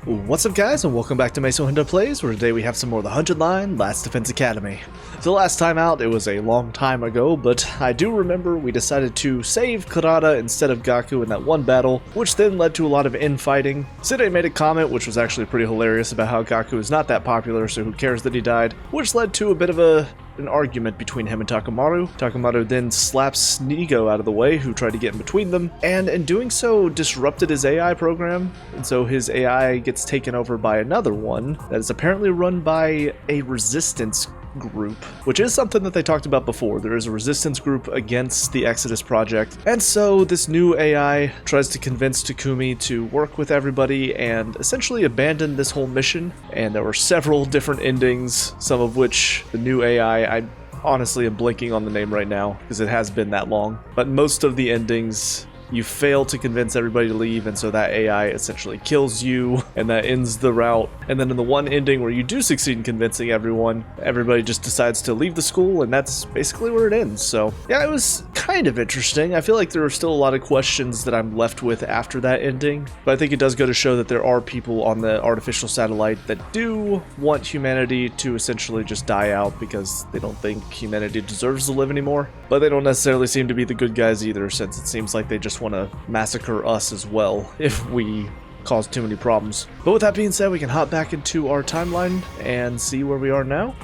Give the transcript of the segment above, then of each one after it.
What's up guys, and welcome back to Meso Hendo Plays, where today we have some more of the 100 line Last Defense Academy. So last time out, it was a long time ago, but I do remember we decided to save Kurata instead of Gaku in that one battle, which then led to a lot of infighting. Side made a comment, which was actually pretty hilarious, about how Gaku is not that popular, so who cares that he died, which led to a bit of an argument between him and Takamaru. Takamaru then slaps Nigou out of the way, who tried to get in between them, and in doing so disrupted his AI program, and so his AI gets taken over by another one that is apparently run by a resistance group, which is something that they talked about before. There is a resistance group against the Exodus project, and so this new AI tries to convince Takumi to work with everybody and essentially abandon this whole mission. And there were several different endings, some of which the new AI, I honestly am blinking on the name right now because it has been that long, but most of the endings you fail to convince everybody to leave, and so that AI essentially kills you, and that ends the route. And then in the one ending where you do succeed in convincing everyone, everybody just decides to leave the school, and that's basically where it ends. So yeah, it was kind of interesting. I feel like there are still a lot of questions that I'm left with after that ending, but I think it does go to show that there are people on the artificial satellite that do want humanity to essentially just die out because they don't think humanity deserves to live anymore. But they don't necessarily seem to be the good guys either, since it seems like they just want to massacre us as well if we cause too many problems. But with that being said, we can hop back into our timeline and see where we are now.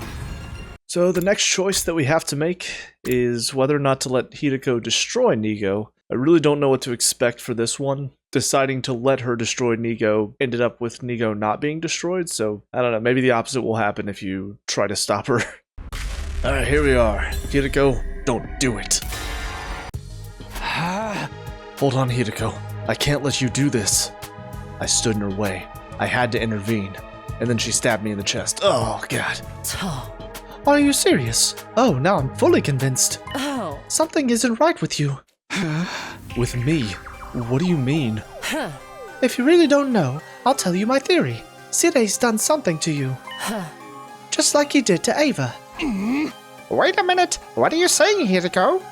So the next choice that we have to make is whether or not to let Hiruko destroy Nigou. I really don't know what to expect for this one. Deciding to let her destroy Nigou ended up with Nigou not being destroyed, so I don't know, maybe the opposite will happen if you try to stop her. Alright, here we are. Hiruko, don't do it. Hold on, Hiruko. I can't let you do this. I stood in her way. I had to intervene. And then she stabbed me in the chest. Oh, God. Are you serious? Oh, now I'm fully convinced. Oh. Something isn't right with you. With me? What do you mean? If you really don't know, I'll tell you my theory. Side's done something to you. Just like he did to Ava. Wait a minute. What are you saying, Hiruko?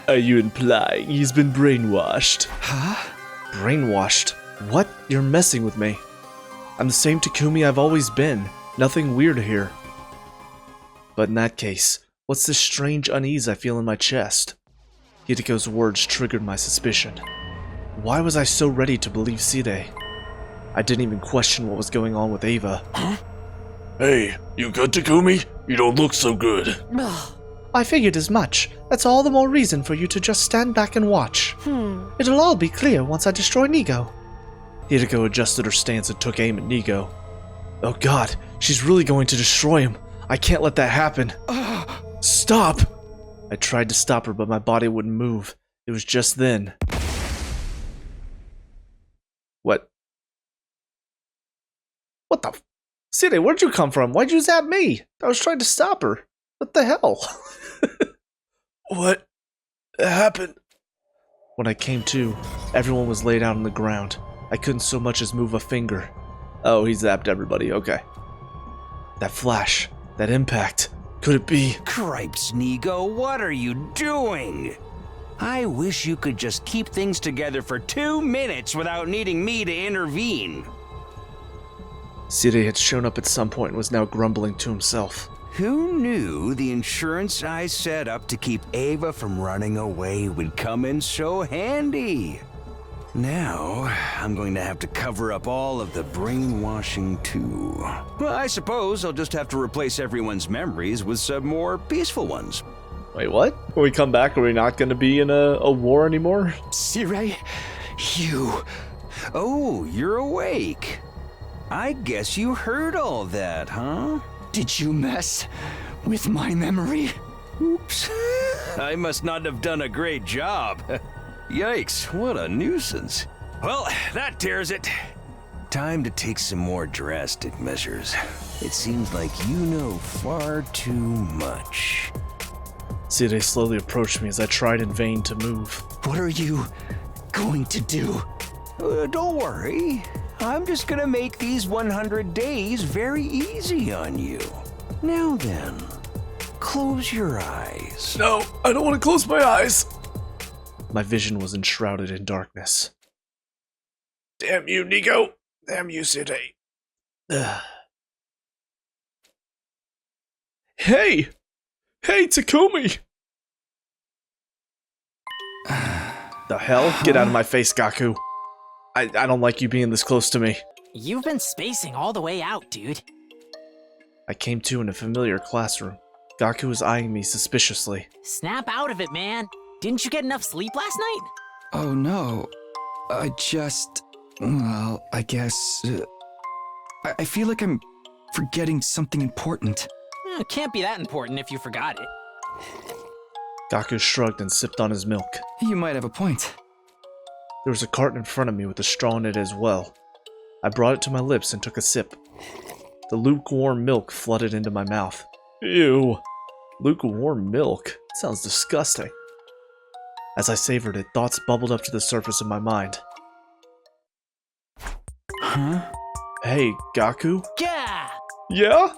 Are you implying he's been brainwashed? Huh? Brainwashed? What? You're messing with me. I'm the same Takumi I've always been. Nothing weird here. But in that case, what's this strange unease I feel in my chest? Hiruko's words triggered my suspicion. Why was I so ready to believe Side? I didn't even question what was going on with Ava. Huh? Hey, you good, Takumi? You don't look so good. I figured as much. That's all the more reason for you to just stand back and watch. It'll all be clear once I destroy Nigou. Hiruko adjusted her stance and took aim at Nigou. Oh God, she's really going to destroy him. I can't let that happen. Stop! I tried to stop her, but my body wouldn't move. It was just then. What? What the? Side, where'd you come from? Why'd you zap me? I was trying to stop her. What the hell? What happened? When I came to, everyone was laid out on the ground. I couldn't so much as move a finger. Oh, he zapped everybody, okay. That flash, that impact, could it be? Cripes, Nigou, what are you doing? I wish you could just keep things together for 2 minutes without needing me to intervene. Side had shown up at some point and was now grumbling to himself. Who knew the insurance I set up to keep Ava from running away would come in so handy? Now, I'm going to have to cover up all of the brainwashing too. Well, I suppose I'll just have to replace everyone's memories with some more peaceful ones. Wait, what? When we come back, are we not going to be in a war anymore? Sirei, you... Oh, you're awake. I guess you heard all that, huh? Did you mess with my memory? Oops. I must not have done a great job. Yikes, what a nuisance. Well, that tears it. Time to take some more drastic measures. It seems like you know far too much. Side slowly approached me as I tried in vain to move. What are you going to do? Don't worry. I'm just gonna make these 100 days very easy on you. Now then, close your eyes. No, I don't want to close my eyes. My vision was enshrouded in darkness. Damn you, Nigou! Damn you, City. Hey! Hey, Takumi! The hell? Get out of my face, Gaku. I don't like you being this close to me. You've been spacing all the way out, dude. I came to in a familiar classroom. Gaku was eyeing me suspiciously. Snap out of it, man. Didn't you get enough sleep last night? Oh no. I guess. I feel like I'm forgetting something important. It can't be that important if you forgot it. Gaku shrugged and sipped on his milk. You might have a point. There was a carton in front of me with a straw in it as well. I brought it to my lips and took a sip. The lukewarm milk flooded into my mouth. Ew. Lukewarm milk? Sounds disgusting. As I savored it, thoughts bubbled up to the surface of my mind. Huh? Hey, Gaku? Yeah! Yeah?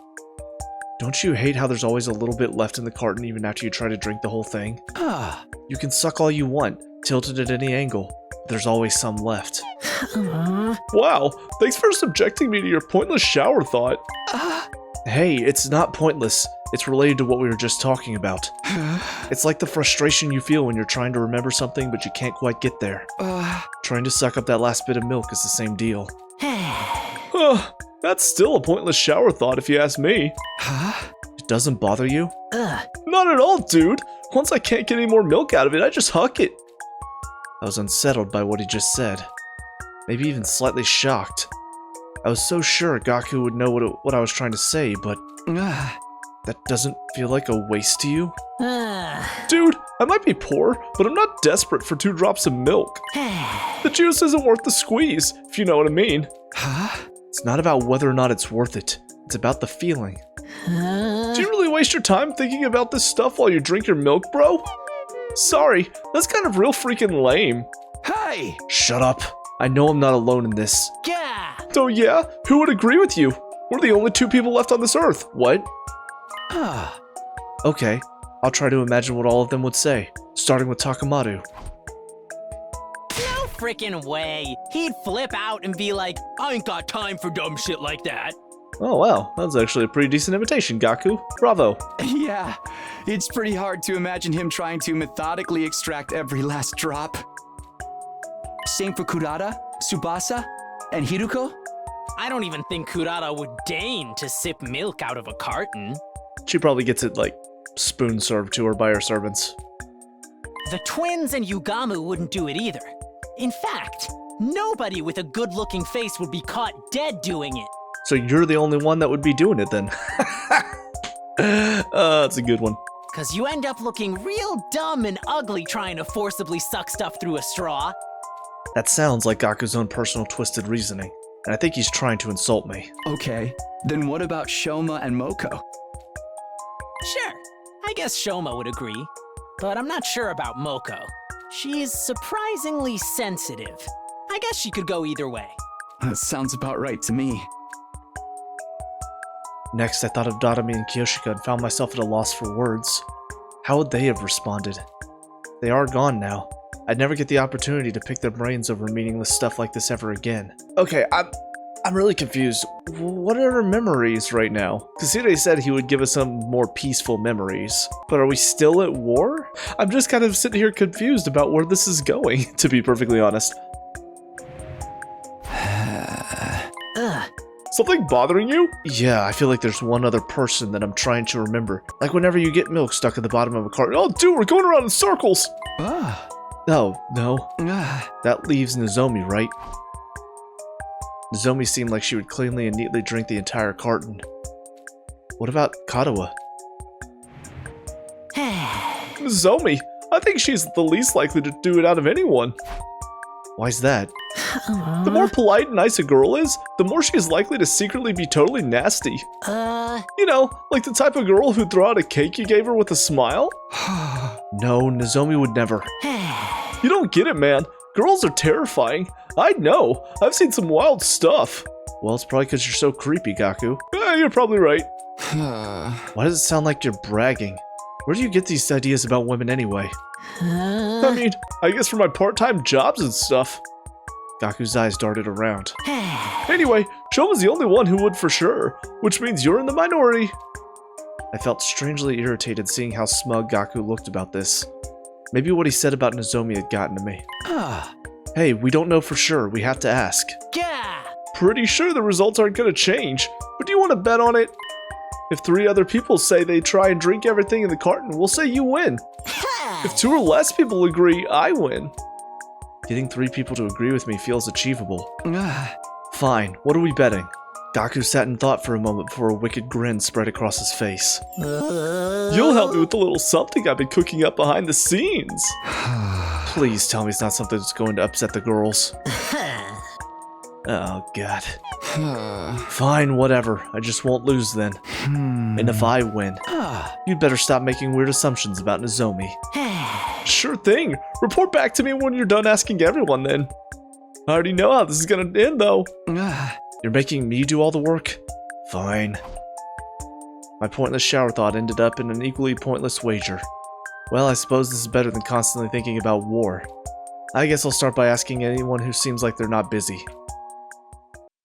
Don't you hate how there's always a little bit left in the carton even after you try to drink the whole thing? You can suck all you want, tilted at any angle, but there's always some left. Wow, thanks for subjecting me to your pointless shower thought. Hey, it's not pointless. It's related to what we were just talking about. It's like the frustration you feel when you're trying to remember something but you can't quite get there. Trying to suck up that last bit of milk is the same deal. That's still a pointless shower thought if you ask me. It doesn't bother you? Not at all, dude. Once I can't get any more milk out of it, I just huck it. I was unsettled by what he just said. Maybe even slightly shocked. I was so sure Gaku would know what I was trying to say, but that doesn't feel like a waste to you? Dude, I might be poor, but I'm not desperate for 2 drops of milk. The juice isn't worth the squeeze, if you know what I mean. It's not about whether or not it's worth it. It's about the feeling. Do you really waste your time thinking about this stuff while you drink your milk, bro? Sorry, that's kind of real freaking lame. Hey! Shut up. I know I'm not alone in this. Yeah! Oh yeah? Who would agree with you? We're the only 2 people left on this earth. What? Okay, I'll try to imagine what all of them would say, starting with Takamaru. No frickin' way. He'd flip out and be like, I ain't got time for dumb shit like that. Oh wow, that was actually a pretty decent imitation, Gaku. Bravo. Yeah, it's pretty hard to imagine him trying to methodically extract every last drop. Same for Kurata, Tsubasa, and Hiruko? I don't even think Kurata would deign to sip milk out of a carton. She probably gets it, like, spoon served to her by her servants. The twins and Yugamu wouldn't do it either. In fact, nobody with a good-looking face would be caught dead doing it. So you're the only one that would be doing it then. That's a good one. Cause you end up looking real dumb and ugly trying to forcibly suck stuff through a straw. That sounds like Gaku's own personal twisted reasoning, and I think he's trying to insult me. Okay, then what about Shoma and Moko? Sure, I guess Shoma would agree, but I'm not sure about Moko. She's surprisingly sensitive. I guess she could go either way. That sounds about right to me. Next, I thought of Dadami and Kiyoshika and found myself at a loss for words. How would they have responded? They are gone now. I'd never get the opportunity to pick their brains over meaningless stuff like this ever again. Okay, I'm really confused. What are our memories right now? Kasire said he would give us some more peaceful memories. But are we still at war? I'm just kind of sitting here confused about where this is going, to be perfectly honest. Something bothering you? Yeah, I feel like there's one other person that I'm trying to remember. Like whenever you get milk stuck at the bottom of a carton. Oh, dude, we're going around in circles! Oh, no. That leaves Nozomi, right? Nozomi seemed like she would cleanly and neatly drink the entire carton. What about Katawa? Nozomi! I think she's the least likely to do it out of anyone. Why's that? The more polite and nice a girl is, the more she is likely to secretly be totally nasty. You know, like the type of girl who'd throw out a cake you gave her with a smile? No, Nozomi would never. You don't get it, man. Girls are terrifying. I know. I've seen some wild stuff. Well, it's probably because you're so creepy, Gaku. You're probably right. Why does it sound like you're bragging? Where do you get these ideas about women anyway? I mean, I guess from my part-time jobs and stuff. Gaku's eyes darted around. Anyway, Shoma's the only one who would for sure, which means you're in the minority. I felt strangely irritated seeing how smug Gaku looked about this. Maybe what he said about Nozomi had gotten to me. Hey, we don't know for sure. We have to ask. Yeah. Pretty sure the results aren't gonna change, but do you want to bet on it? If 3 other people say they try and drink everything in the carton, we'll say you win. If 2 or less people agree, I win. Getting 3 people to agree with me feels achievable. Fine, what are we betting? Gaku sat in thought for a moment before a wicked grin spread across his face. You'll help me with the little something I've been cooking up behind the scenes. Please tell me it's not something that's going to upset the girls. Oh, God. Fine, whatever. I just won't lose then. And if I win, you'd better stop making weird assumptions about Nozomi. Sure thing. Report back to me when you're done asking everyone then. I already know how this is gonna end though. You're making me do all the work? Fine. My pointless shower thought ended up in an equally pointless wager. Well, I suppose this is better than constantly thinking about war. I guess I'll start by asking anyone who seems like they're not busy.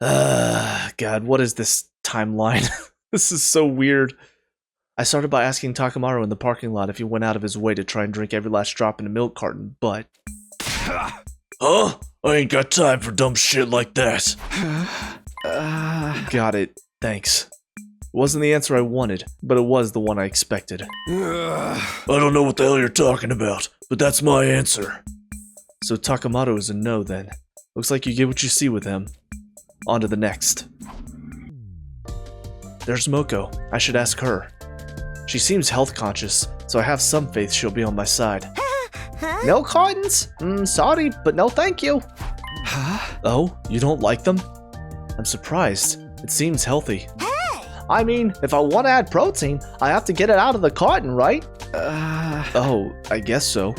God, what is this timeline? This is so weird. I started by asking Takamaru in the parking lot if he went out of his way to try and drink every last drop in a milk carton, but... Huh? I ain't got time for dumb shit like that. Got it. Thanks. It wasn't the answer I wanted, but it was the one I expected. I don't know what the hell you're talking about, but that's my answer. So Takamaru is a no then. Looks like you get what you see with him. On to the next. There's Moko. I should ask her. She seems health conscious, so I have some faith she'll be on my side. Milk cartons? Sorry, but no thank you. Oh, you don't like them? I'm surprised. It seems healthy. I mean, if I want to add protein, I have to get it out of the carton, right? Oh, I guess so.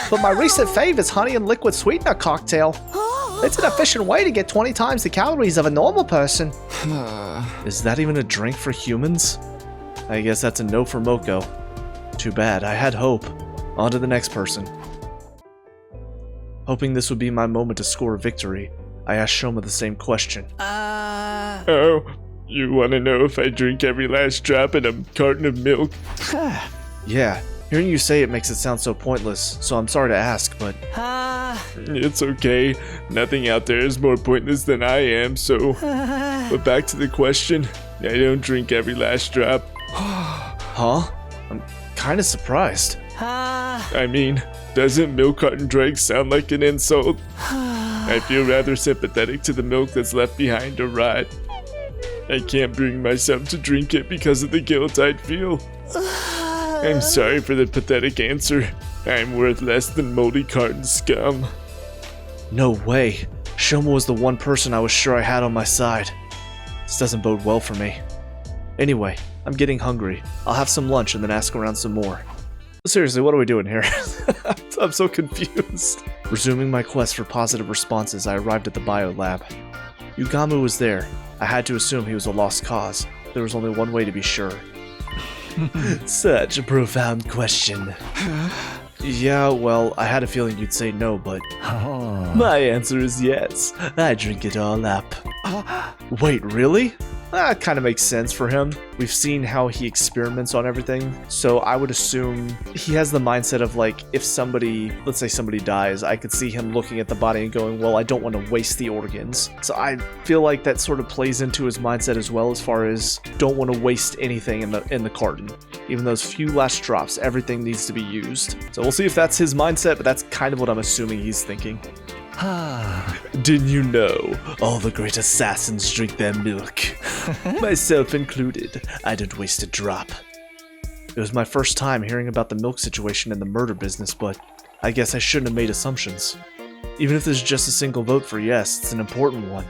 But my recent fave is honey and liquid sweetener cocktail. It's an efficient way to get 20 times the calories of a normal person. Is that even a drink for humans? I guess that's a no for Moko. Too bad, I had hope. On to the next person. Hoping this would be my moment to score a victory, I asked Shoma the same question. Oh, you want to know if I drink every last drop in a carton of milk? Yeah, hearing you say it makes it sound so pointless, so I'm sorry to ask, but... It's okay. Nothing out there is more pointless than I am, so... But back to the question, I don't drink every last drop. Huh? I'm kinda surprised. I mean, doesn't milk carton drink sound like an insult? I feel rather sympathetic to the milk that's left behind to rot. I can't bring myself to drink it because of the guilt I'd feel. I'm sorry for the pathetic answer. I'm worth less than moldy carton scum. No way. Shoma was the one person I was sure I had on my side. This doesn't bode well for me. Anyway, I'm getting hungry. I'll have some lunch and then ask around some more. Seriously, what are we doing here? I'm so confused. Resuming my quest for positive responses, I arrived at the bio lab. Yugamu was there. I had to assume he was a lost cause. There was only one way to be sure. Such a profound question. Yeah, well, I had a feeling you'd say no, but... My answer is yes. I drink it all up. Wait, really? That kind of makes sense for him. We've seen how he experiments on everything, so I would assume he has the mindset of like, if somebody, let's say somebody dies, I could see him looking at the body and going, well, I don't want to waste the organs. So I feel like that sort of plays into his mindset as well, as far as don't want to waste anything in the carton. Even those few last drops, everything needs to be used. So we'll see if that's his mindset, but that's kind of what I'm assuming he's thinking. Didn't you know all the great assassins drink their milk? Myself included. I don't waste a drop. It was my first time hearing about the milk situation in the murder business, but I guess I shouldn't have made assumptions. Even if there's just a single vote for yes, it's an important one.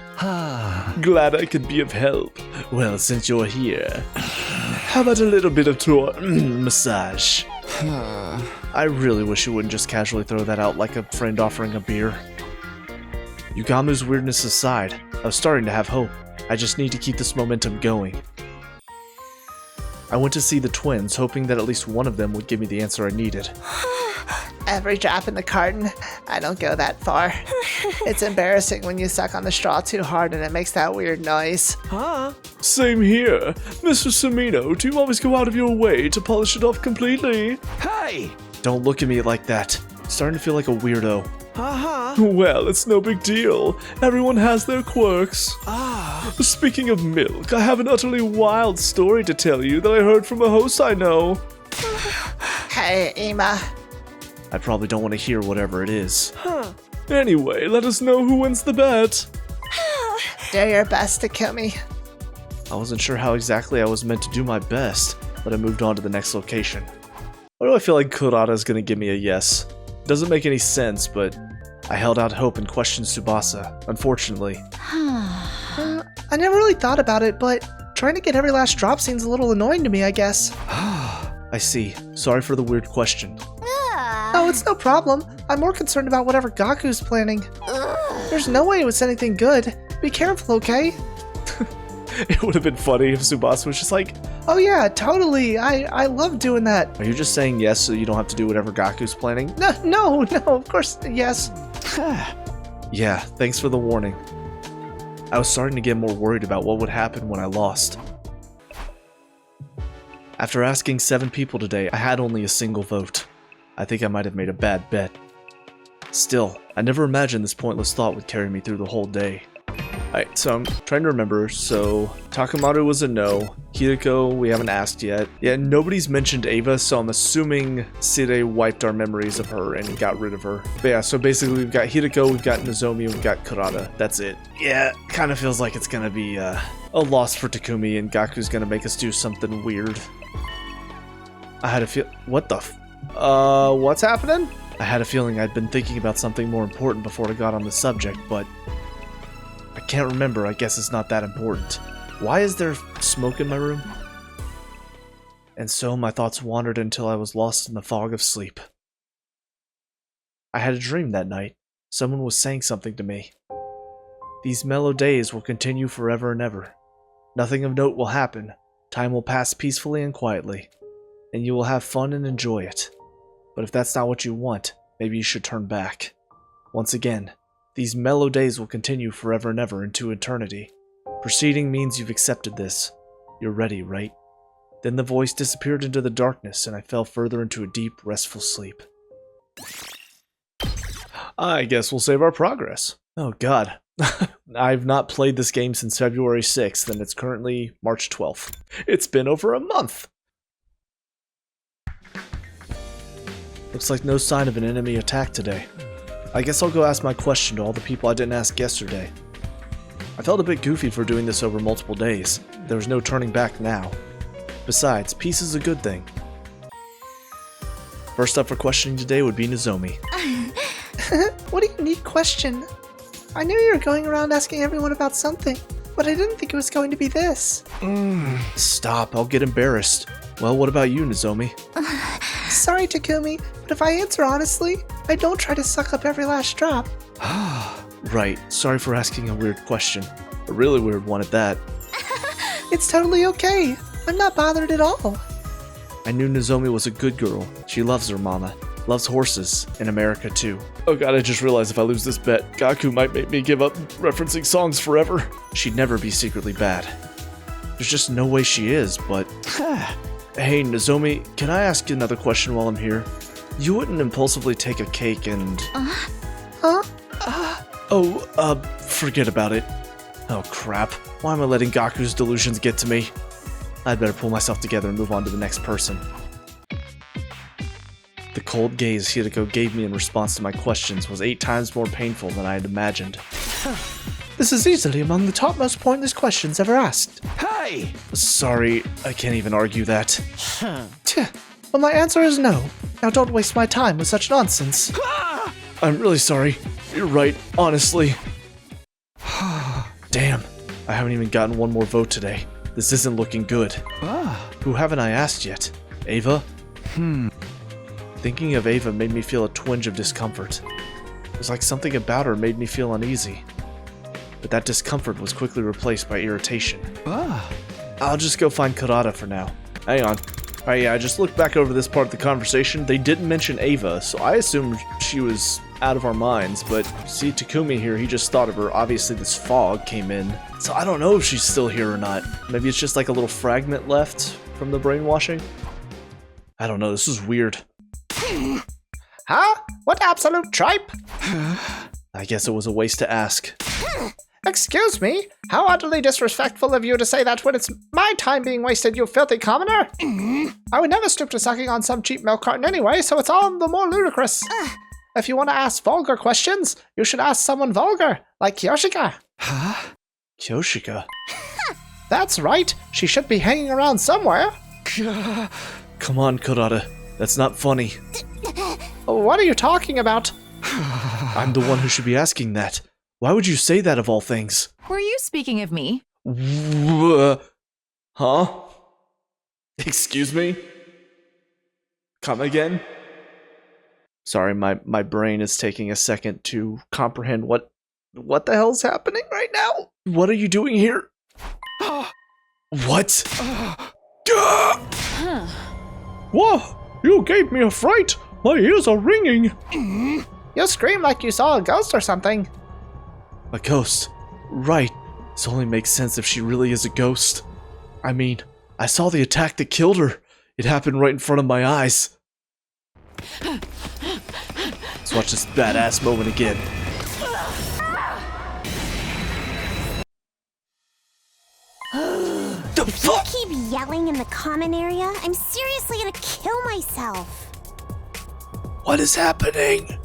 Glad I could be of help. Well, since you're here, how about a little bit of massage? I really wish you wouldn't just casually throw that out like a friend offering a beer. Yugamu's weirdness aside, I was starting to have hope. I just need to keep this momentum going. I went to see the twins, hoping that at least one of them would give me the answer I needed. Every drop in the carton, I don't go that far. It's embarrassing when you suck on the straw too hard and it makes that weird noise. Same here. Mr. Samino, do you always go out of your way to polish it off completely? Hey! Don't look at me like that. Starting to feel like a weirdo. Well, it's no big deal. Everyone has their quirks. Speaking of milk, I have an utterly wild story to tell you that I heard from a host I know. Hey, Ema. I probably don't want to hear whatever it is. Anyway, let us know who wins the bet. Do your best, Takumi. I wasn't sure how exactly I was meant to do my best, but I moved on to the next location. Why do I feel like Kurata is going to give me a yes? Doesn't make any sense, but I held out hope and questioned Tsubasa, unfortunately. I never really thought about it, but trying to get every last drop seems a little annoying to me, I guess. I see. Sorry for the weird question. Oh, it's no problem. I'm more concerned about whatever Gaku's planning. There's no way it was anything good. Be careful, okay? It would have been funny if Tsubasa was just like, Oh yeah, totally. I love doing that. are you just saying yes so you don't have to do whatever Gaku's planning? No, of course, yes. Yeah, thanks for the warning. I was starting to get more worried about what would happen when I lost. After asking 7 people today, I had only a single vote. I think I might have made a bad bet. Still, I never imagined this pointless thought would carry me through the whole day. Alright, so I'm trying to remember. So, Takamaru was a no. Hiruko, we haven't asked yet. Yeah, nobody's mentioned Ava, so I'm assuming Sire wiped our memories of her and got rid of her. But yeah, so basically we've got Hiruko, we've got Nozomi, we've got Kurata. That's it. Yeah, kind of feels like it's gonna be a loss for Takumi, and Gaku's gonna make us do something weird. I had a feel. What the what's happening? I had a feeling I'd been thinking about something more important before I got on the subject, but I can't remember. I guess it's not that important. Why is there smoke in my room? And so my thoughts wandered until I was lost in the fog of sleep. I had a dream that night. Someone was saying something to me. These mellow days will continue forever and ever. Nothing of note will happen. Time will pass peacefully and quietly, and you will have fun and enjoy it. But if that's not what you want, maybe you should turn back. Once again, these mellow days will continue forever and ever into eternity. Proceeding means you've accepted this. You're ready, right? Then the voice disappeared into the darkness and I fell further into a deep, restful sleep. I guess we'll save our progress. Oh god. I've not played this game since February 6th and it's currently March 12th. It's been over a month! Looks like no sign of an enemy attack today. I guess I'll go ask my question to all the people I didn't ask yesterday. I felt a bit goofy for doing this over multiple days. There was no turning back now. Besides, peace is a good thing. First up for questioning today would be Nozomi. What a unique question. I knew you were going around asking everyone about something, but I didn't think it was going to be this. Stop, I'll get embarrassed. Well, what about you, Nozomi? Sorry, Takumi, but if I answer honestly, I don't try to suck up every last drop. Right, sorry for asking a weird question. A really weird one at that. It's totally okay. I'm not bothered at all. I knew Nozomi was a good girl. She loves her mama. Loves horses. In America, too. Oh god, I just realized if I lose this bet, Gaku might make me give up referencing songs forever. She'd never be secretly bad. There's just no way she is, but... Hey, Nozomi, can I ask you another question while I'm here? You wouldn't impulsively take a cake and... forget about it. Oh crap, why am I letting Gaku's delusions get to me? I'd better pull myself together and move on to the next person. The cold gaze Hiruko gave me in response to my questions was 8 times more painful than I had imagined. This is easily among the topmost pointless questions ever asked. Hey! Sorry, I can't even argue that. Well, my answer is no. Now don't waste my time with such nonsense. I'm really sorry. You're right, honestly. Damn, I haven't even gotten one more vote today. This isn't looking good. Who haven't I asked yet? Ava? Thinking of Ava made me feel a twinge of discomfort. It was like something about her made me feel uneasy. But that discomfort was quickly replaced by irritation. I'll just go find Kurata for now. Hang on. Alright, yeah, I just looked back over this part of the conversation. They didn't mention Ava, so I assumed she was out of our minds, but see, Takumi here, he just thought of her. Obviously, this fog came in, so I don't know if she's still here or not. Maybe it's just like a little fragment left from the brainwashing? I don't know, this is weird. Huh? What absolute tripe? I guess it was a waste to ask. Excuse me? How utterly disrespectful of you to say that when it's my time being wasted, you filthy commoner! I would never stoop to sucking on some cheap milk carton anyway, so it's all the more ludicrous. If you want to ask vulgar questions, you should ask someone vulgar, like Kyoshika. Huh? Kyoshika? That's right, she should be hanging around somewhere. Come on, Kurata. That's not funny. What are you talking about? I'm the one who should be asking that. Why would you say that of all things? Were you speaking of me? Huh? Excuse me? Come again? Sorry, my brain is taking a second to comprehend what the hell's happening right now? What are you doing here? What? Whoa! You gave me a fright! My ears are ringing! You screamed like you saw a ghost or something. A ghost. Right. This only makes sense if she really is a ghost. I mean, I saw the attack that killed her. It happened right in front of my eyes. Let's watch this badass moment again. The fuck? Keep yelling in the common area? I'm seriously gonna kill myself. What is happening?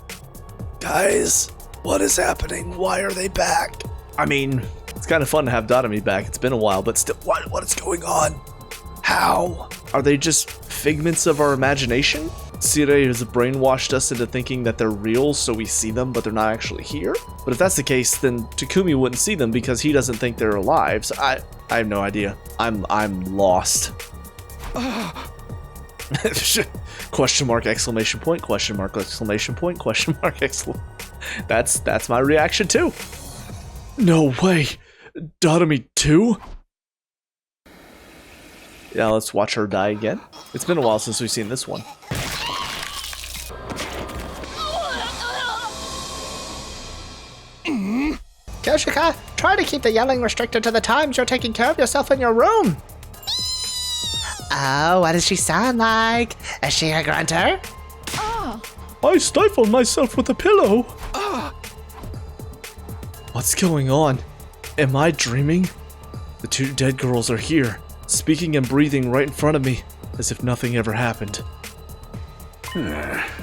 Guys, what is happening? Why are they back? I mean, it's kind of fun to have Dotami back. It's been a while, but still, what is going on? How? Are they just figments of our imagination? Sire has brainwashed us into thinking that they're real, so we see them, but they're not actually here? But if that's the case, then Takumi wouldn't see them because he doesn't think they're alive. So I have no idea. I'm lost. Question mark, exclamation point, question mark, exclamation point, question mark, exclamation. That's my reaction too. No way. Dotami 2? Yeah, let's watch her die again. It's been a while since we've seen this one. Kyoshika, try to keep the yelling restricted to the times you're taking care of yourself in your room. Oh, what does she sound like? Is she a grunter? I stifled myself with a pillow! What's going on? Am I dreaming? The two dead girls are here, speaking and breathing right in front of me, as if nothing ever happened.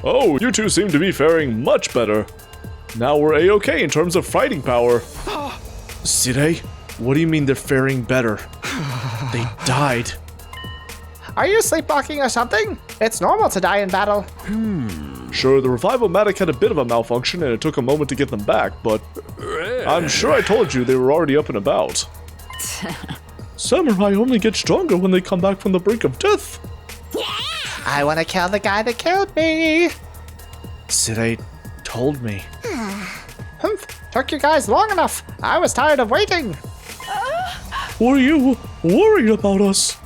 Oh, you two seem to be faring much better. Now we're A-okay in terms of fighting power. Sire, what do you mean they're faring better? They died. Are you sleepwalking or something? It's normal to die in battle. Sure, the revival-matic had a bit of a malfunction and it took a moment to get them back, but I'm sure I told you they were already up and about. Samurai only get stronger when they come back from the brink of death. I want to kill the guy that killed me. Sire told me. Humph, took you guys long enough. I was tired of waiting. Were you worried about us?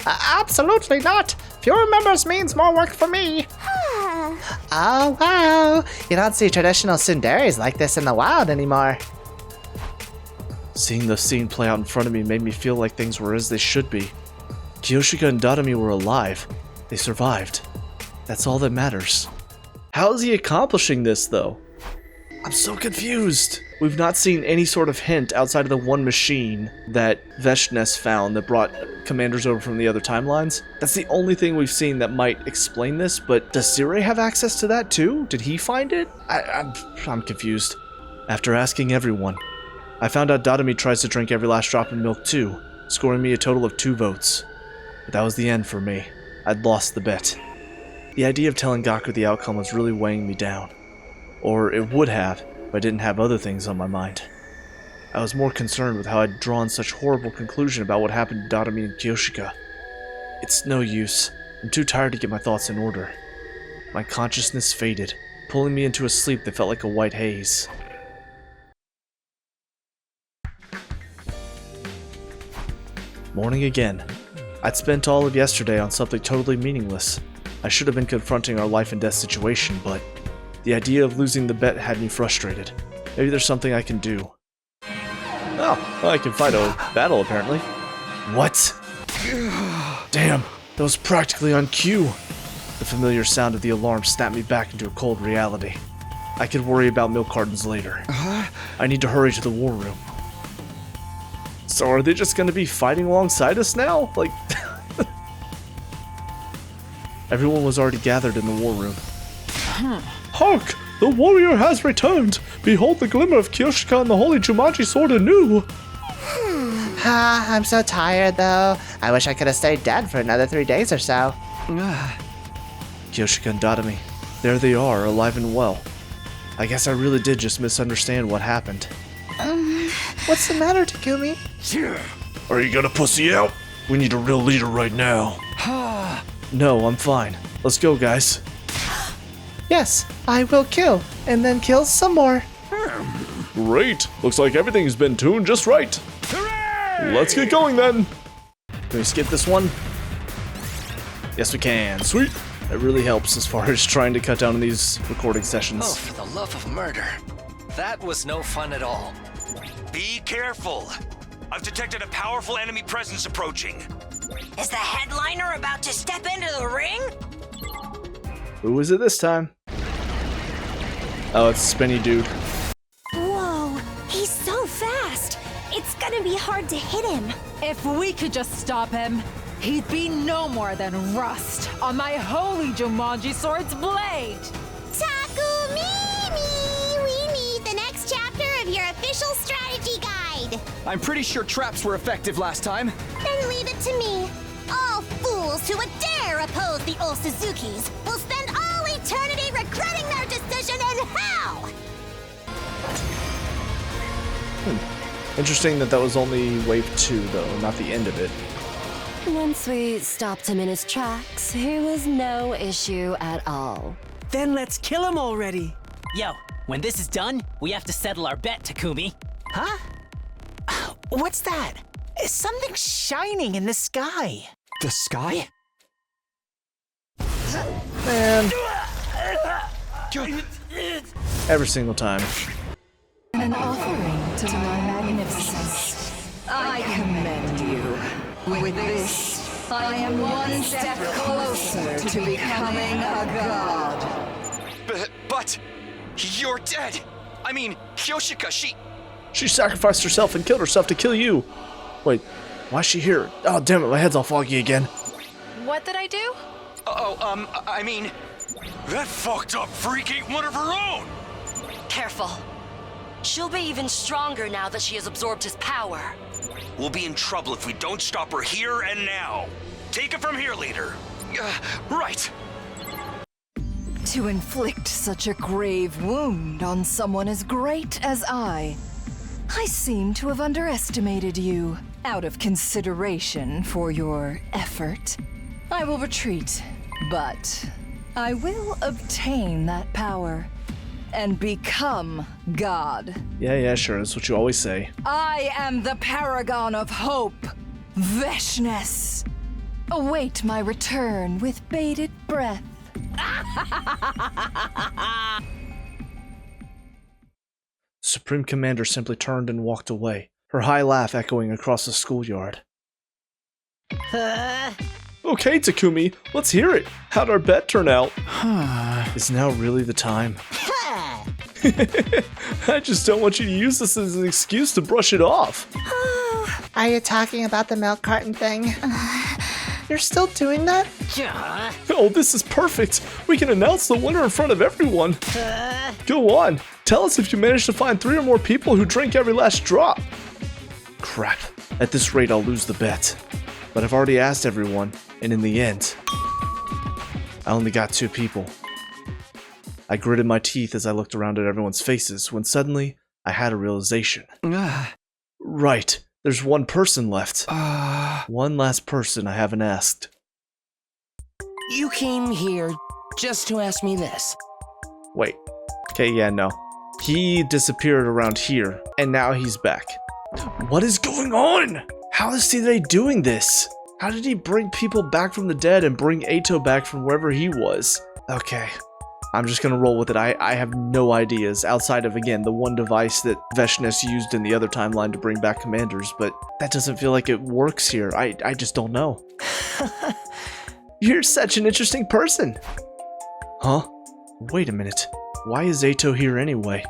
Absolutely not. Fewer members means more work for me. Oh, wow. You don't see traditional tsunderes like this in the wild anymore. Seeing the scene play out in front of me made me feel like things were as they should be. Kyoshika and Dotami were alive. They survived. That's all that matters. How is he accomplishing this, though? I'm so confused. We've not seen any sort of hint outside of the one machine that Veshnes found that brought commanders over from the other timelines. That's the only thing we've seen that might explain this, but does Sire have access to that too? Did he find it? I'm confused. After asking everyone, I found out Dotami tries to drink every last drop of milk too, scoring me a total of 2 votes. But that was the end for me. I'd lost the bet. The idea of telling Gaku the outcome was really weighing me down. Or it would have, if I didn't have other things on my mind. I was more concerned with how I'd drawn such horrible conclusion about what happened to Dotami and Kyoshika. It's no use. I'm too tired to get my thoughts in order. My consciousness faded, pulling me into a sleep that felt like a white haze. Morning again. I'd spent all of yesterday on something totally meaningless. I should have been confronting our life and death situation, but the idea of losing the bet had me frustrated. Maybe there's something I can do. Oh, well, I can fight a battle apparently. What? Damn, that was practically on cue. The familiar sound of the alarm snapped me back into a cold reality. I could worry about milk cartons later. I need to hurry to the war room. So are they just gonna be fighting alongside us now? Like... Everyone was already gathered in the war room. Hark! The warrior has returned! Behold the glimmer of Kyoshika and the holy Jumanji sword anew! I'm so tired though. I wish I could have stayed dead for another 3 days or so. Kyoshika and Dadami. There they are, alive and well. I guess I really did just misunderstand what happened. What's the matter, Takumi? Are you gonna pussy out? We need a real leader right now. No, I'm fine. Let's go, guys. Yes, I will kill, and then kill some more. Great. Looks like everything's been tuned just right. Let's get going then. Can we skip this one? Yes, we can. Sweet. That really helps as far as trying to cut down on these recording sessions. Oh, for the love of murder. That was no fun at all. Be careful. I've detected a powerful enemy presence approaching. Is the headliner about to step into the ring? Who is it this time? Oh, it's Spinny Dude. Whoa, he's so fast. It's gonna be hard to hit him. If we could just stop him, he'd be no more than rust on my holy Jumanji sword's blade. Takumimi! We need the next chapter of your official strategy guide. I'm pretty sure traps were effective last time. Then leave it to me. All fools who would dare oppose the old Suzukis will spend all eternity regretting their decision in hell! Interesting that was only wave 2, though, not the end of it. Once we stopped him in his tracks, it was no issue at all. Then let's kill him already. Yo, when this is done, we have to settle our bet, Takumi. Huh? What's that? Something shining in the sky. The sky? Man. Every single time. An offering to my magnificence. I commend you. With this, I am one step closer to becoming a god. But you're dead. I mean, Kyoshika, She sacrificed herself and killed herself to kill you. Wait, why's she here? Oh, damn it, my head's all foggy again. What did I do? I mean, That fucked up freak ain't one of her own! Careful. She'll be even stronger now that she has absorbed his power. We'll be in trouble if we don't stop her here and now. Take it from here, leader. right. To inflict such a grave wound on someone as great as I seem to have underestimated you. Out of consideration for your effort, I will retreat, but I will obtain that power and become God. Yeah, sure, that's what you always say. I am the paragon of hope, Veshness. Await my return with bated breath. Supreme Commander simply turned and walked away, her high laugh echoing across the schoolyard. Okay, Takumi, let's hear it. How'd our bet turn out? Is now really the time? I just don't want you to use this as an excuse to brush it off. Are you talking about the milk carton thing? You're still doing that? Oh, this is perfect. We can announce the winner in front of everyone. Go on. Tell us if you manage to find 3 or more people who drink every last drop. Crap. At this rate, I'll lose the bet. But I've already asked everyone, and in the end, I only got 2 people. I gritted my teeth as I looked around at everyone's faces when suddenly I had a realization. Right, there's 1 person left. One last person I haven't asked. You came here just to ask me this. Wait. Okay, yeah, no. He disappeared around here, and now he's back. What is going on? How is they doing this? How did he bring people back from the dead and bring Eito back from wherever he was? Okay, I'm just gonna roll with it. I have no ideas outside of, again, the one device that Veshness used in the other timeline to bring back commanders, but that doesn't feel like it works here. I just don't know. You're such an interesting person. Huh? Wait a minute. Why is Eito here anyway?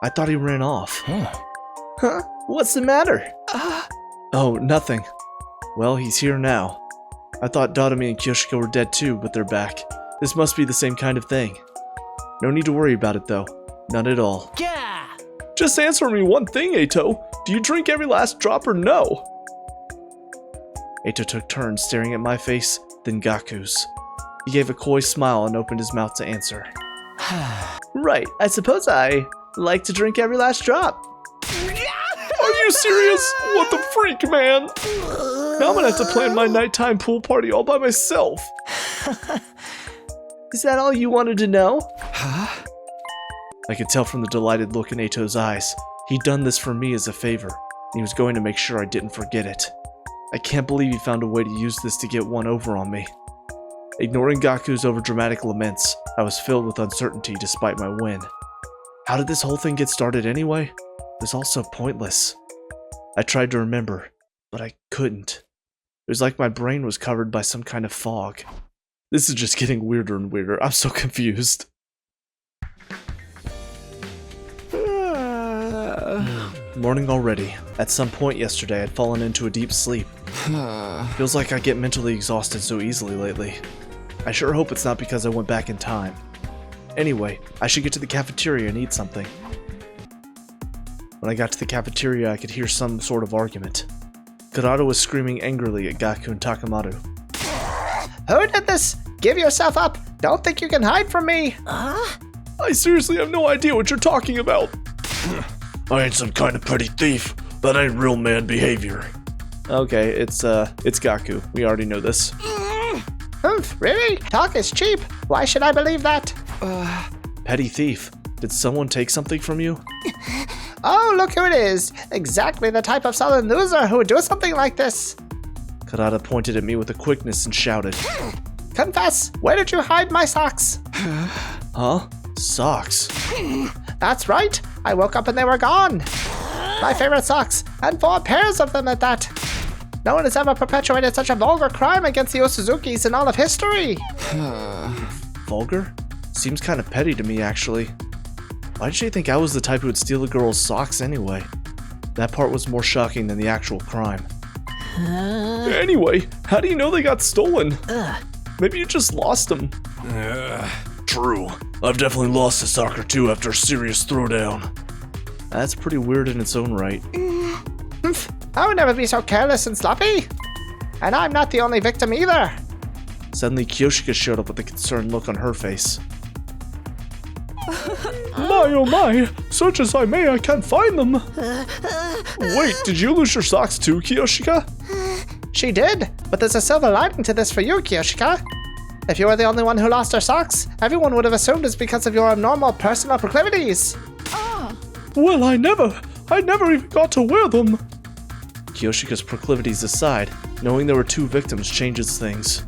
I thought he ran off. Huh? What's the matter? Oh, nothing. Well, he's here now. I thought Dotami and Kyoshika were dead too, but they're back. This must be the same kind of thing. No need to worry about it though. None at all. Yeah! Just answer me one thing, Eito. Do you drink every last drop or no? Eito took turns staring at my face, then Gaku's. He gave a coy smile and opened his mouth to answer. Right, I suppose I like to drink every last drop. Are you serious? What the freak, man? Now I'm gonna have to plan my nighttime pool party all by myself. Is that all you wanted to know? Huh? I could tell from the delighted look in Eito's eyes. He'd done this for me as a favor, and he was going to make sure I didn't forget it. I can't believe he found a way to use this to get one over on me. Ignoring Gaku's overdramatic laments, I was filled with uncertainty despite my win. How did this whole thing get started anyway? It was all so pointless. I tried to remember, but I couldn't. It was like my brain was covered by some kind of fog. This is just getting weirder and weirder. I'm so confused. Morning already. At some point yesterday, I'd fallen into a deep sleep. Feels like I get mentally exhausted so easily lately. I sure hope it's not because I went back in time. Anyway, I should get to the cafeteria and eat something. When I got to the cafeteria, I could hear some sort of argument. Kurata was screaming angrily at Gaku and Takamaru. Who did this? Give yourself up! Don't think you can hide from me! I seriously have no idea what you're talking about. I ain't some kind of petty thief. That ain't real man behavior. Okay, it's Gaku. We already know this. Really? Talk is cheap. Why should I believe that? Petty thief. Did someone take something from you? Oh, look who it is. Exactly the type of sullen loser who would do something like this. Kurata pointed at me with a quickness and shouted. Confess, where did you hide my socks? Huh? Socks? That's right. I woke up and they were gone. My favorite socks, and 4 pairs of them at that. No one has ever perpetuated such a vulgar crime against the Osuzukis in all of history. Vulgar? Seems kind of petty to me, actually. Why did she think I was the type who would steal a girl's socks anyway? That part was more shocking than the actual crime. Anyway, how do you know they got stolen? Maybe you just lost them. True. I've definitely lost a sock or two after a serious throwdown. That's pretty weird in its own right. I would never be so careless and sloppy. And I'm not the only victim either. Suddenly, Kyoshika showed up with a concerned look on her face. My oh my! Search as I may, I can't find them! Wait, did you lose your socks too, Kyoshika? She did, but there's a silver lining to this for you, Kyoshika. If you were the only one who lost her socks, everyone would have assumed it's because of your abnormal personal proclivities. Well, I never even got to wear them! Kyoshika's proclivities aside, knowing there were 2 victims changes things.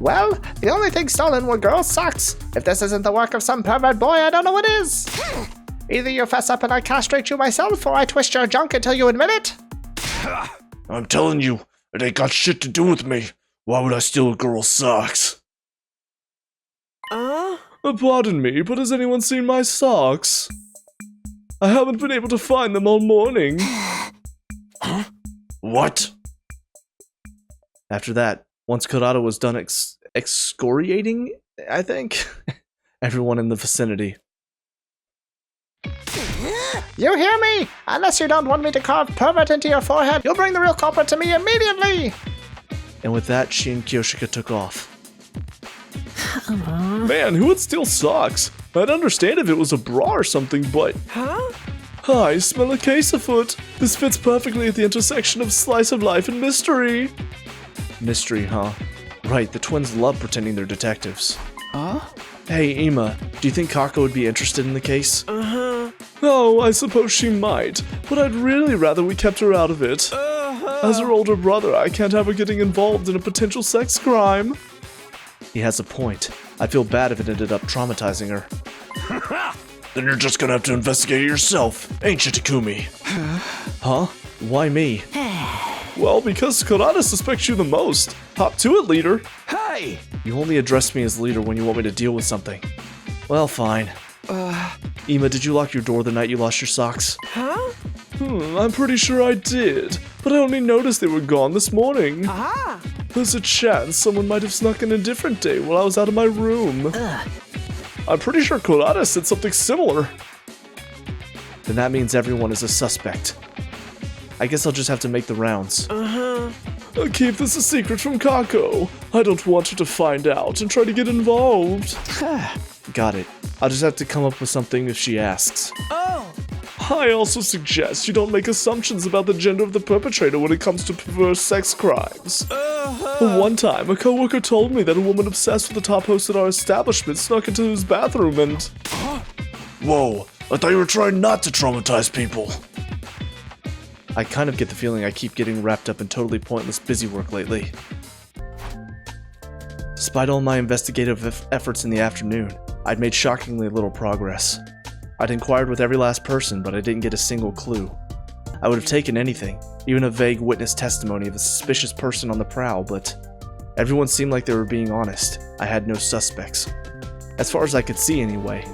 Well, the only thing stolen were girls' socks. If this isn't the work of some pervert boy, I don't know what is. Either you fess up and I castrate you myself, or I twist your junk until you admit it. I'm telling you, it ain't got shit to do with me. Why would I steal a girl's socks? Pardon me, but has anyone seen my socks? I haven't been able to find them all morning. What? After that, once Kurata was done excoriating, I think, everyone in the vicinity. You hear me? Unless you don't want me to carve pervert into your forehead, you'll bring the real culprit to me immediately! And with that, she and Kyoshika took off. Man, who would steal socks? I'd understand if it was a bra or something, but... I smell a case afoot. This fits perfectly at the intersection of slice of life and mystery. Mystery, huh? Right, the twins love pretending they're detectives. Hey, Ima, do you think Kako would be interested in the case? Oh, I suppose she might, but I'd really rather we kept her out of it. As her older brother, I can't have her getting involved in a potential sex crime. He has a point. I feel bad if it ended up traumatizing her. Then you're just gonna have to investigate it yourself, ain't you, Takumi? Huh? Why me? Well, because Kurata suspects you the most. Hop to it, leader. Hey! You only address me as leader when you want me to deal with something. Well, fine. Ima, did you lock your door the night you lost your socks? Huh? I'm pretty sure I did, but I only noticed they were gone this morning. Aha! There's a chance someone might have snuck in a different day while I was out of my room. I'm pretty sure Kurata said something similar. Then that means everyone is a suspect. I guess I'll just have to make the rounds. I'll keep this a secret from Kako. I don't want her to find out and try to get involved. Got it. I'll just have to come up with something if she asks. Oh! I also suggest you don't make assumptions about the gender of the perpetrator when it comes to perverse sex crimes. One time, a coworker told me that a woman obsessed with the top host at our establishment snuck into his bathroom and... Whoa, I thought you were trying not to traumatize people. I kind of get the feeling I keep getting wrapped up in totally pointless busy work lately. Despite all my investigative efforts in the afternoon, I'd made shockingly little progress. I'd inquired with every last person, but I didn't get a single clue. I would have taken anything, even a vague witness testimony of a suspicious person on the prowl, but everyone seemed like they were being honest. I had no suspects. As far as I could see anyway.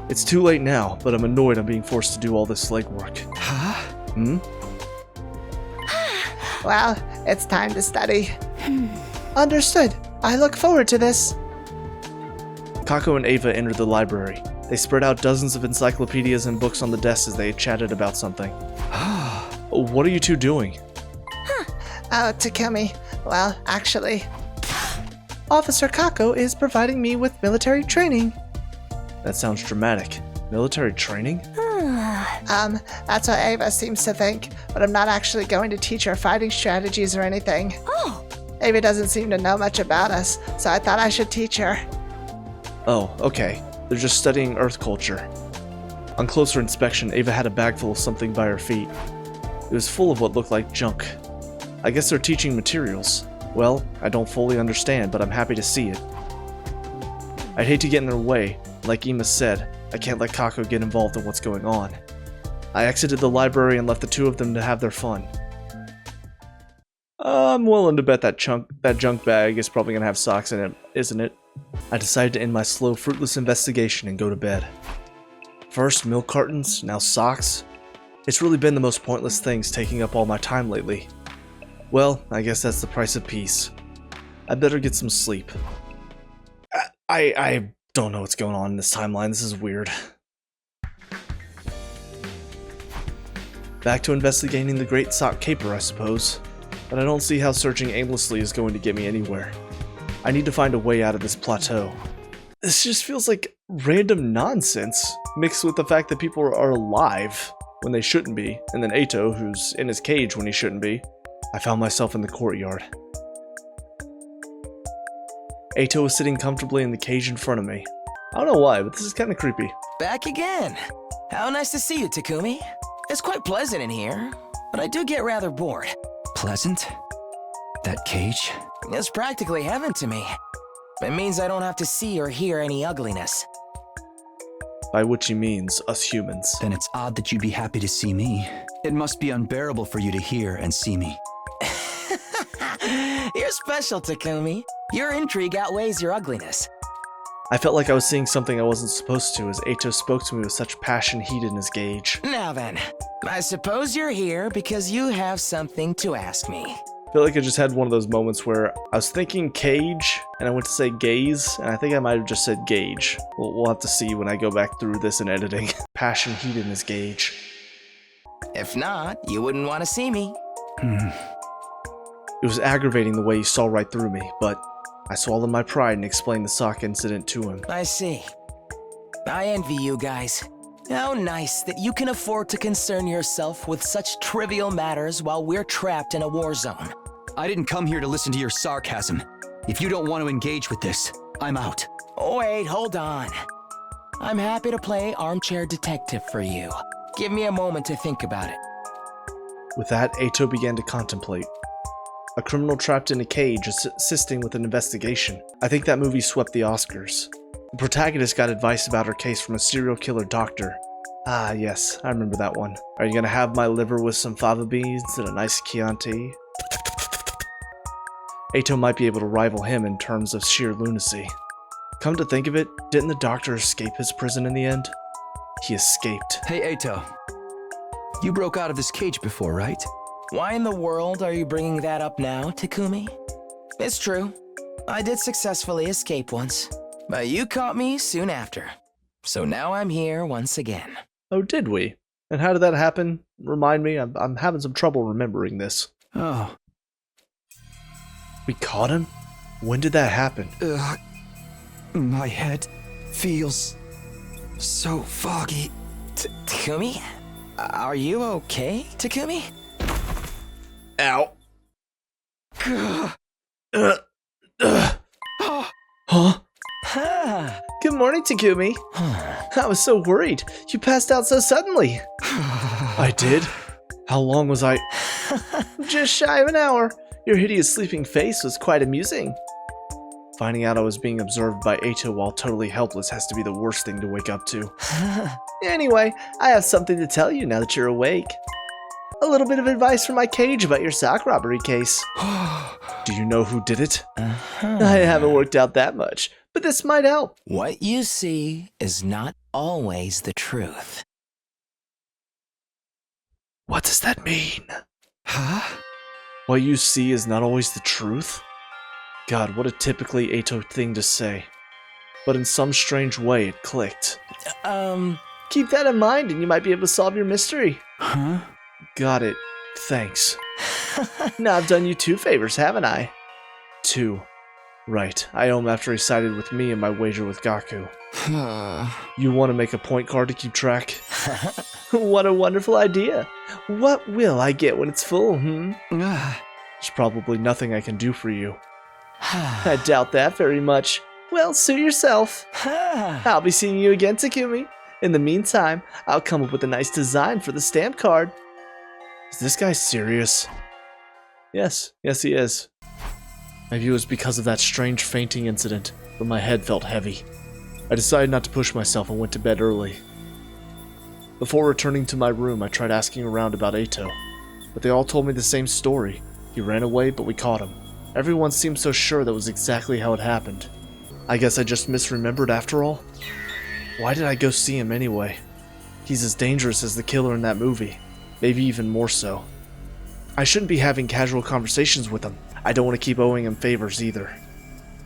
It's too late now, but I'm annoyed I'm being forced to do all this legwork. Well, it's time to study. Understood. I look forward to this. Kako and Ava entered the library. They spread out dozens of encyclopedias and books on the desks as they chatted about something. What are you two doing? Oh, Takumi. Well, actually, Officer Kako is providing me with military training. That sounds dramatic. Military training? That's what Ava seems to think, but I'm not actually going to teach her fighting strategies or anything. Ava doesn't seem to know much about us, so I thought I should teach her. Oh, okay. They're just studying Earth culture. On closer inspection, Ava had a bag full of something by her feet. It was full of what looked like junk. I guess they're teaching materials. Well, I don't fully understand, but I'm happy to see it. I'd hate to get in their way. Like Ima said, I can't let Kako get involved in what's going on. I exited the library and left the two of them to have their fun. I'm willing to bet that junk bag is probably going to have socks in it, isn't it? I decided to end my slow, fruitless investigation and go to bed. First milk cartons, now socks. It's really been the most pointless things taking up all my time lately. Well, I guess that's the price of peace. I better get some sleep. I don't know what's going on in this timeline. This is weird. Back to investigating the Great Sock Caper, I suppose. But I don't see how searching aimlessly is going to get me anywhere. I need to find a way out of this plateau. This just feels like random nonsense, mixed with the fact that people are alive when they shouldn't be, and then Eito, who's in his cage when he shouldn't be. I found myself in the courtyard. Eito was sitting comfortably in the cage in front of me. I don't know why, but this is kind of creepy. Back again. How nice to see you, Takumi. It's quite pleasant in here, but I do get rather bored. Pleasant? That cage? It's practically heaven to me. It means I don't have to see or hear any ugliness. By which he means us humans. Then it's odd that you'd be happy to see me. It must be unbearable for you to hear and see me. You're special, Takumi. Your intrigue outweighs your ugliness. I felt like I was seeing something I wasn't supposed to as Eito spoke to me with such passion heat in his gaze. Now then, I suppose you're here because you have something to ask me. I feel like I just had one of those moments where I was thinking cage and I went to say gaze, and I think I might have just said gauge. We'll have to see when I go back through this in editing. Passion heat in his gaze. If not, you wouldn't want to see me. It was aggravating the way he saw right through me, but I swallowed my pride and explained the sock incident to him. I see. I envy you guys. How nice that you can afford to concern yourself with such trivial matters while we're trapped in a war zone. I didn't come here to listen to your sarcasm. If you don't want to engage with this, I'm out. Wait, hold on. I'm happy to play armchair detective for you. Give me a moment to think about it. With that, Eito began to contemplate. A criminal trapped in a cage assisting with an investigation. I think that movie swept the Oscars. The protagonist got advice about her case from a serial killer doctor. Ah, yes, I remember that one. Are you gonna have my liver with some fava beans and a nice Chianti? Eito might be able to rival him in terms of sheer lunacy. Come to think of it, didn't the doctor escape his prison in the end? He escaped. Hey, Eito. You broke out of this cage before, right? Why in the world are you bringing that up now, Takumi? It's true. I did successfully escape once, but you caught me soon after. So now I'm here once again. Oh, did we? And how did that happen? Remind me, I'm having some trouble remembering this. Oh. We caught him? When did that happen? My head feels so foggy. Takumi? Are you okay, Takumi? Ow. Huh? Good morning, Takumi. I was so worried. You passed out so suddenly. I did? How long was I? Just shy of an hour. Your hideous sleeping face was quite amusing. Finding out I was being observed by Eito while totally helpless has to be the worst thing to wake up to. Anyway, I have something to tell you now that you're awake. A little bit of advice from my cage about your sock robbery case. Do you know who did it? I haven't worked out that much, but this might help. What you see is not always the truth. What does that mean? Huh? What you see is not always the truth? God, what a typically Eito thing to say. But in some strange way, it clicked. Keep that in mind and you might be able to solve your mystery. Huh? Got it. Thanks. Now I've done you 2 favors, haven't I? 2. Right, I owe him after he sided with me in my wager with Gaku. You want to make a point card to keep track? What a wonderful idea. What will I get when it's full, There's probably nothing I can do for you. I doubt that very much. Well, suit yourself. I'll be seeing you again, Takumi. In the meantime, I'll come up with a nice design for the stamp card. Is this guy serious? Yes he is. Maybe it was because of that strange fainting incident, but my head felt heavy. I decided not to push myself and went to bed early. Before returning to my room, I tried asking around about Eito, but they all told me the same story. He ran away, but we caught him. Everyone seemed so sure that was exactly how it happened. I guess I just misremembered after all? Why did I go see him anyway? He's as dangerous as the killer in that movie, maybe even more so. I shouldn't be having casual conversations with him. I don't want to keep owing him favors either.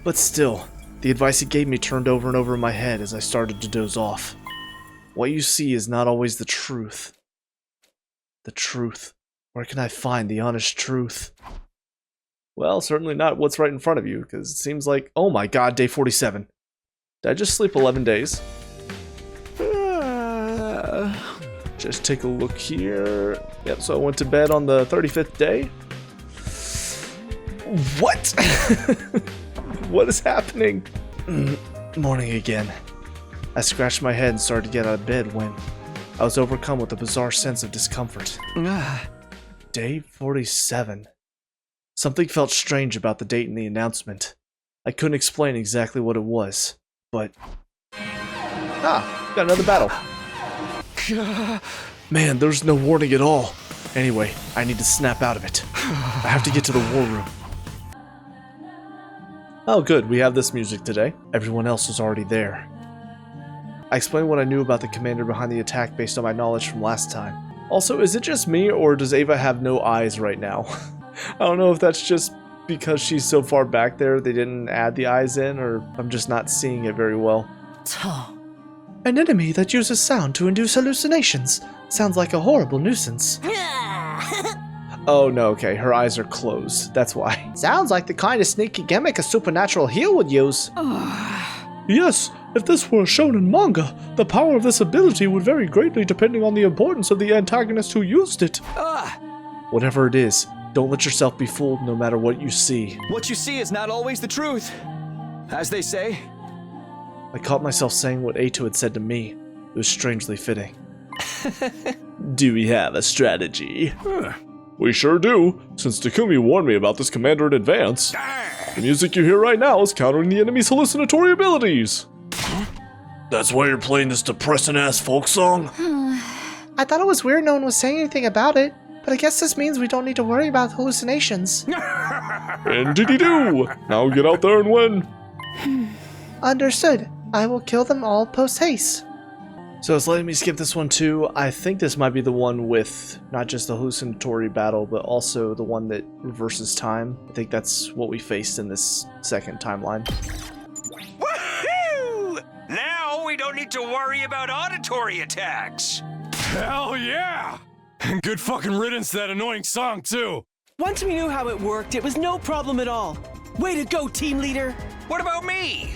But still, the advice he gave me turned over and over in my head as I started to doze off. What you see is not always the truth. The truth. Where can I find the honest truth? Well, certainly not what's right in front of you, because it seems like, oh my god, day 47. Did I just sleep 11 days? Just take a look here. Yep, so I went to bed on the 35th day. What? What is happening? Morning again. I scratched my head and started to get out of bed when I was overcome with a bizarre sense of discomfort. Day 47. Something felt strange about the date and the announcement. I couldn't explain exactly what it was, but... got another battle. Man, there's no warning at all. Anyway, I need to snap out of it. I have to get to the war room. Oh good, we have this music today. Everyone else was already there. I explained what I knew about the commander behind the attack based on my knowledge from last time. Also, is it just me, or does Ava have no eyes right now? I don't know if that's just because she's so far back there they didn't add the eyes in, or I'm just not seeing it very well. An enemy that uses sound to induce hallucinations. Sounds like a horrible nuisance. Oh no, okay, her eyes are closed. That's why. Sounds like the kind of sneaky gimmick a supernatural heel would use. Yes, if this were a shonen manga, the power of this ability would vary greatly depending on the importance of the antagonist who used it. Whatever it is, don't let yourself be fooled no matter what you see. What you see is not always the truth, as they say. I caught myself saying what Eito had said to me. It was strangely fitting. Do we have a strategy? We sure do, since Takumi warned me about this commander in advance. The music you hear right now is countering the enemy's hallucinatory abilities. That's why you're playing this depressing-ass folk song? I thought it was weird no one was saying anything about it, but I guess this means we don't need to worry about hallucinations. Indeedy-doo! Now get out there and win. Understood. I will kill them all post-haste. So it's letting me skip this one too. I think this might be the one with not just the hallucinatory battle, but also the one that reverses time. I think that's what we faced in this second timeline. Woohoo! Now we don't need to worry about auditory attacks. Hell yeah! Good fucking riddance to that annoying song, too. Once we knew how it worked, it was no problem at all. Way to go, team leader! What about me?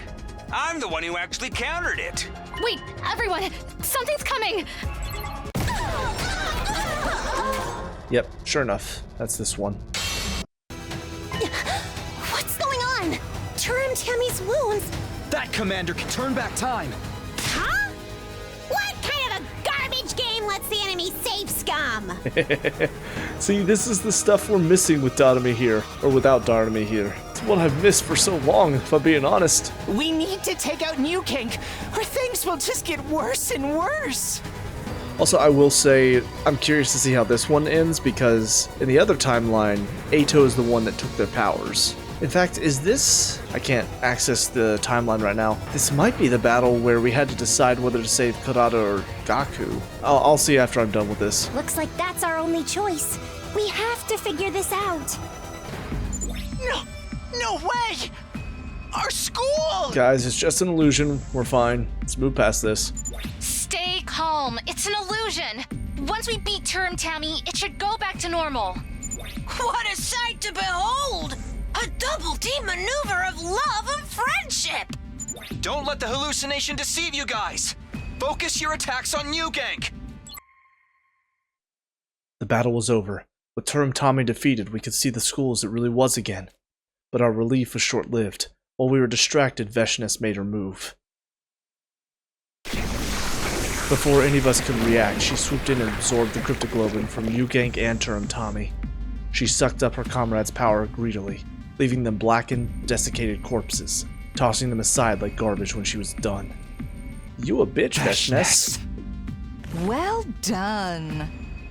I'm the one who actually countered it. Wait, everyone, something's coming! Yep, sure enough. That's this one. What's going on? Turn Tammy's wounds? That commander can turn back time. Huh? What kind of a garbage game lets the enemy save scum? See, this is the stuff we're missing with Dotami here, or without Dotami here. It's what I've missed for so long, if I'm being honest. We need to take out Nigou, or things will just get worse and worse. Also, I will say, I'm curious to see how this one ends, because in the other timeline, Ato is the one that took their powers. In fact, is this... I can't access the timeline right now. This might be the battle where we had to decide whether to save Kurata or Gaku. I'll see after I'm done with this. Looks like that's our only choice. We have to figure this out. No way! Our school! Guys, it's just an illusion. We're fine. Let's move past this. Stay calm. It's an illusion. Once we beat Term Tammy, it should go back to normal. What a sight to behold! A double team maneuver of love and friendship! Don't let the hallucination deceive you guys. Focus your attacks on Nigou. The battle was over. With Term Tommy defeated, we could see the school as it really was again. But our relief was short-lived. While we were distracted, Veshness made her move. Before any of us could react, she swooped in and absorbed the cryptoglobin from Nigou and Term Tommy. She sucked up her comrades' power greedily, leaving them blackened, desiccated corpses, tossing them aside like garbage when she was done. You a bitch, Veshness. Well done.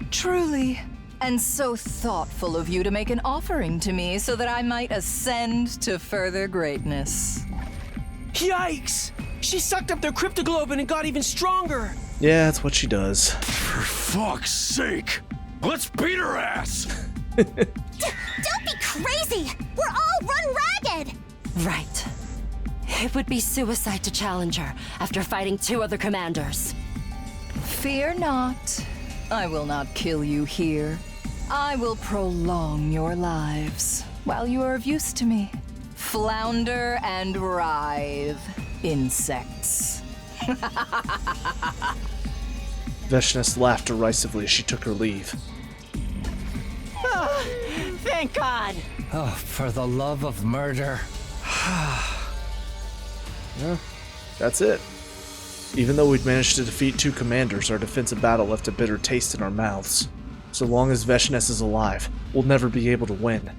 Truly. And so thoughtful of you to make an offering to me so that I might ascend to further greatness. Yikes! She sucked up their cryptoglobin and got even stronger! Yeah, that's what she does. For fuck's sake! Let's beat her ass! Don't be crazy! We're all run ragged! Right. It would be suicide to challenge her after fighting 2 other commanders. Fear not. I will not kill you here. I will prolong your lives while you are of use to me. Flounder and writhe, insects. Veshness laughed derisively as she took her leave. Oh, thank God! Oh, for the love of murder. Yeah, that's it. Even though we'd managed to defeat 2 commanders, our defensive battle left a bitter taste in our mouths. So long as Veshness is alive, we'll never be able to win.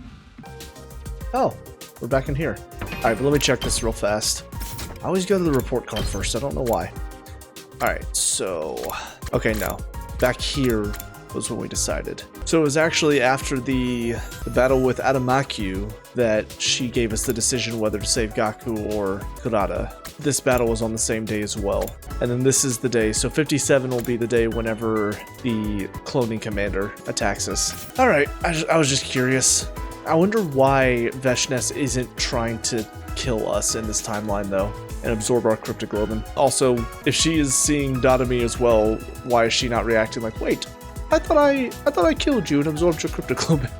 Oh, we're back in here. Alright, but let me check this real fast. I always go to the report card first, I don't know why. Alright, so... Okay, no. Back here was what we decided. So it was actually after the battle with Adamakyu that she gave us the decision whether to save Gaku or Kurata. This battle was on the same day as well. And then this is the day, so 57 will be the day whenever the cloning commander attacks us. Alright, I was just curious. I wonder why Veshness isn't trying to kill us in this timeline though, and absorb our cryptoglobin. Also, if she is seeing Dotami as well, why is she not reacting like, wait, I thought I killed you and absorbed your cryptoglobin.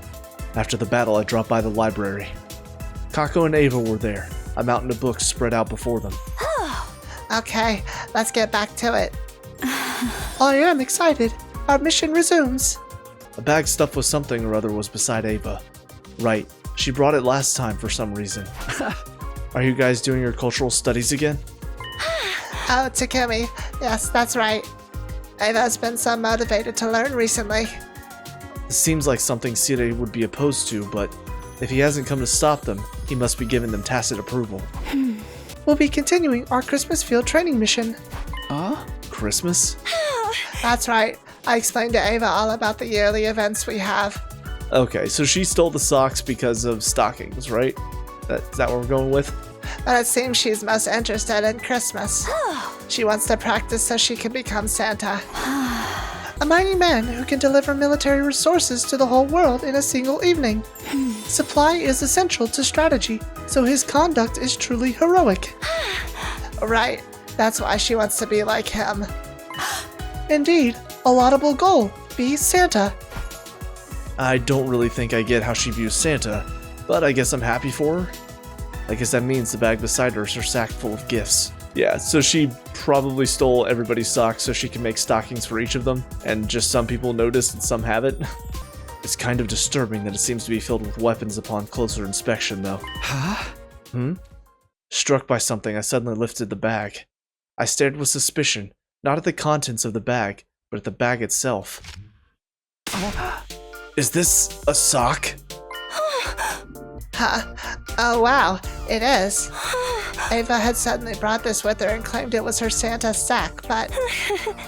After the battle, I dropped by the library. Kako and Ava were there, a mountain of books spread out before them. Okay, let's get back to it. I am excited. Our mission resumes. A bag stuffed with something or other was beside Ava. Right, she brought it last time for some reason. Are you guys doing your cultural studies again? Oh, Takumi. Yes, that's right. Ava's been so motivated to learn recently. This seems like something Sire would be opposed to, but if he hasn't come to stop them, he must be giving them tacit approval. We'll be continuing our Christmas field training mission. Christmas? That's right. I explained to Ava all about the yearly events we have. Okay, so she stole the socks because of stockings, right? Is that what we're going with? But it seems she's most interested in Christmas. She wants to practice so she can become Santa. A mighty man who can deliver military resources to the whole world in a single evening. Supply is essential to strategy, so his conduct is truly heroic. Right, that's why she wants to be like him. Indeed, a laudable goal. Be Santa. I don't really think I get how she views Santa, but I guess I'm happy for her. I guess that means the bag beside her is her sack full of gifts. Yeah, so she probably stole everybody's socks so she can make stockings for each of them, and just some people noticed and some haven't. It's kind of disturbing that it seems to be filled with weapons upon closer inspection, though. Struck by something, I suddenly lifted the bag. I stared with suspicion, not at the contents of the bag, but at the bag itself. Is this a sock? Oh wow, it is. Ava had suddenly brought this with her and claimed it was her Santa sack, but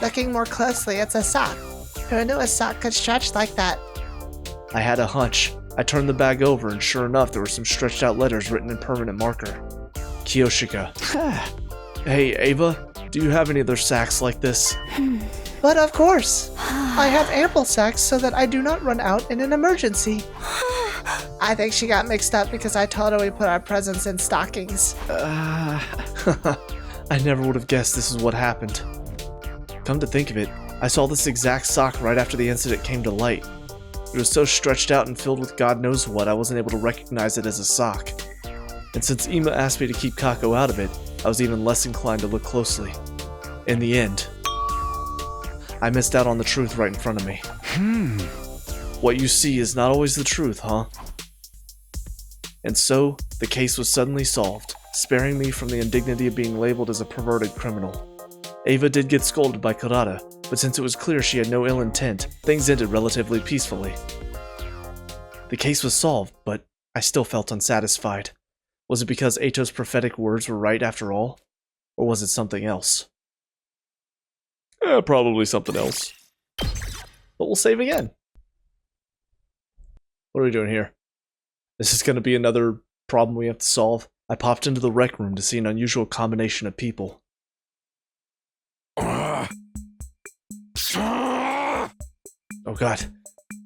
looking more closely, it's a sock. Who knew a sock could stretch like that? I had a hunch. I turned the bag over, and sure enough, there were some stretched out letters written in permanent marker. Kiyoshika. Hey, Ava, do you have any other sacks like this? But of course. I have ample sacks so that I do not run out in an emergency. I think she got mixed up because I told her we put our presents in stockings. I never would have guessed this is what happened. Come to think of it, I saw this exact sock right after the incident came to light. It was so stretched out and filled with God knows what, I wasn't able to recognize it as a sock. And since Ima asked me to keep Kako out of it, I was even less inclined to look closely. In the end, I missed out on the truth right in front of me. What you see is not always the truth, huh? And so, the case was suddenly solved, sparing me from the indignity of being labeled as a perverted criminal. Ava did get scolded by Kurata, but since it was clear she had no ill intent, things ended relatively peacefully. The case was solved, but I still felt unsatisfied. Was it because Ato's prophetic words were right after all? Or was it something else? Probably something else. But we'll save again. What are we doing here? This is going to be another problem we have to solve. I popped into the rec room to see an unusual combination of people. Oh god.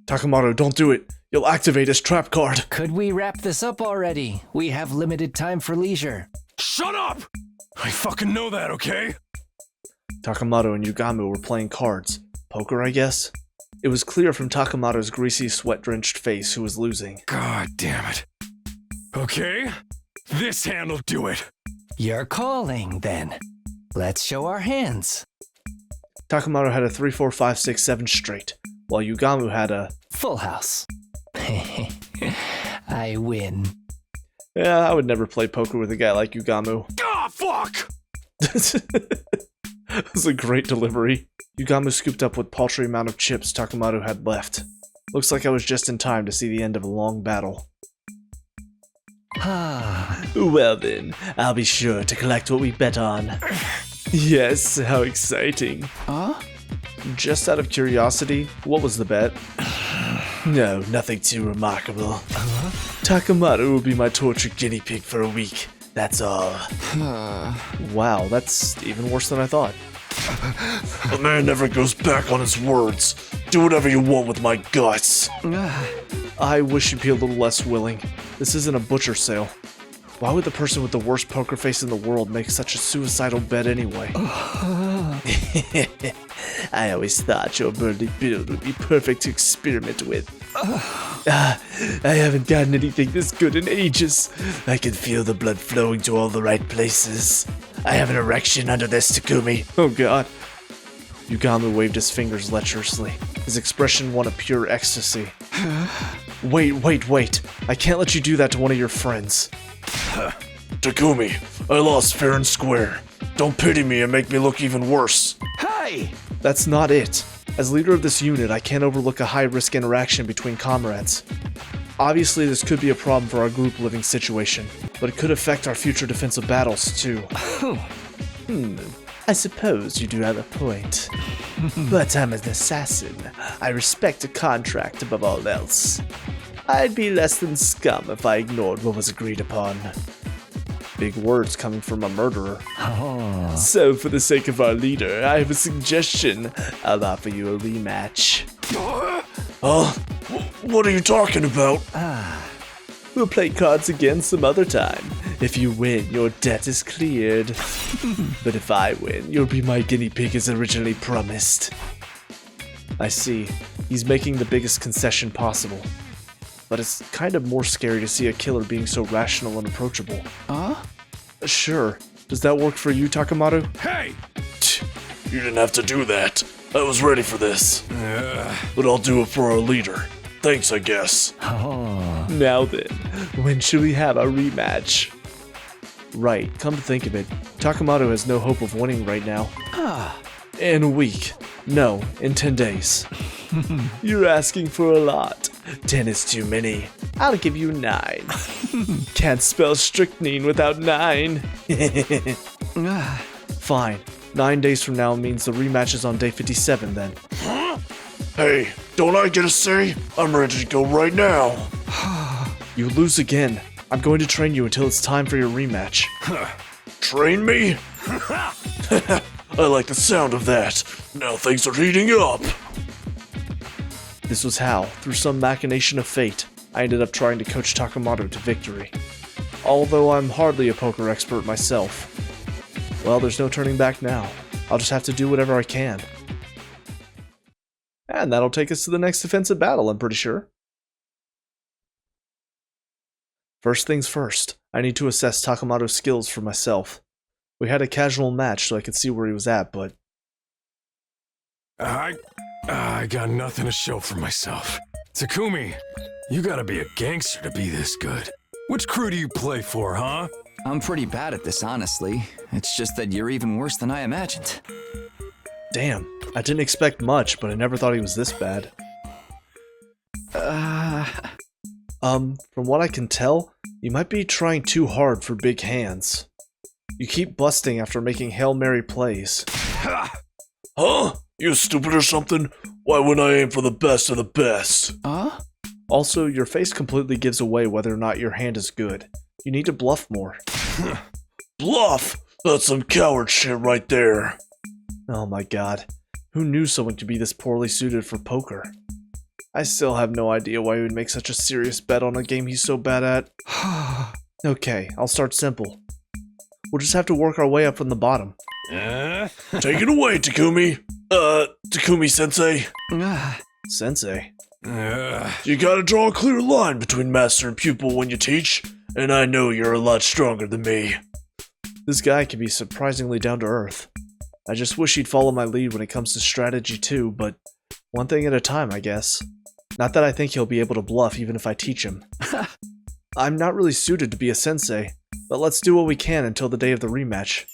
Takamoto, don't do it. You'll activate his trap card. Could we wrap this up already? We have limited time for leisure. Shut up! I fucking know that, okay? Takamoto and Yugamu were playing cards. Poker, I guess? It was clear from Takamoto's greasy, sweat-drenched face who was losing. God damn it. Okay, this hand'll do it. You're calling, then. Let's show our hands. Takamoto had a 3, 4, 5, 6, 7 straight, while Yugamu had a full house. I win. Yeah, I would never play poker with a guy like Yugamu. Ah, fuck! That was a great delivery. Yugamu scooped up what paltry amount of chips Takamoto had left. Looks like I was just in time to see the end of a long battle. Well then, I'll be sure to collect what we bet on. Yes, how exciting. Just out of curiosity, what was the bet? No, nothing too remarkable. Takamoto will be my tortured guinea pig for a week. That's all. Wow, that's even worse than I thought. A man never goes back on his words. Do whatever you want with my guts. I wish you'd be a little less willing. This isn't a butcher sale. Why would the person with the worst poker face in the world make such a suicidal bet anyway? I always thought your burly build would be perfect to experiment with. I haven't gotten anything this good in ages. I can feel the blood flowing to all the right places. I have an erection under this, Takumi. Oh god. Yugamu waved his fingers lecherously. His expression one of pure ecstasy. Wait. I can't let you do that to one of your friends. Takumi, I lost fair and square. Don't pity me and make me look even worse. Hey! That's not it. As leader of this unit, I can't overlook a high-risk interaction between comrades. Obviously, this could be a problem for our group living situation, but it could affect our future defensive battles, too. I suppose you do have a point. But I'm an assassin. I respect a contract above all else. I'd be less than scum if I ignored what was agreed upon. Big words coming from a murderer. So, for the sake of our leader, I have a suggestion. I'll offer you a rematch. What are you talking about? We'll play cards again some other time. If you win, your debt is cleared. But if I win, you'll be my guinea pig as originally promised. I see. He's making the biggest concession possible. But it's kind of more scary to see a killer being so rational and approachable. Sure. Does that work for you, Takemoto? Hey! You didn't have to do that. I was ready for this. But I'll do it for our leader. Thanks, I guess. Now then, when should we have our rematch? Right, come to think of it, Takemoto has no hope of winning right now. In a week. No, in 10 days. You're asking for a lot. 10 is too many. I'll give you 9. Can't spell strychnine without 9. Fine. 9 days from now means the rematch is on day 57 then. Hey, don't I get a say? I'm ready to go right now. You lose again. I'm going to train you until it's time for your rematch. Train me? I like the sound of that. Now things are heating up. This was how, through some machination of fate, I ended up trying to coach Takemoto to victory. Although I'm hardly a poker expert myself. Well, there's no turning back now. I'll just have to do whatever I can. And that'll take us to the next defensive battle, I'm pretty sure. First things first, I need to assess Takemoto's skills for myself. We had a casual match so I could see where he was at, but... I got nothing to show for myself. Takumi, you gotta be a gangster to be this good. Which crew do you play for, huh? I'm pretty bad at this, honestly. It's just that you're even worse than I imagined. Damn, I didn't expect much, but I never thought he was this bad. From what I can tell, you might be trying too hard for big hands. You keep busting after making Hail Mary plays. Huh? You stupid or something? Why wouldn't I aim for the best of the best? Also, your face completely gives away whether or not your hand is good. You need to bluff more. Bluff? That's some coward shit right there. Oh my god. Who knew someone could be this poorly suited for poker? I still have no idea why he would make such a serious bet on a game he's so bad at. Okay, I'll start simple. We'll just have to work our way up from the bottom. Take it away, Takumi. Takumi-sensei. Sensei? You gotta draw a clear line between master and pupil when you teach, and I know you're a lot stronger than me. This guy can be surprisingly down to earth. I just wish he'd follow my lead when it comes to strategy too, but one thing at a time, I guess. Not that I think he'll be able to bluff even if I teach him. I'm not really suited to be a sensei, but let's do what we can until the day of the rematch.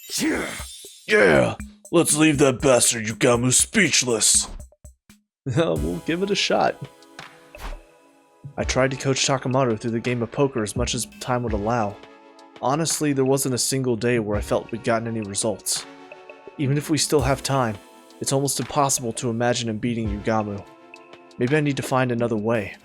Yeah, let's leave that bastard Yugamu speechless. We'll give it a shot. I tried to coach Takemoto through the game of poker as much as time would allow. Honestly, there wasn't a single day where I felt we'd gotten any results. Even if we still have time, it's almost impossible to imagine him beating Yugamu. Maybe I need to find another way.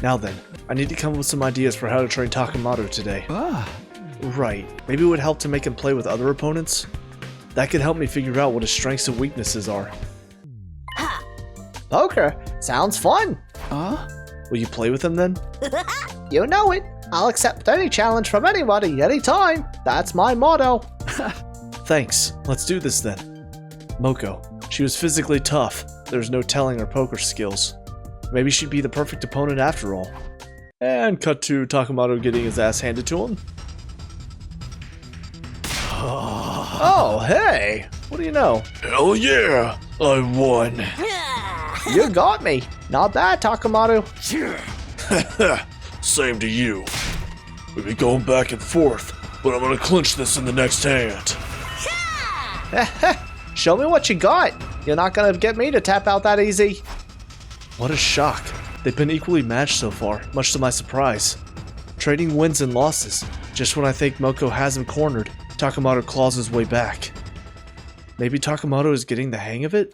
Now then, I need to come up with some ideas for how to train Takemoto today. Right, maybe it would help to make him play with other opponents? That could help me figure out what his strengths and weaknesses are. Poker sounds fun. Will you play with him then? You know it. I'll accept any challenge from anybody, anytime. That's my motto. Thanks. Let's do this then. Moko. She was physically tough. There's no telling her poker skills. Maybe she'd be the perfect opponent after all. And cut to Takemoto getting his ass handed to him. Oh, hey! What do you know? Hell yeah! I won! You got me. Not bad, Takemoto. Same to you. We've been going back and forth, but I'm gonna clinch this in the next hand. Show me what you got. You're not gonna get me to tap out that easy. What a shock. They've been equally matched so far, much to my surprise. Trading wins and losses. Just when I think Moko has him cornered, Takemoto claws his way back. Maybe Takemoto is getting the hang of it?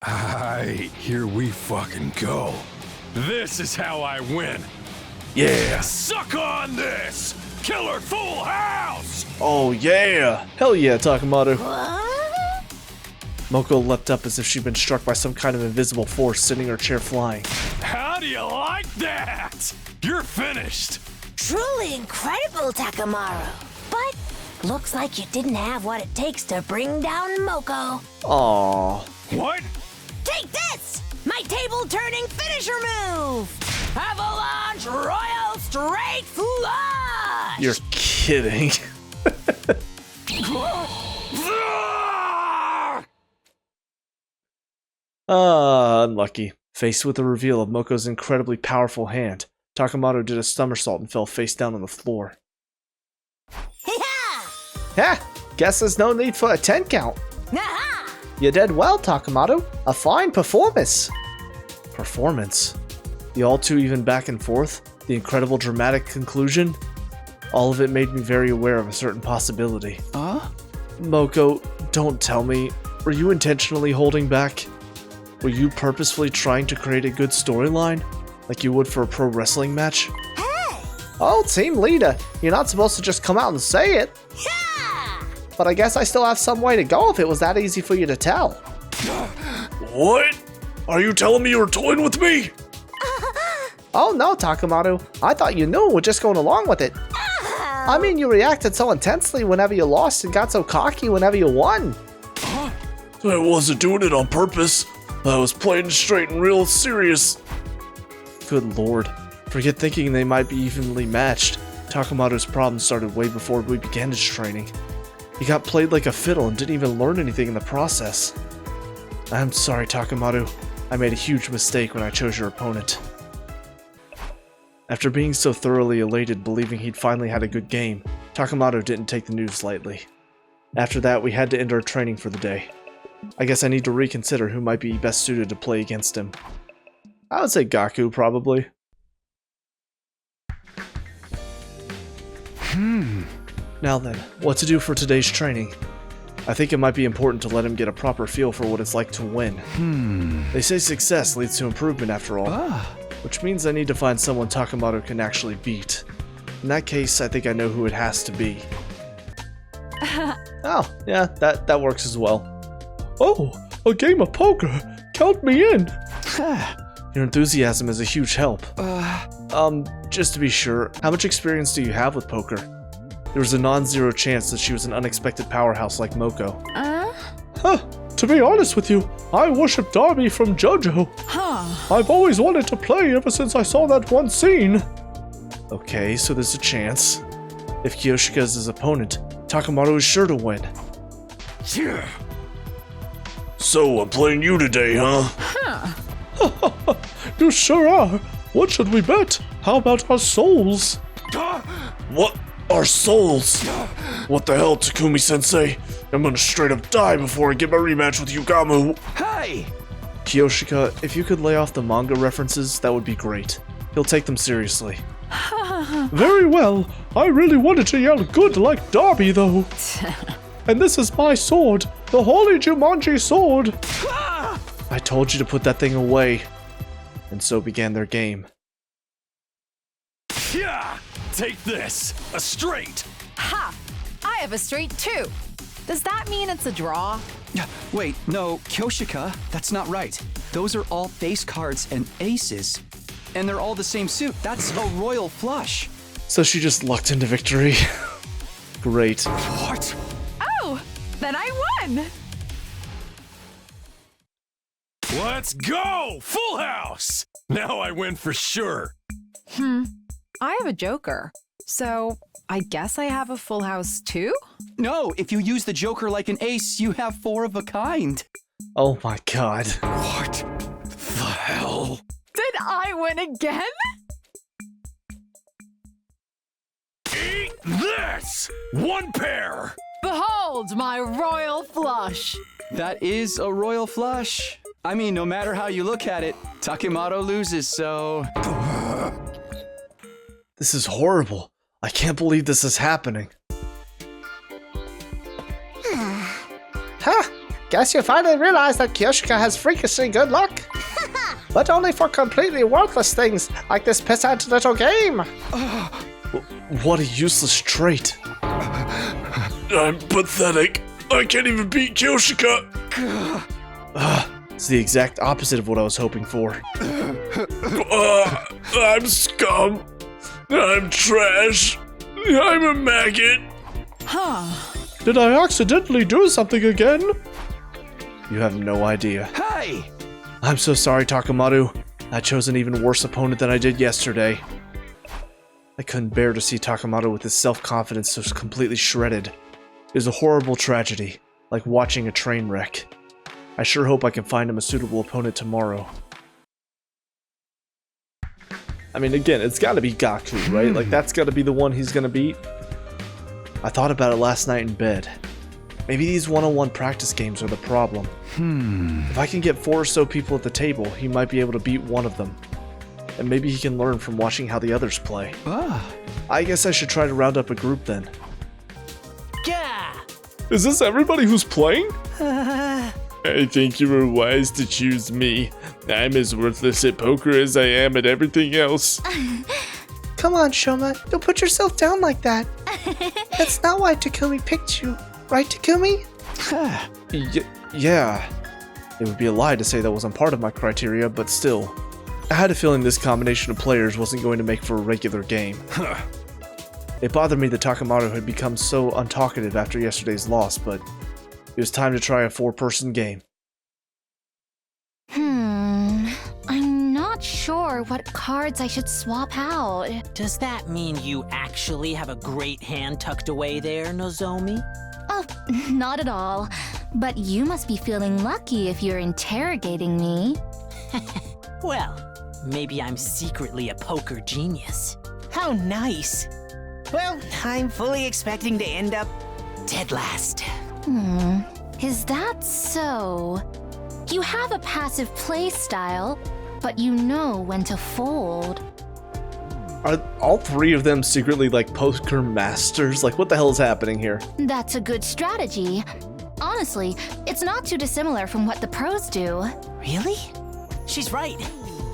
Aight, here we fucking go. This is how I win. Yeah! Suck on this! Killer Full House! Oh yeah! Hell yeah, Takemoto! What? Moko leapt up as if she'd been struck by some kind of invisible force, sending her chair flying. How do you like that? You're finished! Truly incredible, Takamaru. But looks like you didn't have what it takes to bring down Moko. Aww. What? Take this! My table-turning finisher move! Avalanche Royal Straight Flush! You're kidding. Unlucky. Faced with the reveal of Moko's incredibly powerful hand, Takemoto did a somersault and fell face down on the floor. Heh, guess there's no need for a 10 count. Aha! You did well, Takemoto. A fine performance. Performance? The all too even back and forth? The incredible dramatic conclusion? All of it made me very aware of a certain possibility. Moko, don't tell me. Were you intentionally holding back? Were you purposefully trying to create a good storyline? Like you would for a pro wrestling match? Hey! Oh, team leader, you're not supposed to just come out and say it. Yeah! But I guess I still have some way to go if it was that easy for you to tell. What? Are you telling me you were toying with me? Oh no, Takemoto. I thought you knew and were just going along with it. I mean, you reacted so intensely whenever you lost and got so cocky whenever you won. I wasn't doing it on purpose. I was playing straight and real serious. Good lord. Forget thinking they might be evenly matched. Takemoto's problem started way before we began his training. He got played like a fiddle and didn't even learn anything in the process. I'm sorry, Takemoto. I made a huge mistake when I chose your opponent. After being so thoroughly elated believing he'd finally had a good game, Takemoto didn't take the news lightly. After that, we had to end our training for the day. I guess I need to reconsider who might be best suited to play against him. I would say Gaku, probably. Now then, what to do for today's training? I think it might be important to let him get a proper feel for what it's like to win. They say success leads to improvement after all, which means I need to find someone Takemoto can actually beat. In that case, I think I know who it has to be. Oh, yeah, that works as well. Oh, a game of poker. Count me in. Your enthusiasm is a huge help. Just to be sure, how much experience do you have with poker? There was a non-zero chance that she was an unexpected powerhouse like Moko. To be honest with you, I worship Darby from JoJo. I've always wanted to play ever since I saw that one scene. Okay, so there's a chance. If Kiyoshika is his opponent, Takemoto is sure to win. So I'm playing you today, huh? You sure are. What should we bet? How about our souls? What? Our souls? What the hell, Takumi-sensei? I'm gonna straight up die before I get my rematch with Yugamu. Hey! Kiyoshika, if you could lay off the manga references, that would be great. He'll take them seriously. Very well. I really wanted to yell good like Darby, though. And this is my sword, the Holy Jumanji sword. I told you to put that thing away. And so began their game. Yeah! Take this! A straight! Ha! I have a straight too. Does that mean it's a draw? Wait, no, Kyoshika, that's not right. Those are all face cards and aces. And they're all the same suit. That's a royal flush. So she just lucked into victory. Great. What? Oh, then I won! Let's go! Full house! Now I win for sure. I have a joker. So, I guess I have a full house too? No, if you use the joker like an ace, you have 4 of a kind. Oh my god. What the hell? Did I win again? Eat this! One pair! Behold my royal flush! That is a royal flush. I mean, no matter how you look at it, Takemoto loses, so... This is horrible. I can't believe this is happening. Huh, guess you finally realized that Kyoshika has freakishly good luck. But only for completely worthless things, like this pissant little game. What a useless trait. I'm pathetic. I can't even beat Kyoshika. It's the exact opposite of what I was hoping for. I'm scum. I'm trash. I'm a maggot. Did I accidentally do something again? You have no idea. Hey! I'm so sorry, Takemoto. I chose an even worse opponent than I did yesterday. I couldn't bear to see Takemoto with his self-confidence so completely shredded. It was a horrible tragedy, like watching a train wreck. I sure hope I can find him a suitable opponent tomorrow. I mean, again, it's gotta be Gaku, right? Like, that's gotta be the one he's gonna beat. I thought about it last night in bed. Maybe these one-on-one practice games are the problem. If I can get 4 or so people at the table, he might be able to beat one of them. And maybe he can learn from watching how the others play. I guess I should try to round up a group then. Gah! Is this everybody who's playing? I think you were wise to choose me. I'm as worthless at poker as I am at everything else. Come on, Shoma, don't put yourself down like that. That's not why Takumi picked you, right, Takumi? Yeah. It would be a lie to say that wasn't part of my criteria, but still. I had a feeling this combination of players wasn't going to make for a regular game. It bothered me that Takemoto had become so untalkative after yesterday's loss, but it was time to try a 4-person game. I'm not sure what cards I should swap out. Does that mean you actually have a great hand tucked away there, Nozomi? Oh, not at all. But you must be feeling lucky if you're interrogating me. Well, maybe I'm secretly a poker genius. How nice. Well, I'm fully expecting to end up dead last. Is that so? You have a passive play style, but you know when to fold. Are all 3 of them secretly like poker masters? Like, what the hell is happening here? That's a good strategy. Honestly, it's not too dissimilar from what the pros do. Really? She's right.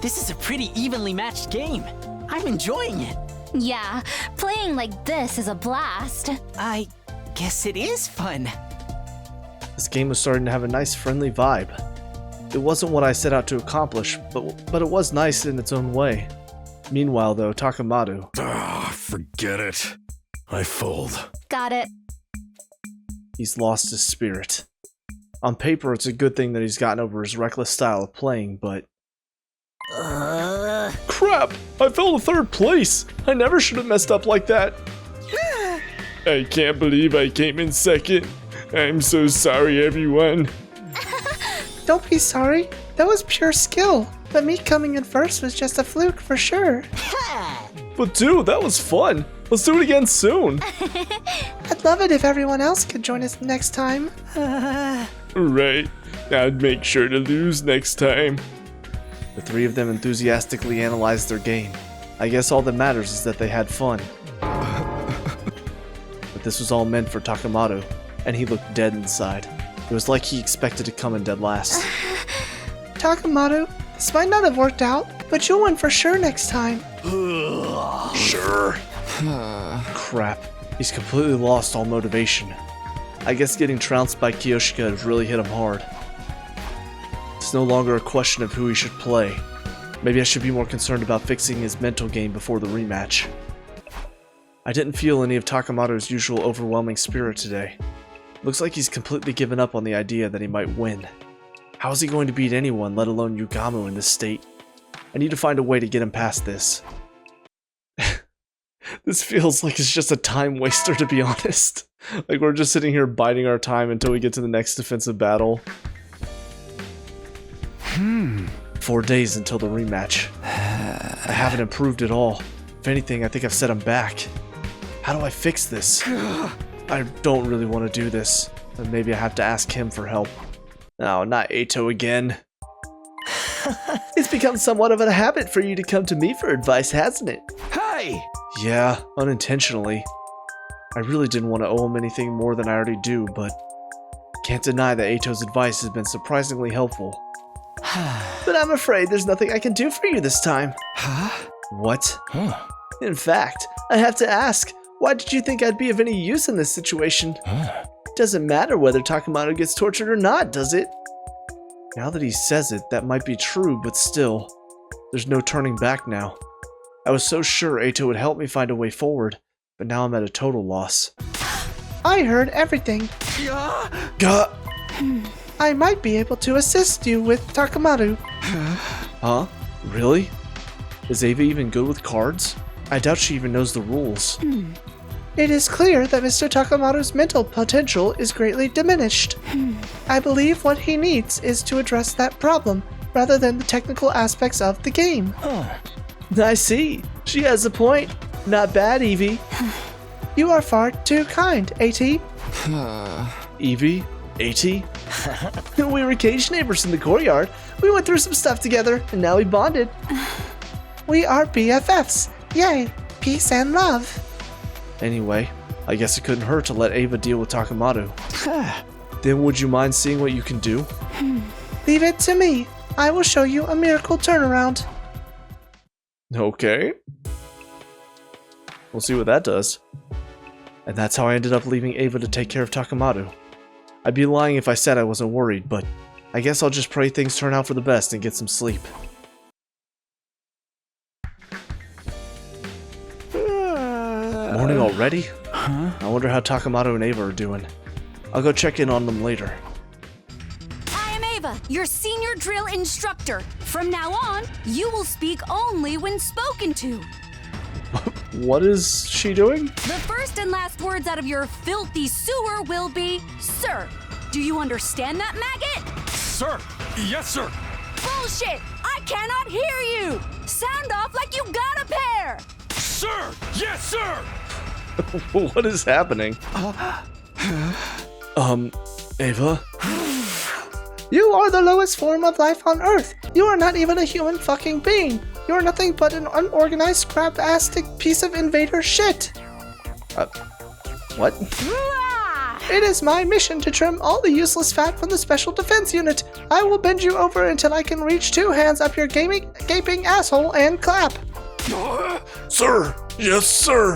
This is a pretty evenly matched game. I'm enjoying it. Yeah, playing like this is a blast. I guess it is fun. This game was starting to have a nice friendly vibe. It wasn't what I set out to accomplish, but it was nice in its own way. Meanwhile, though, Takemoto... Forget it. I fold. Got it. He's lost his spirit. On paper, it's a good thing that he's gotten over his reckless style of playing, but... Crap! I fell to 3rd place! I never should have messed up like that! I can't believe I came in 2nd. I'm so sorry, everyone. Don't be sorry. That was pure skill. But me coming in first was just a fluke for sure. But dude, that was fun! Let's do it again soon! I'd love it if everyone else could join us next time. Right. I'd make sure to lose next time. The 3 of them enthusiastically analyzed their game. I guess all that matters is that they had fun. But this was all meant for Takemoto, and he looked dead inside. It was like he expected to come in dead last. Takemoto, this might not have worked out, but you'll win for sure next time. Sure. Crap. He's completely lost all motivation. I guess getting trounced by Kyoshika has really hit him hard. It's no longer a question of who he should play. Maybe I should be more concerned about fixing his mental game before the rematch. I didn't feel any of Takemoto's usual overwhelming spirit today. Looks like he's completely given up on the idea that he might win. How is he going to beat anyone, let alone Yugamu, in this state? I need to find a way to get him past this. This feels like it's just a time waster, to be honest. Like we're just sitting here biding our time until we get to the next defensive battle. 4 days until the rematch. I haven't improved at all. If anything, I think I've set him back. How do I fix this? I don't really want to do this, but maybe I have to ask him for help. No, not Eito again. It's become somewhat of a habit for you to come to me for advice, hasn't it? Hey! Yeah, unintentionally. I really didn't want to owe him anything more than I already do, but can't deny that Eito's advice has been surprisingly helpful. But I'm afraid there's nothing I can do for you this time. Huh? What? Huh. In fact, I have to ask, why did you think I'd be of any use in this situation? Huh. Doesn't matter whether Takemoto gets tortured or not, does it? Now that he says it, that might be true, but still, there's no turning back now. I was so sure Eito would help me find a way forward, but now I'm at a total loss. I heard everything. Gah! I might be able to assist you with Takemoto. Huh? Really? Is Ava even good with cards? I doubt she even knows the rules. It is clear that Mr. Takemoto's mental potential is greatly diminished. I believe what he needs is to address that problem, rather than the technical aspects of the game. I see. She has a point. Not bad, Evie. You are far too kind, AT. Evie? AT? We were cage neighbors in the courtyard. We went through some stuff together, and now we bonded. We are BFFs. Yay, peace and love. Anyway, I guess it couldn't hurt to let Ava deal with Takemoto. Then would you mind seeing what you can do? Leave it to me. I will show you a miracle turnaround. Okay. We'll see what that does. And that's how I ended up leaving Ava to take care of Takemoto. I'd be lying if I said I wasn't worried, but I guess I'll just pray things turn out for the best and get some sleep. Morning already? Huh? I wonder how Takemoto and Ava are doing. I'll go check in on them later. I am Ava, your senior drill instructor. From now on, you will speak only when spoken to. What is she doing? The first and last words out of your filthy sewer will be, sir. Do you understand that, maggot? Sir! Yes, sir! Bullshit! I cannot hear you! Sound off like you got a pair! Sir! Yes, sir! What is happening? Ava? You are the lowest form of life on Earth. You are not even a human fucking being. You are nothing but an unorganized, crap-astic piece of invader shit. What? It is my mission to trim all the useless fat from the Special Defense Unit. I will bend you over until I can reach 2 hands up your gaping asshole and clap. Sir! Yes, sir!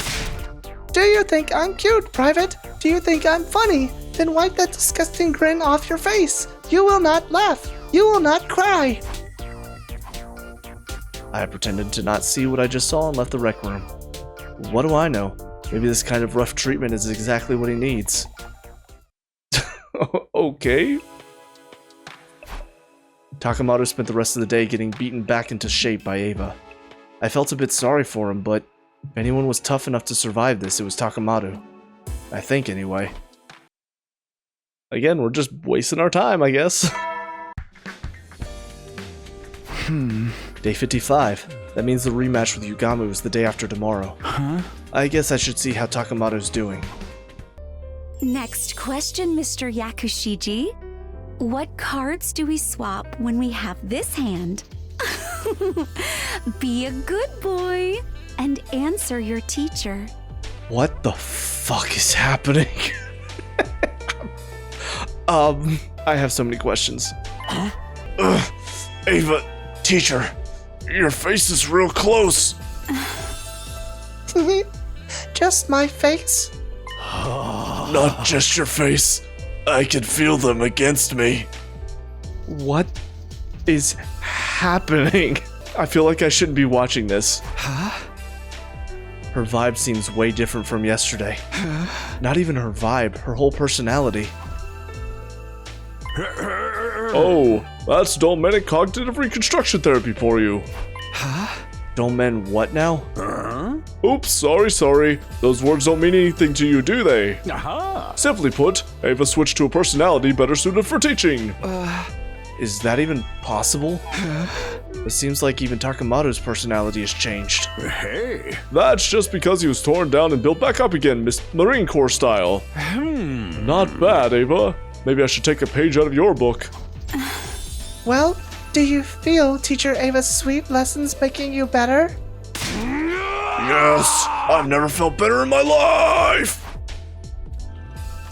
Do you think I'm cute, Private? Do you think I'm funny? Then wipe that disgusting grin off your face. You will not laugh. You will not cry. I pretended to not see what I just saw and left the rec room. What do I know? Maybe this kind of rough treatment is exactly what he needs. Okay. Takemoto spent the rest of the day getting beaten back into shape by Ava. I felt a bit sorry for him, but if anyone was tough enough to survive this, it was Takemoto. I think, anyway. Again, we're just wasting our time, I guess. Day 55. That means the rematch with Yugamu is the day after tomorrow. Huh? I guess I should see how Takemoto's doing. Next question, Mr. Yakushiji. What cards do we swap when we have this hand? Be a good boy and answer your teacher. What the fuck is happening? I have so many questions. Ava, teacher, your face is real close. Just my face? Not just your face. I can feel them against me. What is happening? I feel like I shouldn't be watching this. Huh? Her vibe seems way different from yesterday. Not even her vibe, her whole personality. Oh, that's Dolmenic cognitive reconstruction therapy for you. Huh? Dolmen what now? Oops, sorry. Those words don't mean anything to you, do they? Aha! Simply put, Ava switched to a personality better suited for teaching. Is that even possible? It seems like even Takamaru's personality has changed. Hey, that's just because he was torn down and built back up again, Marine Corps style. Not bad, Ava. Maybe I should take a page out of your book. Well, do you feel Teacher Ava's sweet lessons making you better? Yes, I've never felt better in my life.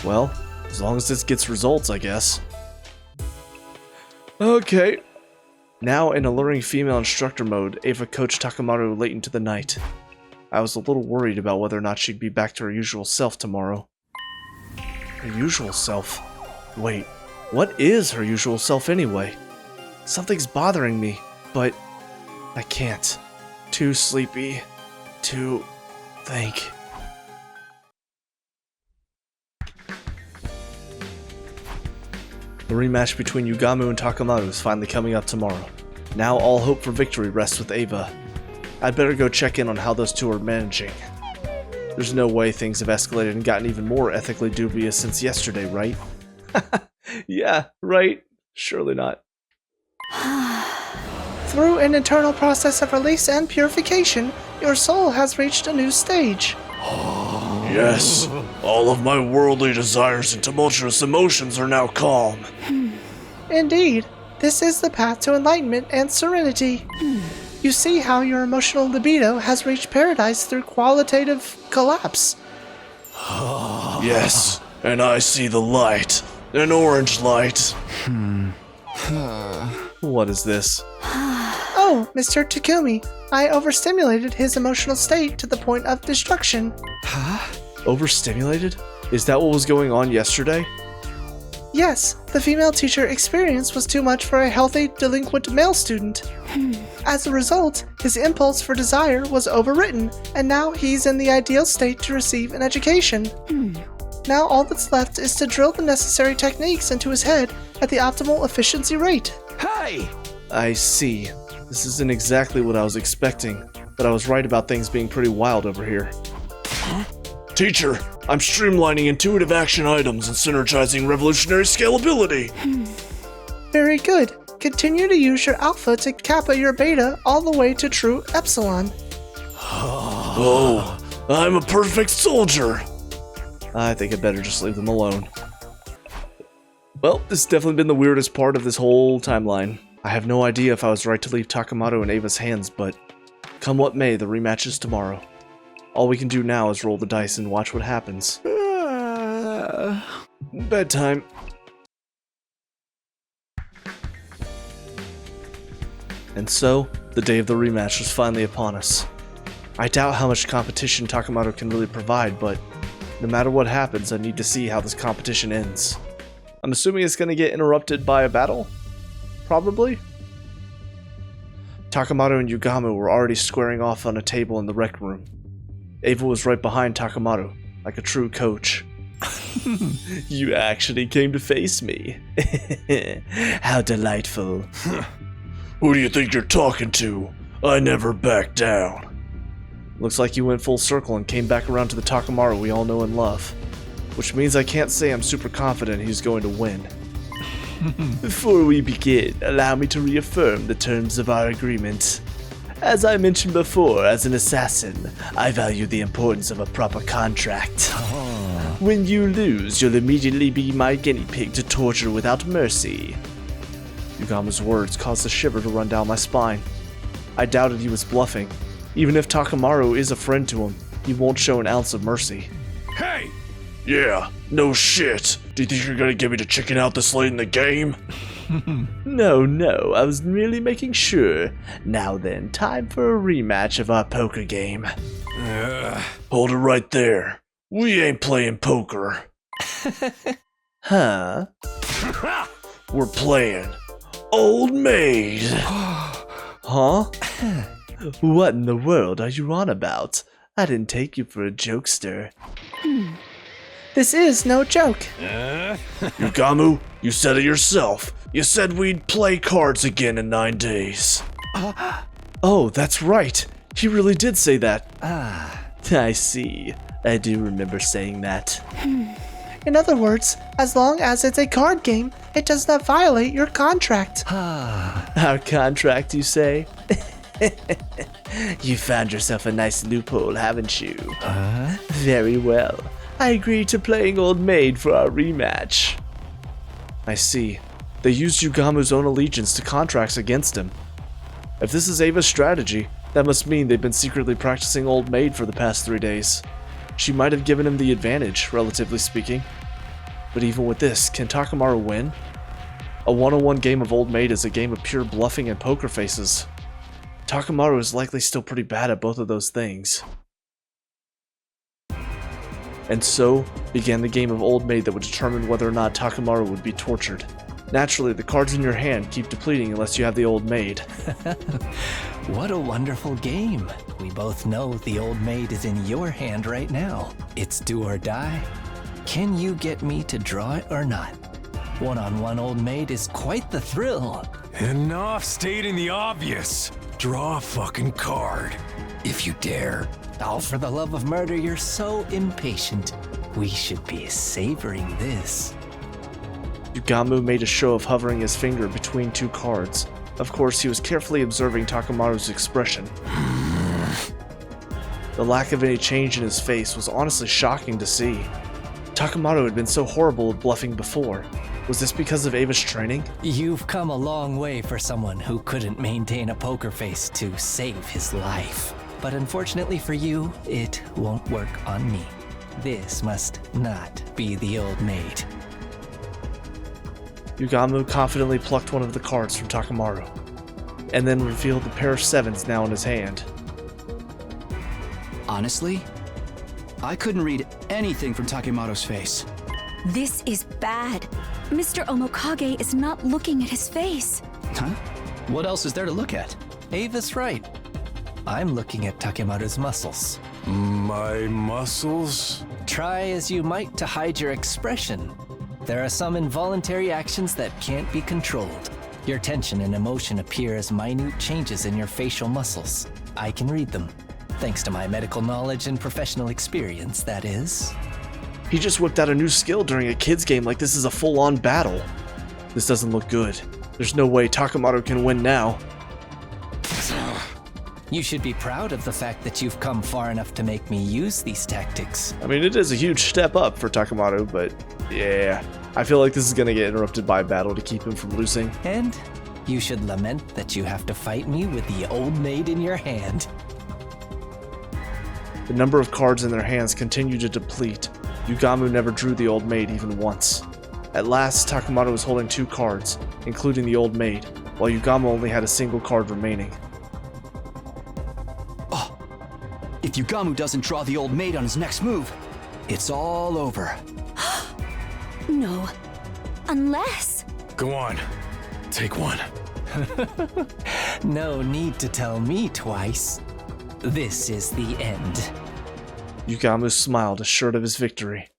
Well, as long as this gets results, I guess. Okay. Now in alluring female instructor mode, Ava coached Takamaru late into the night. I was a little worried about whether or not she'd be back to her usual self tomorrow. Her usual self? Wait, what is her usual self anyway? Something's bothering me, but I can't. Too sleepy to think. The rematch between Yugamu and Takamaru is finally coming up tomorrow. Now all hope for victory rests with Ava. I'd better go check in on how those two are managing. There's no way things have escalated and gotten even more ethically dubious since yesterday, right? Yeah, right. Surely not. Through an internal process of release and purification, your soul has reached a new stage. Yes, all of my worldly desires and tumultuous emotions are now calm. Indeed, this is the path to enlightenment and serenity. You see how your emotional libido has reached paradise through qualitative collapse. Yes, and I see the light. An orange light. What is this? Oh, Mr. Takumi, I overstimulated his emotional state to the point of destruction. Overstimulated? Is that what was going on yesterday? Yes, the female teacher experience was too much for a healthy, delinquent male student. As a result, his impulse for desire was overwritten, and now he's in the ideal state to receive an education. Now all that's left is to drill the necessary techniques into his head at the optimal efficiency rate. Hey! I see. This isn't exactly what I was expecting, but I was right about things being pretty wild over here. Teacher, I'm streamlining intuitive action items and synergizing revolutionary scalability. Very good. Continue to use your alpha to kappa your beta all the way to true epsilon. Oh, I'm a perfect soldier. I think I better just leave them alone. Well, this has definitely been the weirdest part of this whole timeline. I have no idea if I was right to leave Takamaru in Ava's hands, but come what may, the rematch is tomorrow. All we can do now is roll the dice and watch what happens. Bedtime. And so, the day of the rematch was finally upon us. I doubt how much competition Takamaru can really provide, but no matter what happens, I need to see how this competition ends. I'm assuming it's going to get interrupted by a battle? Probably? Takamaru and Yugamu were already squaring off on a table in the rec room. Ava was right behind Takamaru, like a true coach. You actually came to face me. How delightful. Who do you think you're talking to? I never back down. Looks like you went full circle and came back around to the Takamaru we all know and love. Which means I can't say I'm super confident he's going to win. Before we begin, allow me to reaffirm the terms of our agreement. As I mentioned before, as an assassin, I value the importance of a proper contract. When you lose, you'll immediately be my guinea pig to torture without mercy. Yugamu's words caused a shiver to run down my spine. I doubted he was bluffing. Even if Takamaru is a friend to him, he won't show an ounce of mercy. Hey! Yeah, no shit. Do you think you're gonna get me to chicken out this late in the game? No, I was merely making sure. Now then, time for a rematch of our poker game. Hold it right there. We ain't playing poker. Huh? We're playing Old Maid. Huh? What in the world are you on about? I didn't take you for a jokester. This is no joke. Yugamu, you said it yourself. You said we'd play cards again in 9 days. Oh, that's right. He really did say that. I see. I do remember saying that. In other words, as long as it's a card game, it does not violate your contract. Our contract, you say? You found yourself a nice loophole, haven't you? Very well. I agree to playing Old Maid for our rematch. I see. They used Yugamu's own allegiance to contracts against him. If this is Ava's strategy, that must mean they've been secretly practicing Old Maid for the past 3 days. She might have given him the advantage, relatively speaking. But even with this, can Takamaru win? A one-on-one game of Old Maid is a game of pure bluffing and poker faces. Takamaru is likely still pretty bad at both of those things. And so began the game of Old Maid that would determine whether or not Takamaru would be tortured. Naturally, the cards in your hand keep depleting unless you have the Old Maid. What a wonderful game. We both know the Old Maid is in your hand right now. It's do or die. Can you get me to draw it or not? One-on-one Old Maid is quite the thrill. Enough stating the obvious. Draw a fucking card, if you dare. Oh, for the love of murder, you're so impatient. We should be savoring this. Yugamu made a show of hovering his finger between two cards. Of course, he was carefully observing Takamaru's expression. The lack of any change in his face was honestly shocking to see. Takamaru had been so horrible at bluffing before. Was this because of Ava's training? You've come a long way for someone who couldn't maintain a poker face to save his life. But unfortunately for you, it won't work on me. This must not be the Old Maid. Yugamu confidently plucked one of the cards from Takamaru, and then revealed the pair of sevens now in his hand. Honestly, I couldn't read anything from Takemaru's face. This is bad. Mr. Omokage is not looking at his face. Huh? What else is there to look at? Ava's right. I'm looking at Takemaru's muscles. My muscles? Try as you might to hide your expression. There are some involuntary actions that can't be controlled. Your tension and emotion appear as minute changes in your facial muscles. I can read them. Thanks to my medical knowledge and professional experience, that is. He just whipped out a new skill during a kid's game like this is a full-on battle. This doesn't look good. There's no way Takamaru can win now. You should be proud of the fact that you've come far enough to make me use these tactics. I mean, it is a huge step up for Takamaru, but yeah. I feel like this is gonna get interrupted by a battle to keep him from losing. And you should lament that you have to fight me with the Old Maid in your hand. The number of cards in their hands continued to deplete. Yugamu never drew the Old Maid even once. At last, Takamaru was holding 2 cards, including the Old Maid, while Yugamu only had a single card remaining. Oh, if Yugamu doesn't draw the Old Maid on his next move, it's all over. No. Unless... Go on. Take one. No need to tell me twice. This is the end. Yugamu smiled, assured of his victory,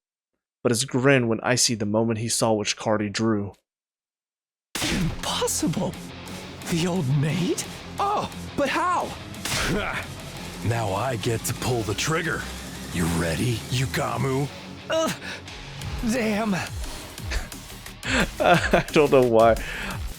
but his grin went icy the moment he saw which card he drew. Impossible! The Old Maid? Oh, but how? Now I get to pull the trigger. You ready, Yugamu? Damn. I don't know why.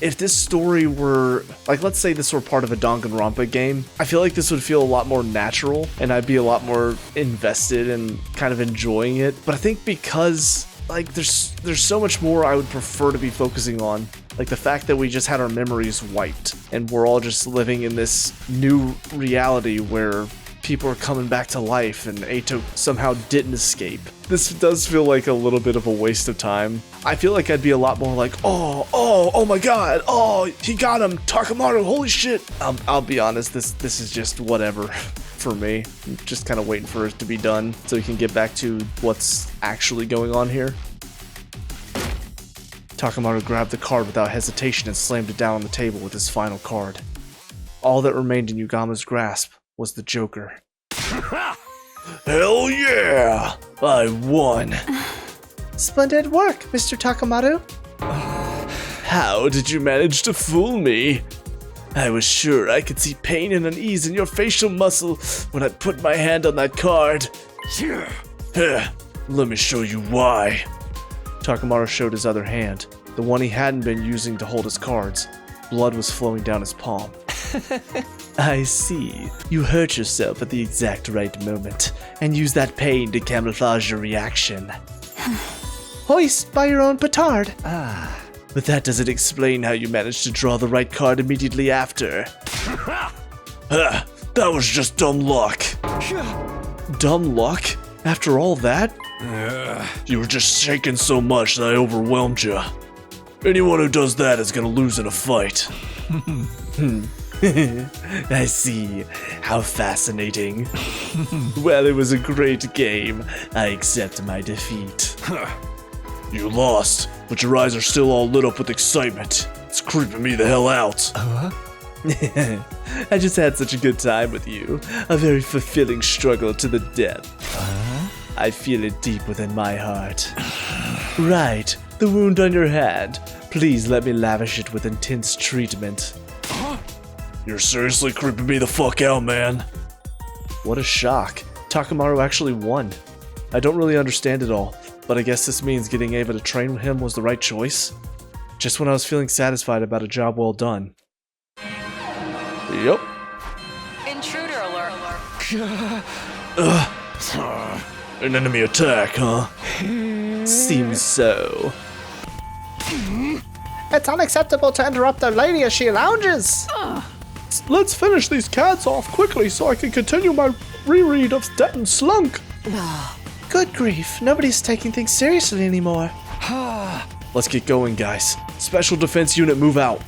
If this story were, like, let's say this were part of a Danganronpa game, I feel like this would feel a lot more natural, and I'd be a lot more invested and kind of enjoying it. But I think because, like, there's so much more I would prefer to be focusing on. Like, the fact that we just had our memories wiped, and we're all just living in this new reality where people are coming back to life, and Eito somehow didn't escape. This does feel like a little bit of a waste of time. I feel like I'd be a lot more like, oh my god, oh, he got him, Takamaru, holy shit. I'll be honest, this is just whatever for me. I'm just kind of waiting for it to be done so we can get back to what's actually going on here. Takamaru grabbed the card without hesitation and slammed it down on the table with his final card. All that remained in Yugamu's grasp was the Joker. Hell yeah! I won! Splendid work, Mr. Takamaru. How did you manage to fool me? I was sure I could see pain and unease in your facial muscle when I put my hand on that card. Let me show you why. Takemaru showed his other hand, the one he hadn't been using to hold his cards. Blood was flowing down his palm. I see. You hurt yourself at the exact right moment, and use that pain to camouflage your reaction. Hoist by your own petard. But that doesn't explain how you managed to draw the right card immediately after. That was just dumb luck. Dumb luck? After all that? You were just shaking so much that I overwhelmed you. Anyone who does that is gonna lose in a fight. I see. How fascinating. Well, it was a great game. I accept my defeat. You lost, but your eyes are still all lit up with excitement. It's creeping me the hell out. I just had such a good time with you. A very fulfilling struggle to the death. I feel it deep within my heart. Right, the wound on your hand. Please let me lavish it with intense treatment. You're seriously creeping me the fuck out, man. What a shock. Takemaru actually won. I don't really understand it all, but I guess this means getting Ava to train with him was the right choice. Just when I was feeling satisfied about a job well done. Yep. Intruder alert. An enemy attack, huh? Seems so. It's unacceptable to interrupt a lady as she lounges. Let's finish these cats off quickly so I can continue my reread of Debt and Slunk. Good grief, nobody's taking things seriously anymore. Let's get going, guys. Special Defense Unit, move out.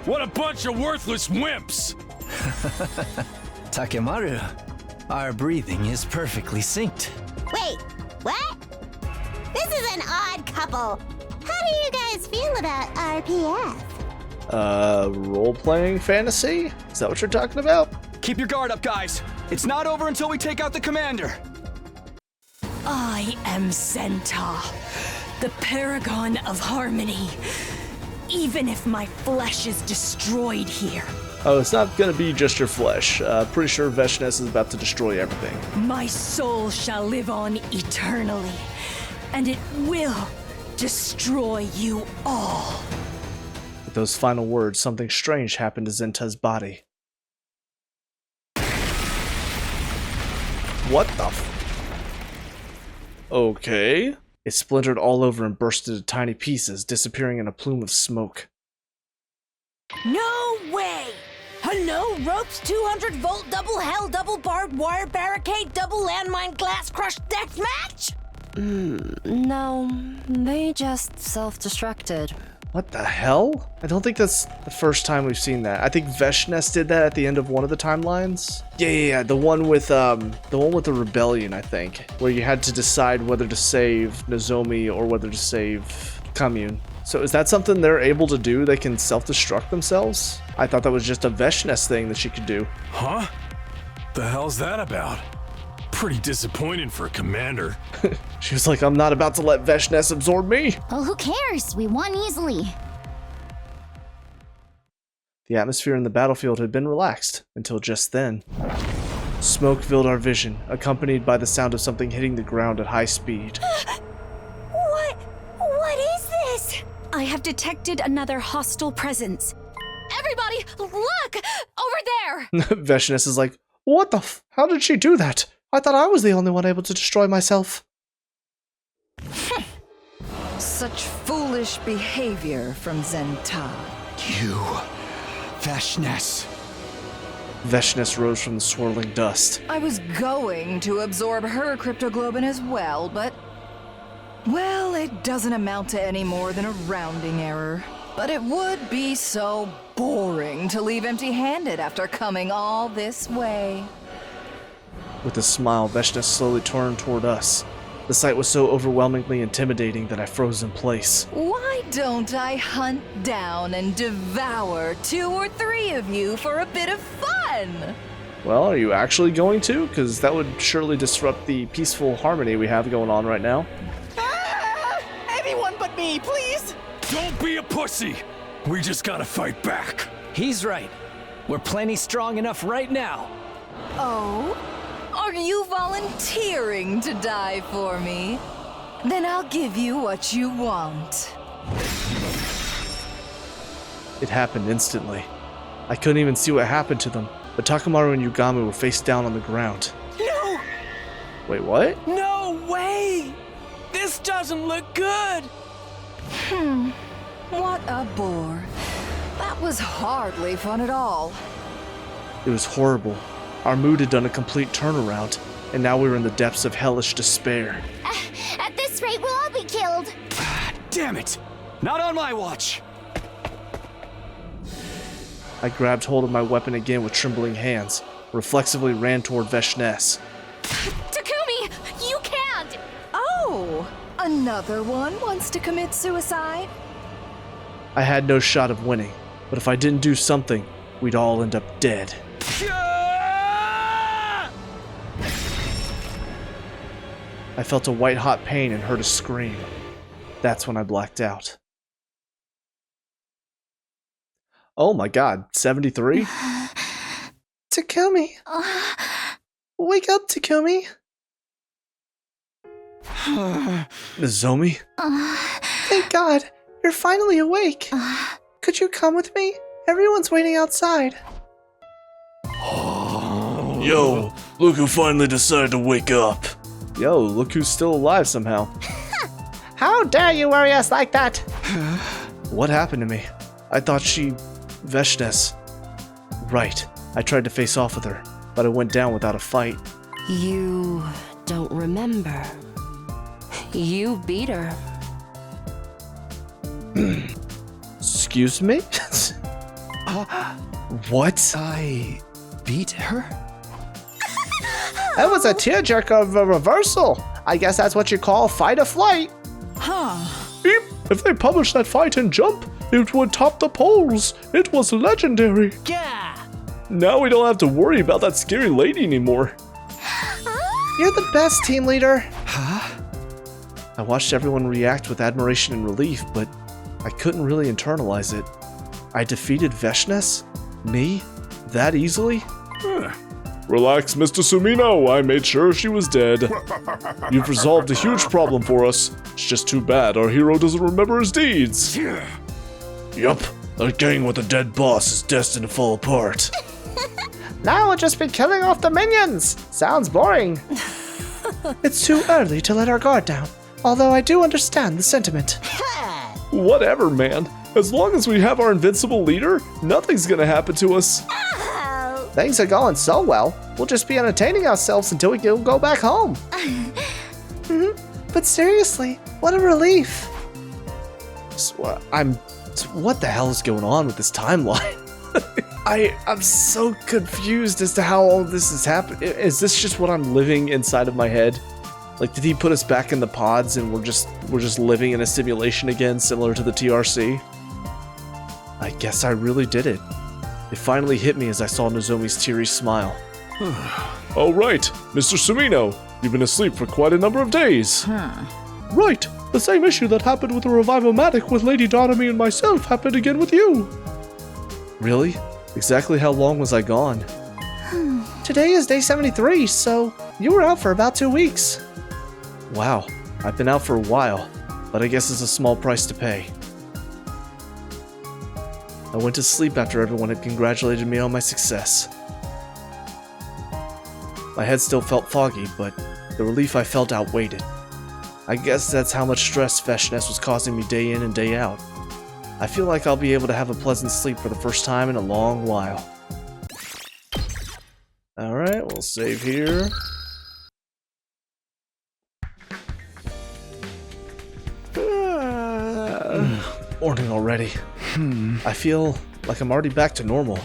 What a bunch of worthless wimps! Takemaru, our breathing is perfectly synced. Wait, what? This is an odd couple. How do you guys feel about RPF? Role-playing fantasy? Is that what you're talking about? Keep your guard up, guys. It's not over until we take out the commander. I am Zenta, the paragon of harmony. Even if my flesh is destroyed here, Oh, it's not gonna be just your flesh. Pretty sure Veshness is about to destroy everything. my soul shall live on eternally, and it will destroy you all. With those final words, something strange happened to Zenta's body. What the Okay. It splintered all over and burst into tiny pieces, disappearing in a plume of smoke. No way! A no ropes, 200-volt, double hell, double barbed wire barricade, double landmine glass crush death match? No, they just self-destructed. What the hell? I don't think that's the first time we've seen that. I think Veshness did that at the end of one of the timelines. Yeah, the one with the rebellion, I think, where you had to decide whether to save Nozomi or whether to save Commune. So is that something they're able to do? They can self-destruct themselves? I thought that was just a Veshness thing that she could do. Huh? The hell's that about? Pretty disappointing for a commander. She was like, I'm not about to let Veshness absorb me. Well, who cares? We won easily. The atmosphere in the battlefield had been relaxed until just then. Smoke filled our vision, accompanied by the sound of something hitting the ground at high speed. What is this? I have detected another hostile presence. Everybody, look! Over there! Veshness is like, what the how did she do that? I thought I was the only one able to destroy myself. Such foolish behavior from Zenta. You, Veshness. Veshness rose from the swirling dust. I was going to absorb her cryptoglobin as well, but... well, it doesn't amount to any more than a rounding error. But it would be so boring to leave empty-handed after coming all this way. With a smile, Veshness slowly turned toward us. The sight was so overwhelmingly intimidating that I froze in place. Why don't I hunt down and devour 2 or 3 of you for a bit of fun? Well, are you actually going to? Because that would surely disrupt the peaceful harmony we have going on right now. Anyone but me, please! Don't be a pussy! We just gotta fight back. He's right. We're plenty strong enough right now. Oh? Are you volunteering to die for me? Then I'll give you what you want. It happened instantly. I couldn't even see what happened to them, but Takamaru and Yugami were face down on the ground. No! Wait, what? No way! This doesn't look good! What a bore. That was hardly fun at all. It was horrible. Our mood had done a complete turnaround, and now we were in the depths of hellish despair. At this rate, we'll all be killed. Damn it! Not on my watch! I grabbed hold of my weapon again with trembling hands, reflexively ran toward Veshness. Takumi, you can't! Oh, another one wants to commit suicide? I had no shot of winning, but if I didn't do something, we'd all end up dead. I felt a white-hot pain and heard a scream. That's when I blacked out. Oh my god, 73? Takumi. Wake up, Takumi. Nozomi? Thank God, you're finally awake. Could you come with me? Everyone's waiting outside. Yo, look who finally decided to wake up. Yo, look who's still alive somehow. How dare you worry us like that? What happened to me? I thought she... Veshness. Right, I tried to face off with her, but I went down without a fight. You don't remember. You beat her. Excuse me? What? I beat her? That was a tearjerker of a reversal. I guess that's what you call fight or flight. Beep! If they published that fight in Jump, it would top the polls. It was legendary. Yeah! Now we don't have to worry about that scary lady anymore. You're the best, team leader. Huh? I watched everyone react with admiration and relief, but I couldn't really internalize it. I defeated Veshness? Me? That easily? Relax, Mr. Sumino. I made sure she was dead. You've resolved a huge problem for us. It's just too bad our hero doesn't remember his deeds. Yup, a gang with a dead boss is destined to fall apart. Now we'll just be killing off the minions. Sounds boring. It's too early to let our guard down, although I do understand the sentiment. Whatever, man. As long as we have our invincible leader, nothing's gonna happen to us. Things are going so well, we'll just be entertaining ourselves until we can go back home. But seriously, what a relief. What the hell is going on with this timeline? I'm so confused as to how all this has happened. Is this just what I'm living inside of my head? Like, did he put us back in the pods and we're just living in a simulation again, similar to the TRC? I guess I really did it. It finally hit me as I saw Nozomi's teary smile. Oh right, Mr. Sumino. You've been asleep for quite a number of days. Right, the same issue that happened with the Revivomatic with Lady Dotomi and myself happened again with you. Really? Exactly how long was I gone? Today is day 73, so you were out for about 2 weeks. Wow, I've been out for a while, but I guess it's a small price to pay. I went to sleep after everyone had congratulated me on my success. My head still felt foggy, but the relief I felt outweighed it. I guess that's how much stress Veshness was causing me day in and day out. I feel like I'll be able to have a pleasant sleep for the first time in a long while. Alright, we'll save here. Morning already. I feel like I'm already back to normal.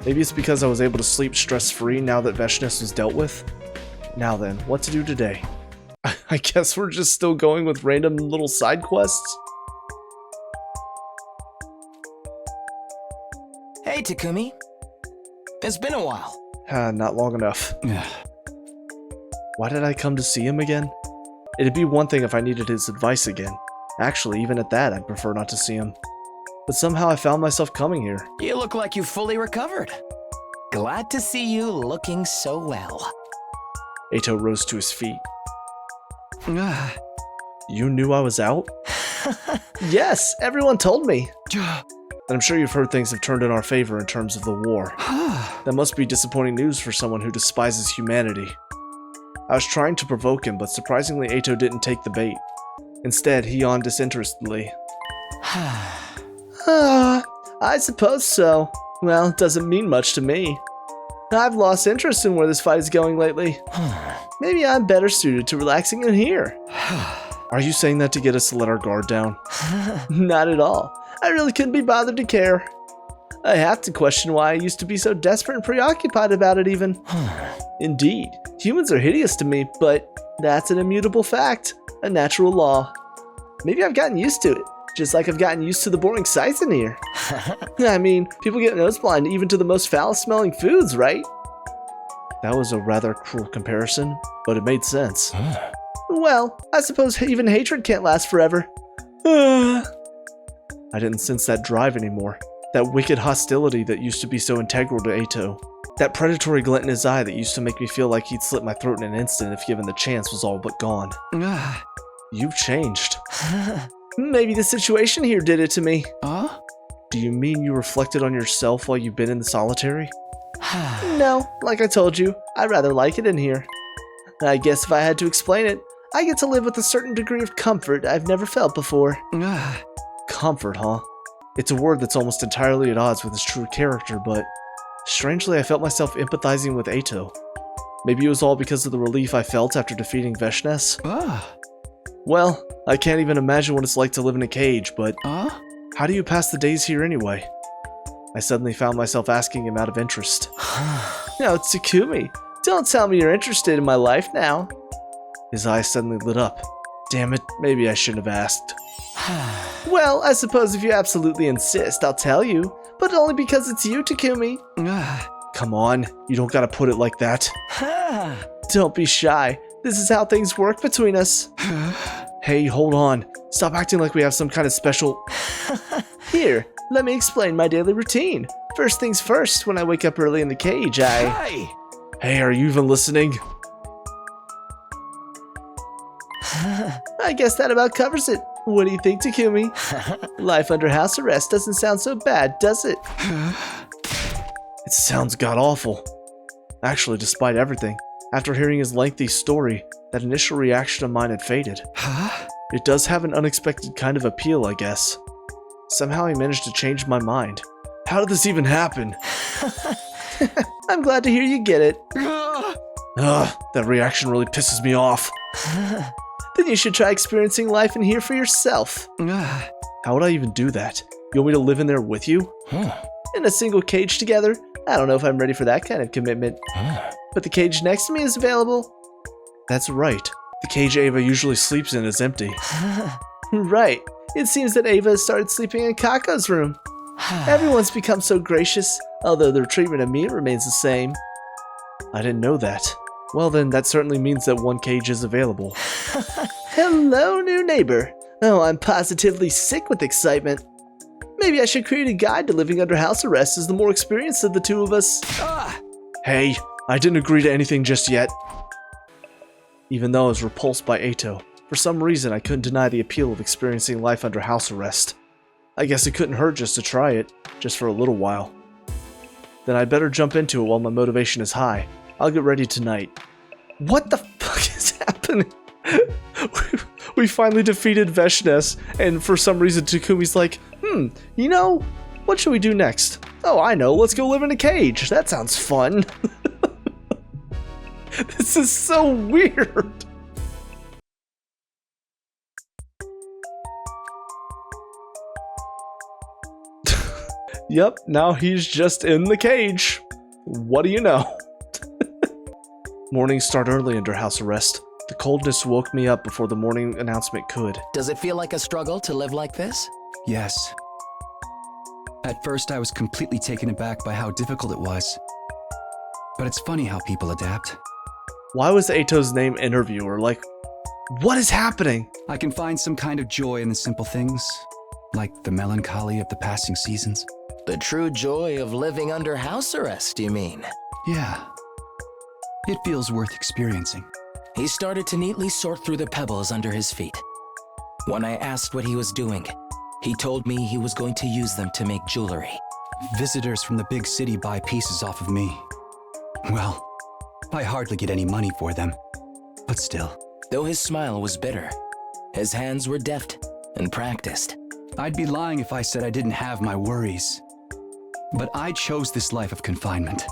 Maybe it's because I was able to sleep stress-free now that Veshness was dealt with. Now then, what to do today? I guess we're just still going with random little side quests? Hey, Takumi. It's been a while. Not long enough. Why did I come to see him again? It'd be one thing if I needed his advice again. Actually, even at that, I'd prefer not to see him. But somehow I found myself coming here. You look like you fully recovered. Glad to see you looking so well. Eito rose to his feet. You knew I was out? Yes, everyone told me. And I'm sure you've heard things have turned in our favor in terms of the war. That must be disappointing news for someone who despises humanity. I was trying to provoke him, but surprisingly Eito didn't take the bait. Instead, he yawned disinterestedly. I suppose so. Well, it doesn't mean much to me. I've lost interest in where this fight is going lately. Maybe I'm better suited to relaxing in here. Are you saying that to get us to let our guard down? Not at all. I really couldn't be bothered to care. I have to question why I used to be so desperate and preoccupied about it even. Indeed, humans are hideous to me, but that's an immutable fact, a natural law. Maybe I've gotten used to it, just like I've gotten used to the boring sights in here. I mean, people get nose blind even to the most foul-smelling foods, right? That was a rather cruel comparison, but it made sense. Well, I suppose even hatred can't last forever. I didn't sense that drive anymore. That wicked hostility that used to be so integral to Eito. That predatory glint in his eye that used to make me feel like he'd slit my throat in an instant if given the chance was all but gone. You've changed. Maybe the situation here did it to me. Do you mean you reflected on yourself while you've been in the solitary? No, like I told you, I rather like it in here. I guess if I had to explain it, I get to live with a certain degree of comfort I've never felt before. Comfort, huh? It's a word that's almost entirely at odds with his true character, but strangely I felt myself empathizing with Eito. Maybe it was all because of the relief I felt after defeating Veshnes. Well, I can't even imagine what it's like to live in a cage, but how do you pass the days here anyway? I suddenly found myself asking him out of interest. Now, Takumi, don't tell me you're interested in my life now. His eyes suddenly lit up. Damn it, maybe I shouldn't have asked. Well, I suppose if you absolutely insist, I'll tell you. But only because it's you, Takumi. Come on, you don't gotta put it like that. Don't be shy. This is how things work between us. Hey, hold on. Stop acting like we have some kind of special... Here, let me explain my daily routine. First things first, when I wake up early in the cage, Hey, are you even listening? I guess that about covers it. What do you think, Takumi? Life under house arrest doesn't sound so bad, does it? It sounds god-awful. Actually, despite everything, after hearing his lengthy story, that initial reaction of mine had faded. It does have an unexpected kind of appeal, I guess. Somehow he managed to change my mind. How did this even happen? I'm glad to hear you get it. That reaction really pisses me off. Then you should try experiencing life in here for yourself. How would I even do that? You want me to live in there with you? In a single cage together? I don't know if I'm ready for that kind of commitment. But the cage next to me is available. That's right. The cage Ava usually sleeps in is empty. Right. It seems that Ava has started sleeping in Kako's room. Everyone's become so gracious, although their treatment of me remains the same. I didn't know that. Well then, that certainly means that one cage is available. Hello, new neighbor. Oh, I'm positively sick with excitement. Maybe I should create a guide to living under house arrest as the more experienced of the two of us. Hey, I didn't agree to anything just yet. Even though I was repulsed by Eito, for some reason I couldn't deny the appeal of experiencing life under house arrest. I guess it couldn't hurt just to try it, just for a little while. Then I'd better jump into it while my motivation is high. I'll get ready tonight. What the fuck is happening? We finally defeated Veshnes, and for some reason Takumi's like, you know, what should we do next? Oh, I know, let's go live in a cage. That sounds fun. This is so weird. Yep, now he's just in the cage. What do you know? Mornings start early under house arrest. The coldness woke me up before the morning announcement could. Does it feel like a struggle to live like this? Yes. At first, I was completely taken aback by how difficult it was. But it's funny how people adapt. Why was Eito's name interviewer? Like, what is happening? I can find some kind of joy in the simple things, like the melancholy of the passing seasons. The true joy of living under house arrest, you mean? Yeah. It feels worth experiencing. He started to neatly sort through the pebbles under his feet. When I asked what he was doing, he told me he was going to use them to make jewelry. Visitors from the big city buy pieces off of me. Well, I hardly get any money for them, but still. Though his smile was bitter, his hands were deft and practiced. I'd be lying if I said I didn't have my worries. But I chose this life of confinement.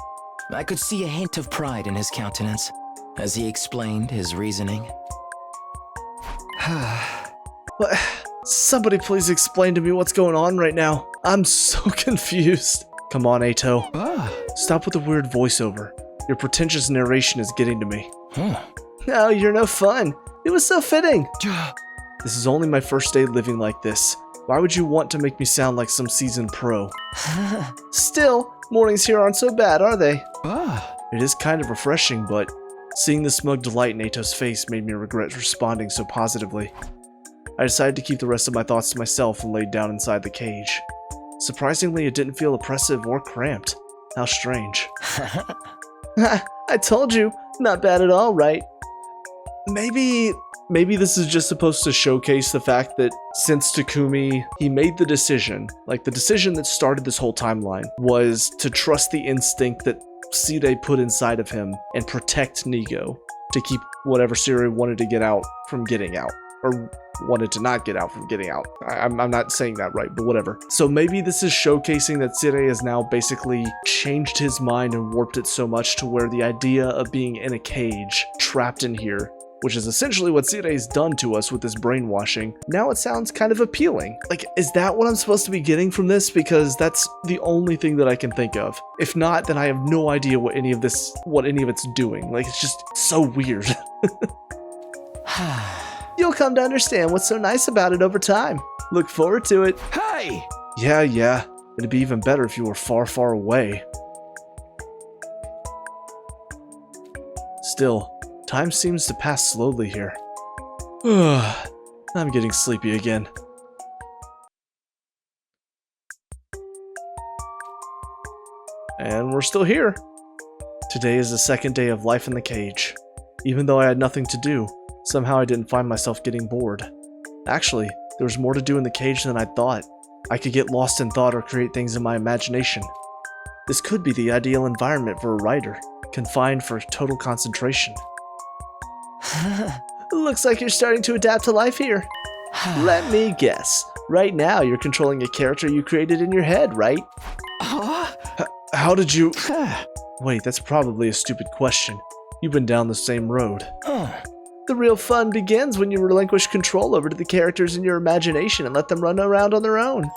I could see a hint of pride in his countenance as he explained his reasoning. What? Somebody please explain to me what's going on right now. I'm so confused. Come on, Ato. Stop with the weird voiceover. Your pretentious narration is getting to me. No, you're no fun. It was so fitting. This is only my first day living like this. Why would you want to make me sound like some seasoned pro? Still, mornings here aren't so bad, are they? It is kind of refreshing, but seeing the smug delight in Ato's face made me regret responding so positively. I decided to keep the rest of my thoughts to myself and laid down inside the cage. Surprisingly, it didn't feel oppressive or cramped. How strange. I told you, not bad at all, right? Maybe this is just supposed to showcase the fact that since Takumi, he made the decision, like the decision that started this whole timeline, was to trust the instinct that Sire put inside of him and protect Nigou to keep whatever Sire wanted to get out from getting out, or wanted to not get out from getting out. I'm not saying that right, but whatever. So maybe this is showcasing that Sire has now basically changed his mind and warped it so much to where the idea of being in a cage, trapped in here, which is essentially what Sire's done to us with this brainwashing, now it sounds kind of appealing. Like, is that what I'm supposed to be getting from this? Because that's the only thing that I can think of. If not, then I have no idea what any of it's doing. Like, it's just so weird. You'll come to understand what's so nice about it over time. Look forward to it. Hey! Yeah. It'd be even better if you were far, far away. Still, time seems to pass slowly here. I'm getting sleepy again. And we're still here. Today is the second day of life in the cage. Even though I had nothing to do, somehow I didn't find myself getting bored. Actually, there was more to do in the cage than I thought. I could get lost in thought or create things in my imagination. This could be the ideal environment for a writer, confined for total concentration. Looks like you're starting to adapt to life here. Let me guess. Right now, you're controlling a character you created in your head, right? How did you... Wait, that's probably a stupid question. You've been down the same road. The real fun begins when you relinquish control over to the characters in your imagination and let them run around on their own.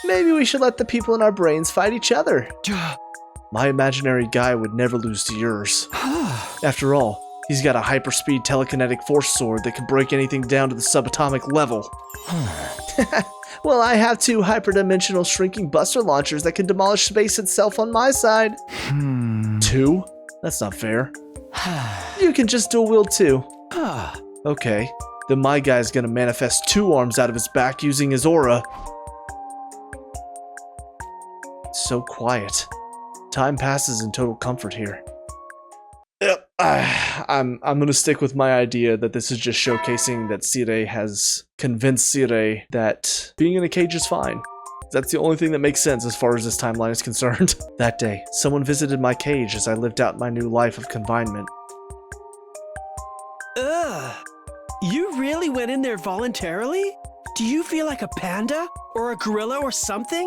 Maybe we should let the people in our brains fight each other. My imaginary guy would never lose to yours. After all, he's got a hyperspeed telekinetic force sword that can break anything down to the subatomic level. Well, I have 2 hyperdimensional shrinking buster launchers that can demolish space itself on my side. 2? That's not fair. You can just dual wield 2. Okay, then my guy's gonna manifest 2 arms out of his back using his aura. It's so quiet. Time passes in total comfort here. I'm gonna stick with my idea that this is just showcasing that Sire has convinced Sire that being in a cage is fine. That's the only thing that makes sense as far as this timeline is concerned. That day, someone visited my cage as I lived out my new life of confinement. You really went in there voluntarily? Do you feel like a panda? Or a gorilla or something?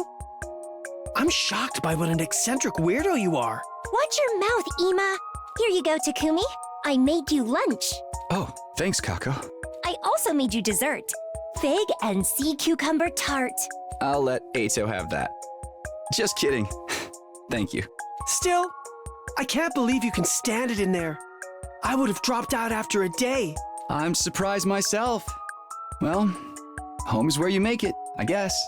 I'm shocked by what an eccentric weirdo you are. Watch your mouth, Ima. Here you go, Takumi. I made you lunch. Oh, thanks, Kako. I also made you dessert. Fig and sea cucumber tart. I'll let Ato have that. Just kidding. Thank you. Still, I can't believe you can stand it in there. I would have dropped out after a day. I'm surprised myself. Well, home is where you make it, I guess.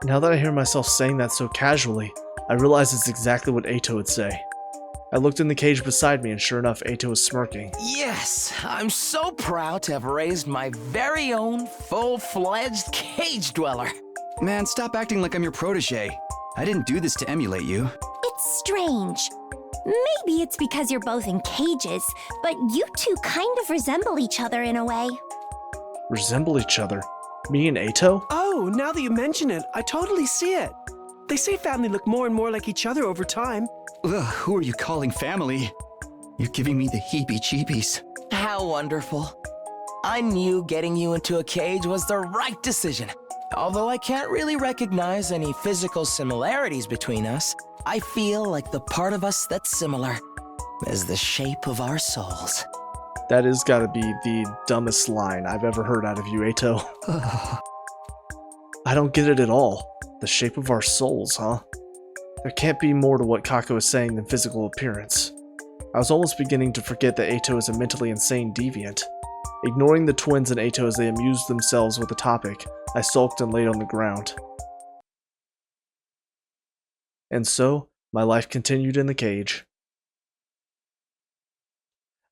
Now that I hear myself saying that so casually, I realize it's exactly what Ato would say. I looked in the cage beside me and sure enough, Ato was smirking. Yes, I'm so proud to have raised my very own full-fledged cage dweller. Man, stop acting like I'm your protege. I didn't do this to emulate you. It's strange. Maybe it's because you're both in cages, but you two kind of resemble each other in a way. Resemble each other? Me and Ato? Oh, now that you mention it, I totally see it. They say family look more and more like each other over time. Ugh, who are you calling family? You're giving me the heebie-jeebies. How wonderful. I knew getting you into a cage was the right decision. Although I can't really recognize any physical similarities between us, I feel like the part of us that's similar is the shape of our souls. That has gotta be the dumbest line I've ever heard out of you, Ato. I don't get it at all. The shape of our souls, huh? There can't be more to what Kako is saying than physical appearance. I was almost beginning to forget that Ato is a mentally insane deviant. Ignoring the twins and Ato as they amused themselves with the topic, I sulked and laid on the ground. And so, my life continued in the cage.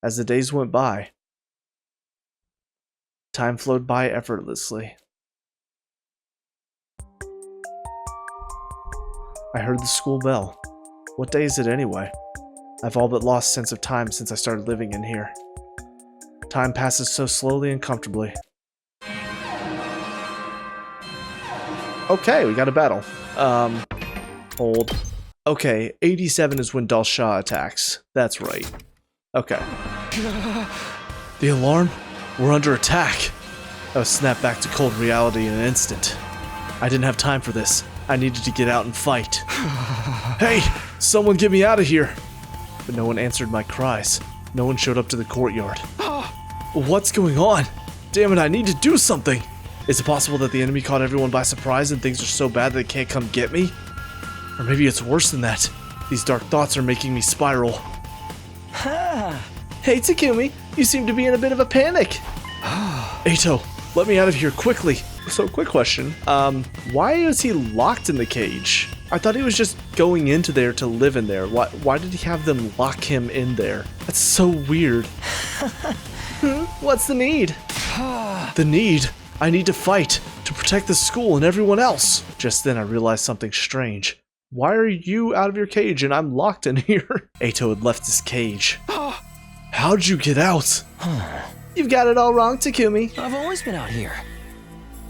As the days went by, time flowed by effortlessly. I heard the school bell. What day is it anyway? I've all but lost sense of time since I started living in here. Time passes so slowly and comfortably. Okay, we got a battle. Hold. Okay, 87 is when Dalsha attacks. That's right. Okay. The alarm? We're under attack. I was snapped back to cold reality in an instant. I didn't have time for this. I needed to get out and fight. Hey! Someone get me out of here! But no one answered my cries. No one showed up to the courtyard. What's going on? Damn it, I need to do something! Is it possible that the enemy caught everyone by surprise and things are so bad that they can't come get me? Or maybe it's worse than that. These dark thoughts are making me spiral. Hey Takumi, you seem to be in a bit of a panic. Ato, let me out of here quickly. So, quick question. Why is he locked in the cage? I thought he was just going into there to live in there. Why did he have them lock him in there? That's so weird. What's the need? The need? I need to fight to protect the school and everyone else. Just then I realized something strange. Why are you out of your cage and I'm locked in here? Ato had left his cage. How'd you get out? You've got it all wrong, Takumi. I've always been out here.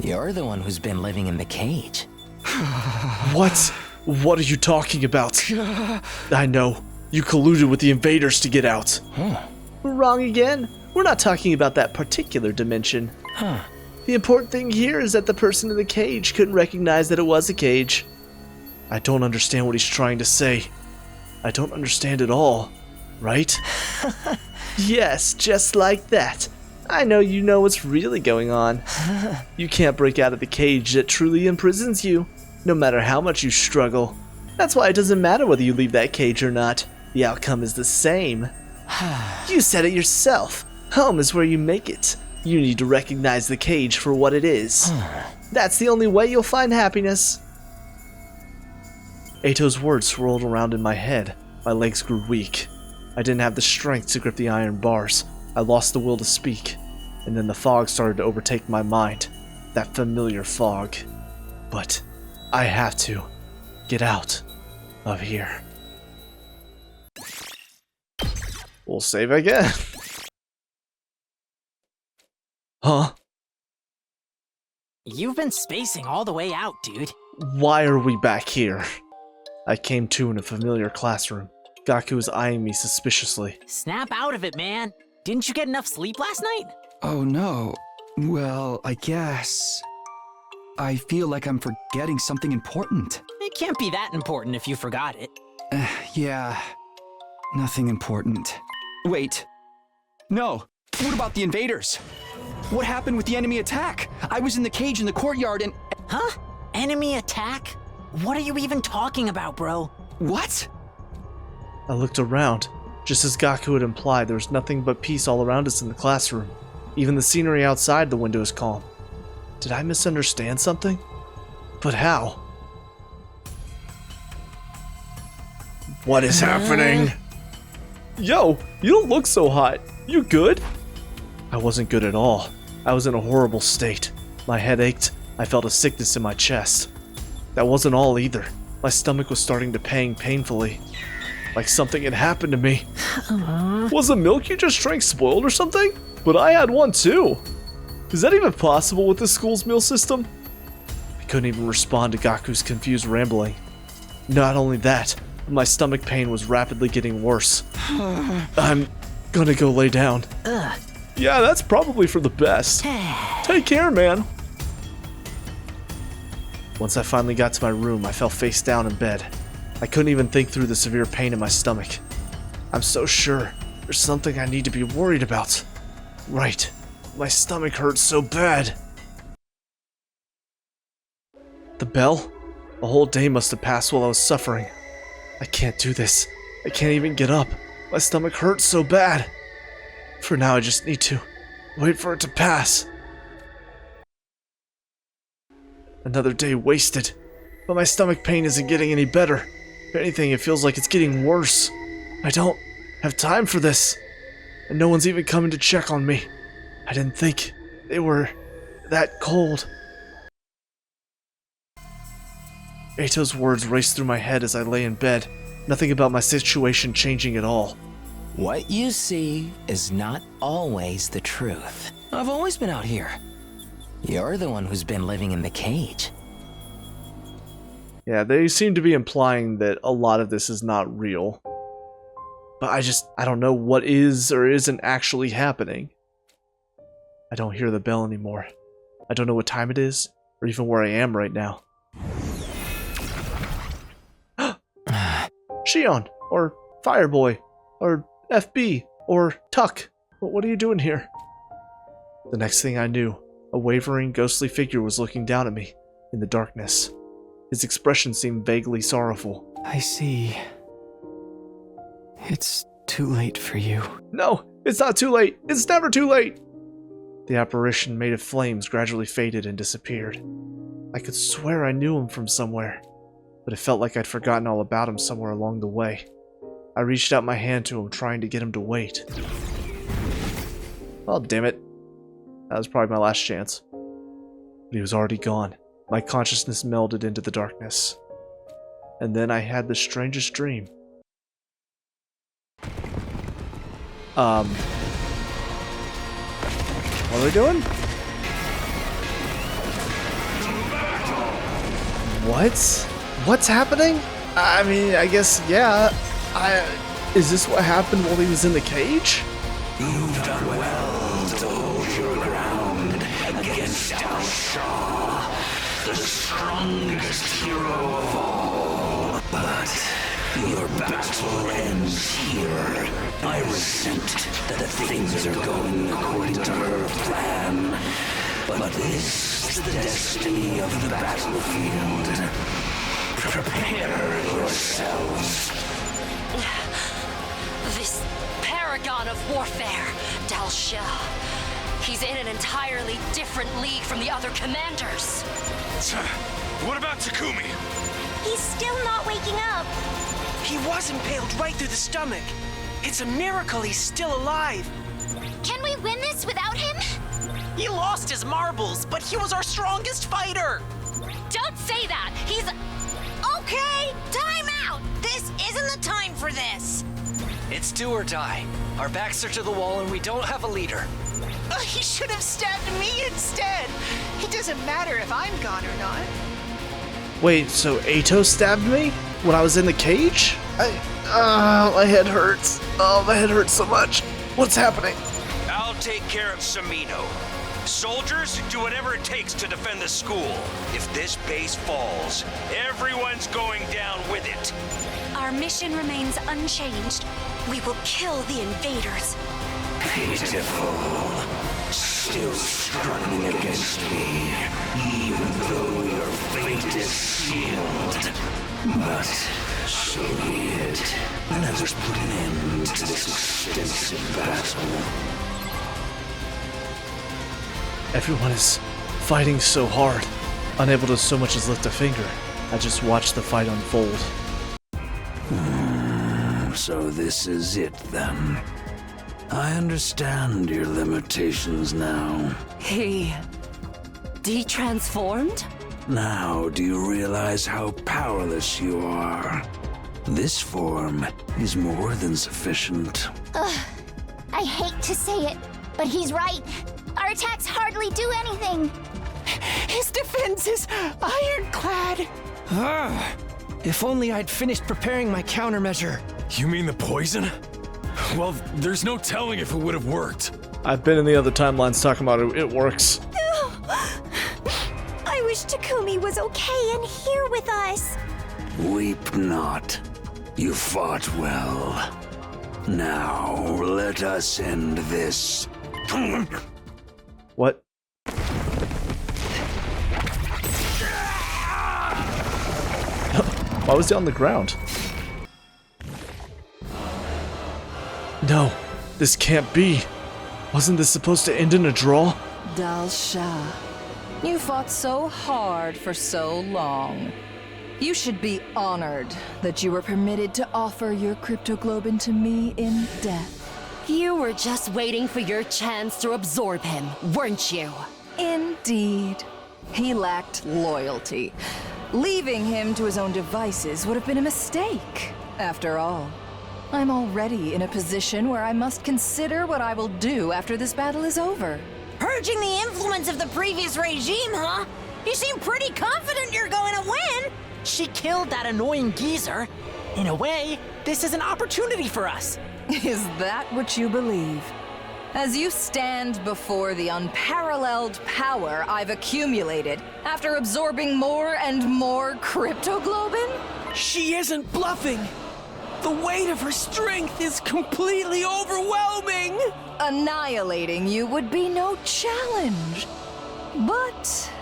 You're the one who's been living in the cage. What? What are you talking about? I know. You colluded with the invaders to get out. Wrong again. We're not talking about that particular dimension. The important thing here is that the person in the cage couldn't recognize that it was a cage. I don't understand what he's trying to say. I don't understand at all, right? Yes, just like that. I know you know what's really going on. You can't break out of the cage that truly imprisons you, no matter how much you struggle. That's why it doesn't matter whether you leave that cage or not. The outcome is the same. You said it yourself. Home is where you make it. You need to recognize the cage for what it is. That's the only way you'll find happiness. Ato's words swirled around in my head. My legs grew weak. I didn't have the strength to grip the iron bars. I lost the will to speak. And then the fog started to overtake my mind. That familiar fog. But I have to get out of here. We'll save again. Huh? You've been spacing all the way out, dude. Why are we back here? I came to in a familiar classroom. Gaku was eyeing me suspiciously. Snap out of it, man. Didn't you get enough sleep last night? Oh no. Well, I guess... I feel like I'm forgetting something important. It can't be that important if you forgot it. Yeah. Nothing important. Wait. No. What about the invaders? What happened with the enemy attack? I was in the cage in the courtyard and... Huh? Enemy attack? What are you even talking about, bro? What? I looked around. Just as Gaku had implied, there was nothing but peace all around us in the classroom. Even the scenery outside the window is calm. Did I misunderstand something? But how? What is happening? Yo, you don't look so hot. You good? I wasn't good at all. I was in a horrible state. My head ached. I felt a sickness in my chest. That wasn't all either. My stomach was starting to pang painfully. like something had happened to me. Was the milk you just drank spoiled or something? But I had one too. Is that even possible with this school's meal system? I couldn't even respond to Gaku's confused rambling. Not only that, but my stomach pain was rapidly getting worse. I'm gonna go lay down. Yeah, that's probably for the best. Take care, man. Once I finally got to my room, I fell face down in bed. I couldn't even think through the severe pain in my stomach. I'm so sure there's something I need to be worried about. Right, my stomach hurts so bad. The bell? A whole day must have passed while I was suffering. I can't do this. I can't even get up. My stomach hurts so bad. For now, I just need to wait for it to pass. Another day wasted. But my stomach pain isn't getting any better. If anything, it feels like it's getting worse. I don't have time for this. And no one's even coming to check on me. I didn't think they were that cold. Eito's words raced through my head as I lay in bed. Nothing about my situation changing at all. What you see is not always the truth. I've always been out here. You're the one who's been living in the cage. Yeah, they seem to be implying that a lot of this is not real. But I don't know what is or isn't actually happening. I don't hear the bell anymore. I don't know what time it is, or even where I am right now. Shion, or Fireboy, or FB, or Tuck. What are you doing here? The next thing I knew, a wavering, ghostly figure was looking down at me in the darkness. His expression seemed vaguely sorrowful. I see. It's too late for you. No, it's not too late. It's never too late. The apparition made of flames gradually faded and disappeared. I could swear I knew him from somewhere, but it felt like I'd forgotten all about him somewhere along the way. I reached out my hand to him, trying to get him to wait. Oh, damn it. That was probably my last chance. But he was already gone. My consciousness melded into the darkness. And then I had the strangest dream. What are we doing? What? What's happening? I mean, I guess, yeah. Is this what happened while he was in the cage? You've done well to hold your ground against Al Shah, the strongest hero of all. But your battle ends here. I resent that things are going according to her plan. But this is the destiny of the battlefield. Prepare yourselves. This paragon of warfare, Dal Shah. He's in an entirely different league from the other commanders. What about Takumi? He's still not waking up. He was impaled right through the stomach. It's a miracle he's still alive. Can we win this without him? He lost his marbles, but he was our strongest fighter. Don't say that! He's... Okay, time out. This isn't the time for this. It's do or die. Our backs are to the wall and we don't have a leader. He should have stabbed me instead. It doesn't matter if I'm gone or not. Wait, so Eito stabbed me when I was in the cage? My head hurts. Oh, my head hurts so much. What's happening? I'll take care of Samino. Soldiers, do whatever it takes to defend the school. If this base falls, everyone's going down with it. Our mission remains unchanged. We will kill the invaders. Pitiful. Still struggling against me, even though your fate is sealed. But so be it. Let us put an end to this extensive battle. Everyone is fighting so hard, unable to so much as lift a finger. I just watched the fight unfold. So this is it then. I understand your limitations now. He... detransformed? Now, do you realize how powerless you are? This form is more than sufficient. Ugh. I hate to say it, but he's right. Our attacks hardly do anything. His defense is ironclad. If only I'd finished preparing my countermeasure. You mean the poison? Well, there's no telling if it would have worked. I've been in the other timelines talking about it. It works. I wish Takumi was okay and here with us. Weep not. You fought well. Now, let us end this. What? Why was he on the ground? No, this can't be. Wasn't this supposed to end in a draw? Dalsha, you fought so hard for so long. You should be honored that you were permitted to offer your cryptoglobin to me in death. You were just waiting for your chance to absorb him, weren't you? Indeed. He lacked loyalty. Leaving him to his own devices would have been a mistake. After all, I'm already in a position where I must consider what I will do after this battle is over. Purging the influence of the previous regime, huh? You seem pretty confident you're going to win. She killed that annoying geezer. In a way, this is an opportunity for us. Is that what you believe? As you stand before the unparalleled power I've accumulated after absorbing more and more cryptoglobin? She isn't bluffing. The weight of her strength is completely overwhelming. Annihilating you would be no challenge. But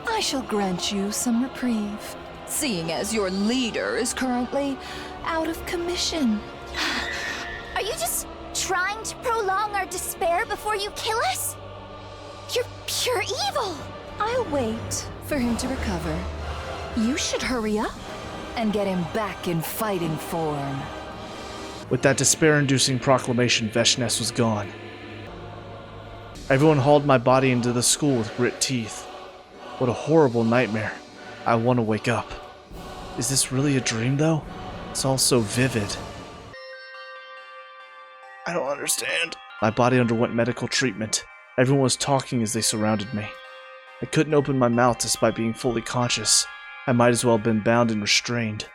I shall grant you some reprieve, seeing as your leader is currently out of commission. Are you just trying to prolong our despair before you kill us? You're pure evil! I'll wait for him to recover. You should hurry up and get him back in fighting form. With that despair-inducing proclamation, Veshnes was gone. Everyone hauled my body into the school with grit teeth. What a horrible nightmare. I want to wake up. Is this really a dream, though? It's all so vivid. I don't understand. My body underwent medical treatment. Everyone was talking as they surrounded me. I couldn't open my mouth despite being fully conscious. I might as well have been bound and restrained.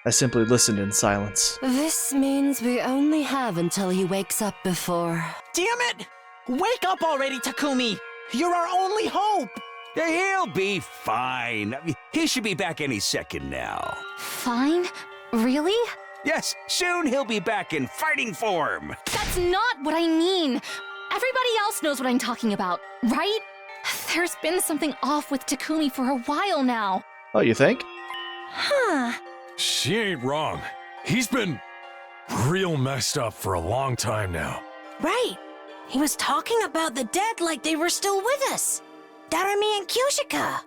I simply listened in silence. This means we only have until he wakes up before. Damn it! Wake up already, Takumi! You're our only hope! He'll be fine. He should be back any second now. Fine? Really? Yes, soon he'll be back in fighting form. That's not what I mean. Everybody else knows what I'm talking about, right? There's been something off with Takumi for a while now. Oh, you think? Huh. She ain't wrong. He's been real messed up for a long time now. Right. He was talking about the dead like they were still with us. Darami and Kyoshika.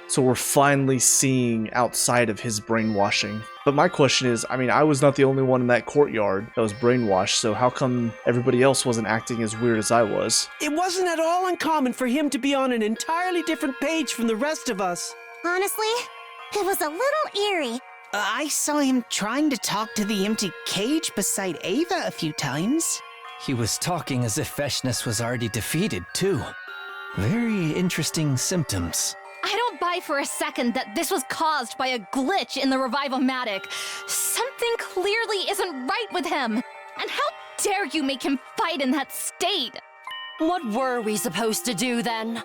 So we're finally seeing outside of his brainwashing. But my question is, I mean, I was not the only one in that courtyard that was brainwashed, so how come everybody else wasn't acting as weird as I was? It wasn't at all uncommon for him to be on an entirely different page from the rest of us. Honestly, it was a little eerie. I saw him trying to talk to the empty cage beside Ava a few times. He was talking as if Veshnes was already defeated, too. Very interesting symptoms. I don't buy for a second that this was caused by a glitch in the Revive-O-Matic. Something clearly isn't right with him. And how dare you make him fight in that state? What were we supposed to do then?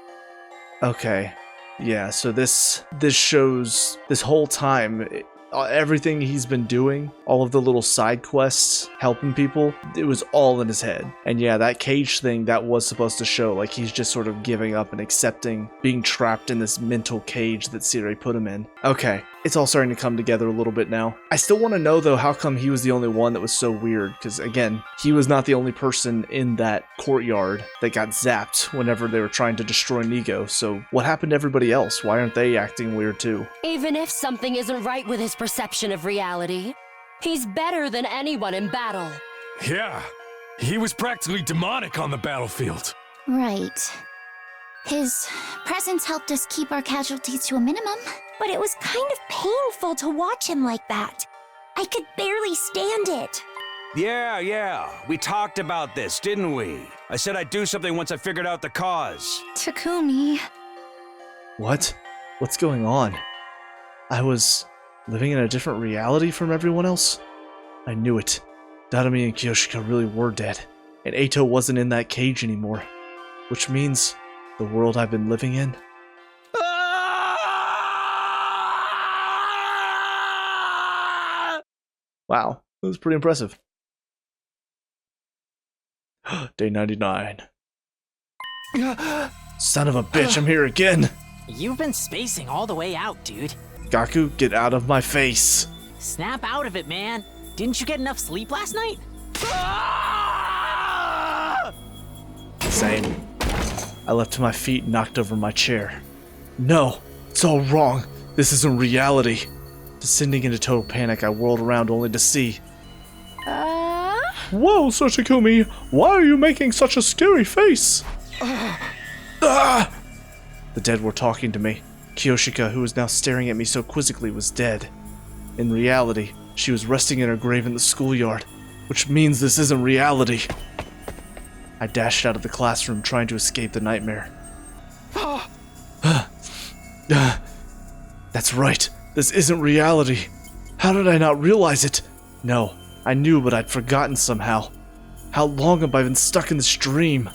Okay. Yeah, so this shows this whole time, everything he's been doing, all of the little side quests, helping people, it was all in his head. And yeah, that cage thing, that was supposed to show like he's just sort of giving up and accepting being trapped in this mental cage that Siri put him in. Okay, it's all starting to come together a little bit now. I still want to know though how come he was the only one that was so weird, because again, he was not the only person in that courtyard that got zapped whenever they were trying to destroy Nigou. So what happened to everybody else? Why aren't they acting weird too? Even if something isn't right with his perception of reality, he's better than anyone in battle. Yeah, he was practically demonic on the battlefield. Right. His presence helped us keep our casualties to a minimum, but it was kind of painful to watch him like that. I could barely stand it. Yeah. We talked about this, didn't we? I said I'd do something once I figured out the cause. Takumi. What? What's going on? I was living in a different reality from everyone else? I knew it. Darumi and Kiyoshika really were dead, and Eito wasn't in that cage anymore. Which means the world I've been living in? Wow, that was pretty impressive. Day 99. Son of a bitch, I'm here again! You've been spacing all the way out, dude. Gaku, get out of my face! Snap out of it, man. Didn't you get enough sleep last night? Same. I leapt to my feet and knocked over my chair. No, it's all wrong. This isn't reality. Descending into total panic, I whirled around only to see. Whoa, Sir Takumi, why are you making such a scary face? The dead were talking to me. Kiyoshika, who was now staring at me so quizzically, was dead. In reality, she was resting in her grave in the schoolyard, which means this isn't reality. I dashed out of the classroom, trying to escape the nightmare. That's right, this isn't reality. How did I not realize it? No, I knew, but I'd forgotten somehow. How long have I been stuck in this dream?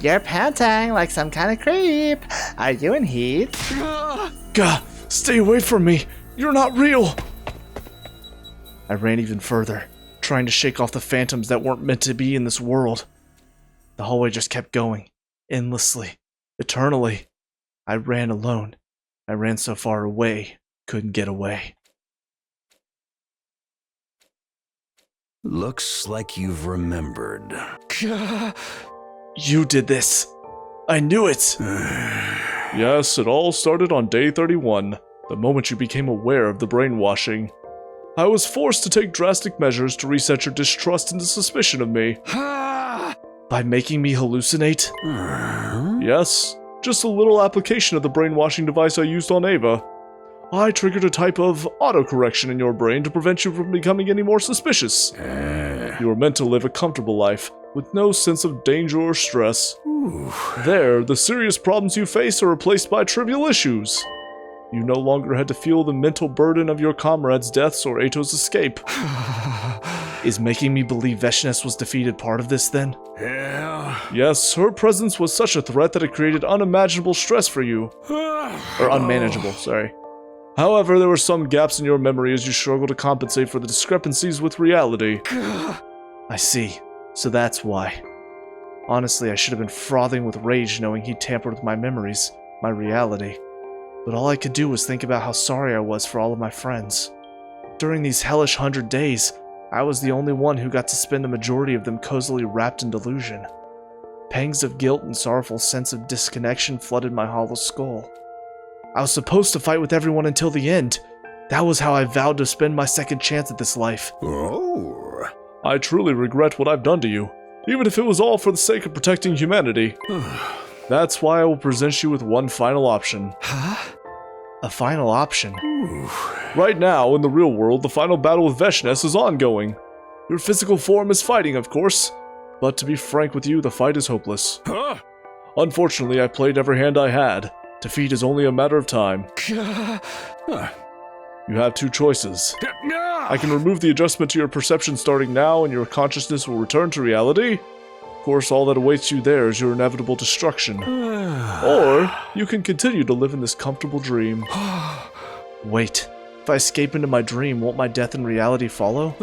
You're panting like some kind of creep. Are you in heat? Gah! Stay away from me! You're not real! I ran even further, trying to shake off the phantoms that weren't meant to be in this world. The hallway just kept going, endlessly, eternally. I ran alone. I ran so far away, couldn't get away. Looks like you've remembered. You did this. I knew it. Yes, it all started on day 31, the moment you became aware of the brainwashing. I was forced to take drastic measures to reset your distrust into suspicion of me. By making me hallucinate? Yes, just a little application of the brainwashing device I used on Ava. I triggered a type of autocorrection in your brain to prevent you from becoming any more suspicious. You were meant to live a comfortable life, with no sense of danger or stress. There, the serious problems you face are replaced by trivial issues. You no longer had to feel the mental burden of your comrades' deaths or Eito's escape. Is making me believe Veshness was defeated part of this, then? Yeah. Yes, her presence was such a threat that it created unimaginable stress for you. Or unmanageable, sorry. However, there were some gaps in your memory as you struggled to compensate for the discrepancies with reality. I see. So that's why. Honestly, I should have been frothing with rage knowing he tampered with my memories, my reality. But all I could do was think about how sorry I was for all of my friends. During these hellish 100 days, I was the only one who got to spend the majority of them cozily wrapped in delusion. Pangs of guilt and sorrowful sense of disconnection flooded my hollow skull. I was supposed to fight with everyone until the end. That was how I vowed to spend my second chance at this life. Oh. I truly regret what I've done to you, even if it was all for the sake of protecting humanity. That's why I will present you with one final option. Huh? A final option? Right now, in the real world, the final battle with Veshness is ongoing. Your physical form is fighting, of course, but to be frank with you, the fight is hopeless. Huh? Unfortunately, I played every hand I had. Defeat is only a matter of time. You have two choices. I can remove the adjustment to your perception starting now, and your consciousness will return to reality. Of course, all that awaits you there is your inevitable destruction. Or, you can continue to live in this comfortable dream. Wait, if I escape into my dream, won't my death in reality follow?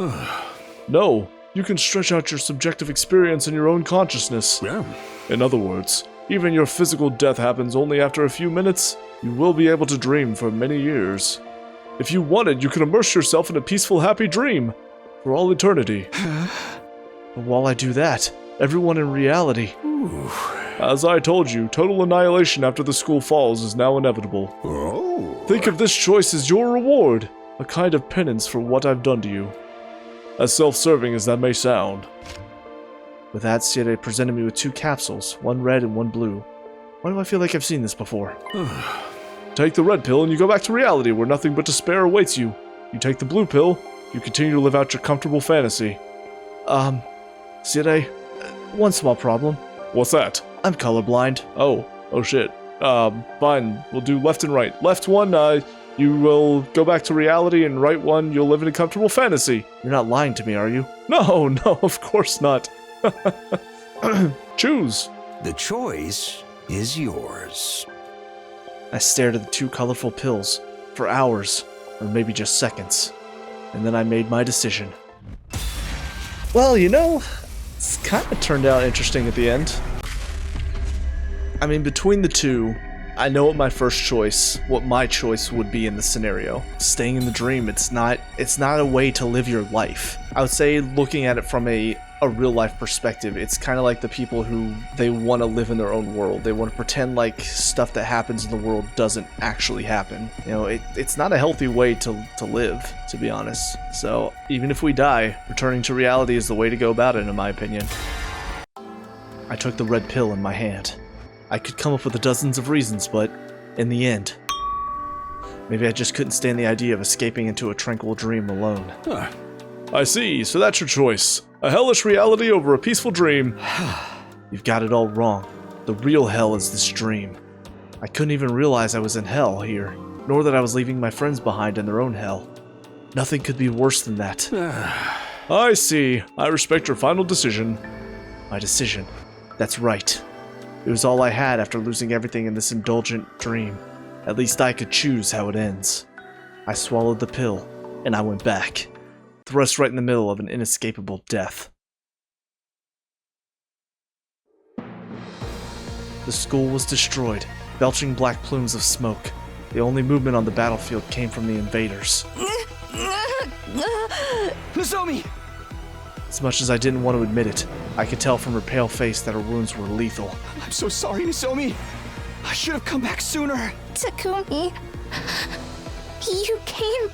No, you can stretch out your subjective experience in your own consciousness. In other words, even your physical death happens only after a few minutes, you will be able to dream for many years. If you wanted, you could immerse yourself in a peaceful, happy dream for all eternity. But while I do that, everyone in reality... As I told you, total annihilation after the school falls is now inevitable. Think of this choice as your reward, a kind of penance for what I've done to you. As self-serving as that may sound. With that, Siete presented me with 2 capsules, one red and one blue. Why do I feel like I've seen this before? Take the red pill and you go back to reality where nothing but despair awaits you. You take the blue pill, you continue to live out your comfortable fantasy. Siete, one small problem. What's that? I'm colorblind. Oh shit. Fine, we'll do left and right. Left one, you will go back to reality, and right one, you'll live in a comfortable fantasy. You're not lying to me, are you? No, of course not. Choose. The choice is yours. I stared at the 2 colorful pills for hours, or maybe just seconds, and then I made my decision. Well, it's kind of turned out interesting at the end. I mean, between the 2, I know what my choice would be in this scenario. Staying in the dream, it's not a way to live your life. I would say, looking at it from a real life perspective, it's kind of like the people who they want to live in their own world. They want to pretend like stuff that happens in the world doesn't actually happen. It's not a healthy way to live, to be honest. So even if we die, returning to reality is the way to go about it, in my opinion. I took the red pill in my hand. I could come up with dozens of reasons, but in the end, maybe I just couldn't stand the idea of escaping into a tranquil dream alone. I see, so that's your choice. A hellish reality over a peaceful dream. You've got it all wrong. The real hell is this dream. I couldn't even realize I was in hell here, nor that I was leaving my friends behind in their own hell. Nothing could be worse than that. I see. I respect your final decision. My decision. That's right. It was all I had after losing everything in this indulgent dream. At least I could choose how it ends. I swallowed the pill, and I went back, thrust right in the middle of an inescapable death. The school was destroyed, belching black plumes of smoke. The only movement on the battlefield came from the invaders. Nozomi! As much as I didn't want to admit it, I could tell from her pale face that her wounds were lethal. I'm so sorry, Nozomi. I should have come back sooner. Takumi, you came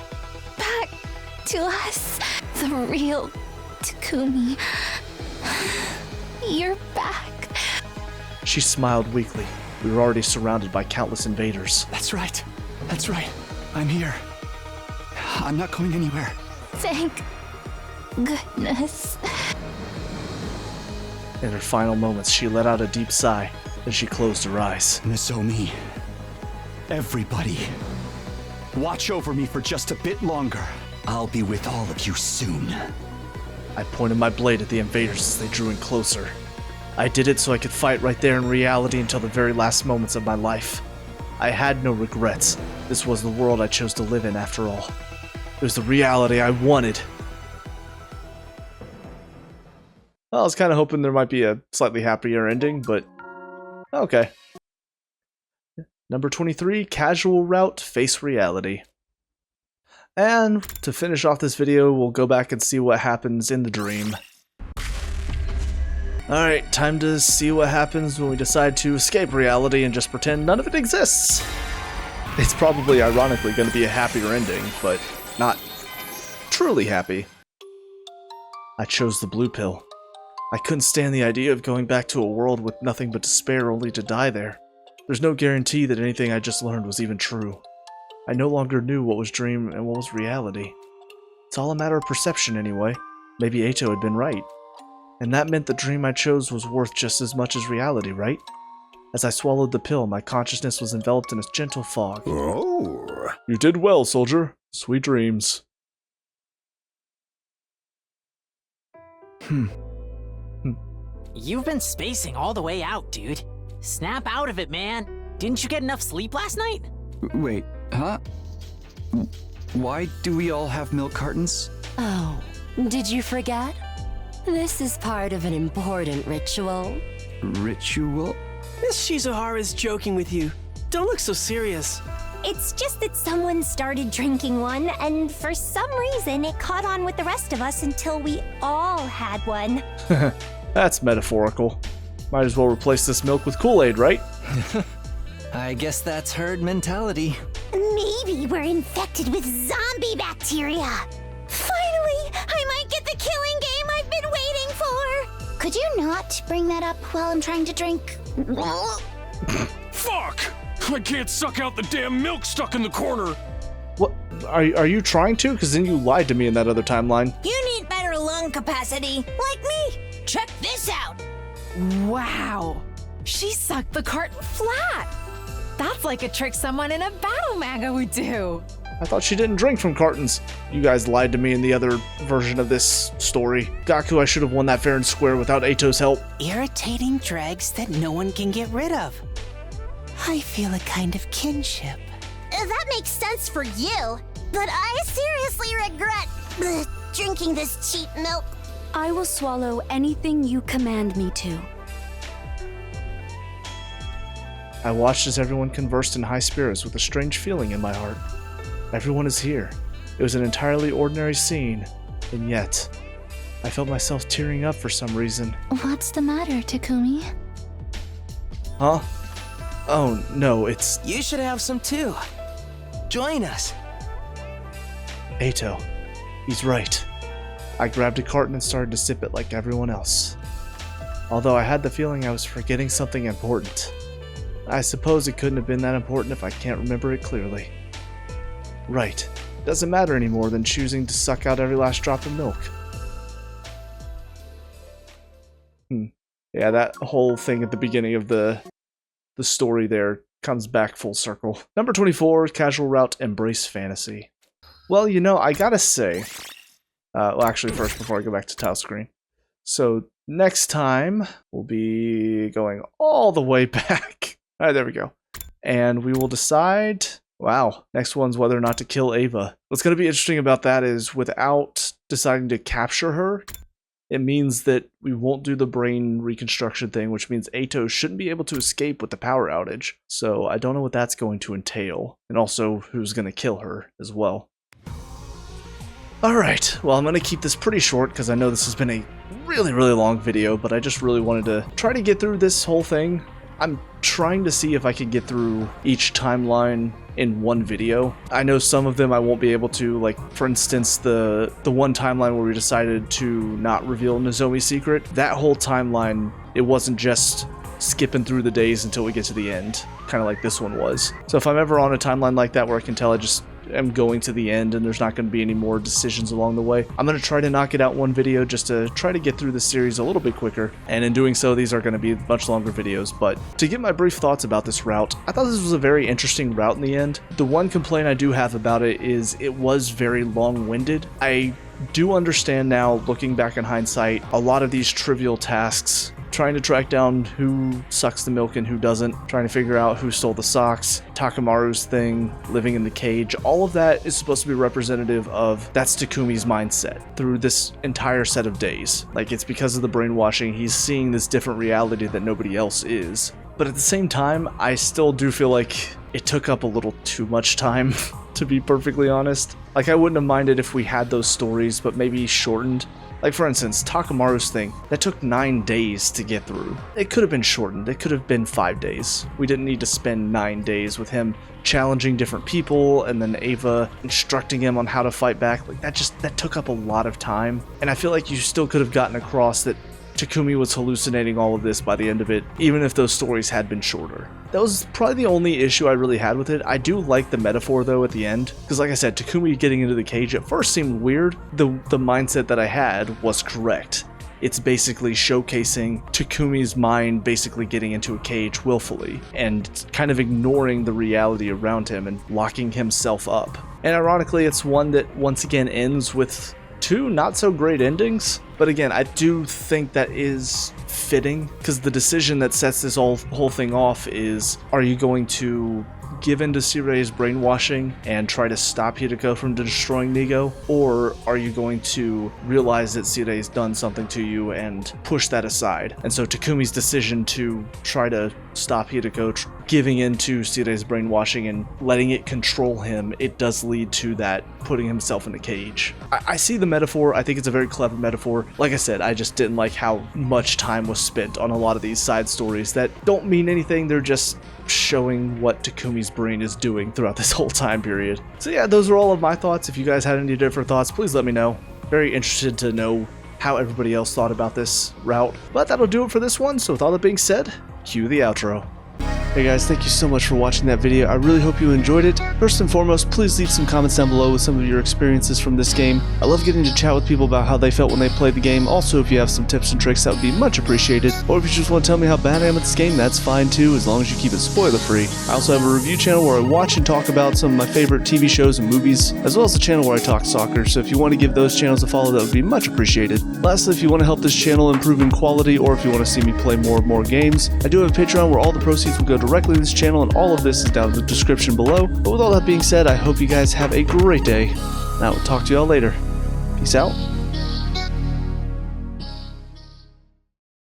back to us. The real Takumi. You're back. She smiled weakly. We were already surrounded by countless invaders. That's right. I'm here. I'm not going anywhere. Thank goodness. In her final moments, she let out a deep sigh, then she closed her eyes. Nozomi, everybody, watch over me for just a bit longer. I'll be with all of you soon. I pointed my blade at the invaders as they drew in closer. I did it so I could fight right there in reality until the very last moments of my life. I had no regrets. This was the world I chose to live in after all. It was the reality I wanted. Well, I was kind of hoping there might be a slightly happier ending, but okay. Number 23, Casual Route, Face Reality. And to finish off this video, we'll go back and see what happens in the dream. Alright, time to see what happens when we decide to escape reality and just pretend none of it exists. It's probably ironically going to be a happier ending, but not truly happy. I chose the blue pill. I couldn't stand the idea of going back to a world with nothing but despair only to die there. There's no guarantee that anything I just learned was even true. I no longer knew what was dream and what was reality. It's all a matter of perception anyway. Maybe Eito had been right. And that meant the dream I chose was worth just as much as reality, right? As I swallowed the pill, my consciousness was enveloped in a gentle fog. Oh, you did well, soldier. Sweet dreams. You've been spacing all the way out, dude. Snap out of it, man. Didn't you get enough sleep last night? Wait, huh? Why do we all have milk cartons? Oh, did you forget? This is part of an important ritual. Ritual? Miss Shizuhara's joking with you. Don't look so serious. It's just that someone started drinking one, and for some reason it caught on with the rest of us until we all had one. That's metaphorical. Might as well replace this milk with Kool-Aid, right? I guess that's herd mentality. Maybe we're infected with zombie bacteria. Finally, I might get the killing game I've been waiting for. Could you not bring that up while I'm trying to drink? Fuck! I can't suck out the damn milk stuck in the corner. What? Are you trying to? Because then you lied to me in that other timeline. You need better lung capacity, like me. Check this out. Wow. She sucked the carton flat. That's like a trick someone in a battle manga would do. I thought she didn't drink from cartons. You guys lied to me in the other version of this story. Gaku, I should have won that fair and square without Eito's help. Irritating dregs that no one can get rid of. I feel a kind of kinship. That makes sense for you, but I seriously regret drinking this cheap milk. I will swallow anything you command me to. I watched as everyone conversed in high spirits with a strange feeling in my heart. Everyone is here. It was an entirely ordinary scene, and yet, I felt myself tearing up for some reason. What's the matter, Takumi? Huh? Oh, no, it's... You should have some too. Join us. Eito. He's right. I grabbed a carton and started to sip it like everyone else. Although I had the feeling I was forgetting something important. I suppose it couldn't have been that important if I can't remember it clearly. Right. Doesn't matter any more than choosing to suck out every last drop of milk. Yeah, that whole thing at the beginning of the story there comes back full circle. Number 24, Casual Route, Embrace Fantasy. Well, you know, I gotta say... well, actually, first, before I go back to tile screen. So, next time, we'll be going all the way back. Alright, there we go. And we will decide... Wow, next one's whether or not to kill Ava. What's going to be interesting about that is without deciding to capture her, it means that we won't do the brain reconstruction thing, which means Eito shouldn't be able to escape with the power outage. So I don't know what that's going to entail, and also who's going to kill her as well. Alright, well I'm going to keep this pretty short because I know this has been a really long video, but I just really wanted to try to get through this whole thing. I'm trying to see if I can get through each timeline in one video. I know some of them I won't be able to, like for instance the one timeline where we decided to not reveal Nozomi's secret. That whole timeline, it wasn't just skipping through the days until we get to the end, kind of like this one was. So if I'm ever on a timeline like that where I can tell I just am going to the end and there's not going to be any more decisions along the way, I'm going to try to knock it out one video just to try to get through the series a little bit quicker, and in doing so these are going to be much longer videos. But to give my brief thoughts about this route, I thought this was a very interesting route in the end. The one complaint I do have about it is it was very long-winded. I do understand now, looking back in hindsight, a lot of these trivial tasks, trying to track down who sucks the milk and who doesn't, trying to figure out who stole the socks, Takamaru's thing, living in the cage, all of that is supposed to be representative of that's Takumi's mindset through this entire set of days. Like, it's because of the brainwashing, he's seeing this different reality that nobody else is. But at the same time, I still do feel like it took up a little too much time, to be perfectly honest. Like, I wouldn't have minded if we had those stories, but maybe shortened. Like, for instance, Takamaru's thing, that took 9 days to get through. It could have been shortened. It could have been 5 days. We didn't need to spend 9 days with him challenging different people and then Ava instructing him on how to fight back. Like, that took up a lot of time. And I feel like you still could have gotten across that Takumi was hallucinating all of this by the end of it, even if those stories had been shorter. That was probably the only issue I really had with it. I do like the metaphor though at the end, because like I said, Takumi getting into the cage at first seemed weird. The mindset that I had was correct. It's basically showcasing Takumi's mind basically getting into a cage willfully and kind of ignoring the reality around him and locking himself up. And ironically, it's one that once again ends with 2 not so great endings. But again, I do think that is fitting, because the decision that sets this whole thing off is, are you going to give in to Sirei's brainwashing and try to stop Hiruko from destroying Nigou, or are you going to realize that Sirei's done something to you and push that aside? And so Takumi's decision to try to stop Hiruko giving in to Sirei's brainwashing and letting it control him, it does lead to that putting himself in a cage. I see the metaphor. I think it's a very clever metaphor. Like I said, I just didn't like how much time was spent on a lot of these side stories that don't mean anything. They're just showing what Takumi's brain is doing throughout this whole time period. So yeah, those are all of my thoughts. If you guys had any different thoughts, please let me know. Very interested to know how everybody else thought about this route. But that'll do it for this one, so with all that being said, cue the outro. Hey guys, thank you so much for watching that video. I really hope you enjoyed it. First and foremost, please leave some comments down below with some of your experiences from this game. I love getting to chat with people about how they felt when they played the game. Also, if you have some tips and tricks, that would be much appreciated. Or if you just want to tell me how bad I am at this game, that's fine too, as long as you keep it spoiler free. I also have a review channel where I watch and talk about some of my favorite TV shows and movies, as well as a channel where I talk soccer, so if you want to give those channels a follow, that would be much appreciated. Lastly, if you want to help this channel improve in quality, or if you want to see me play more and more games, I do have a Patreon where all the proceeds will go directly to this channel, and all of this is down in the description below. But with all that being said, I hope you guys have a great day, and I will talk to y'all later. Peace out.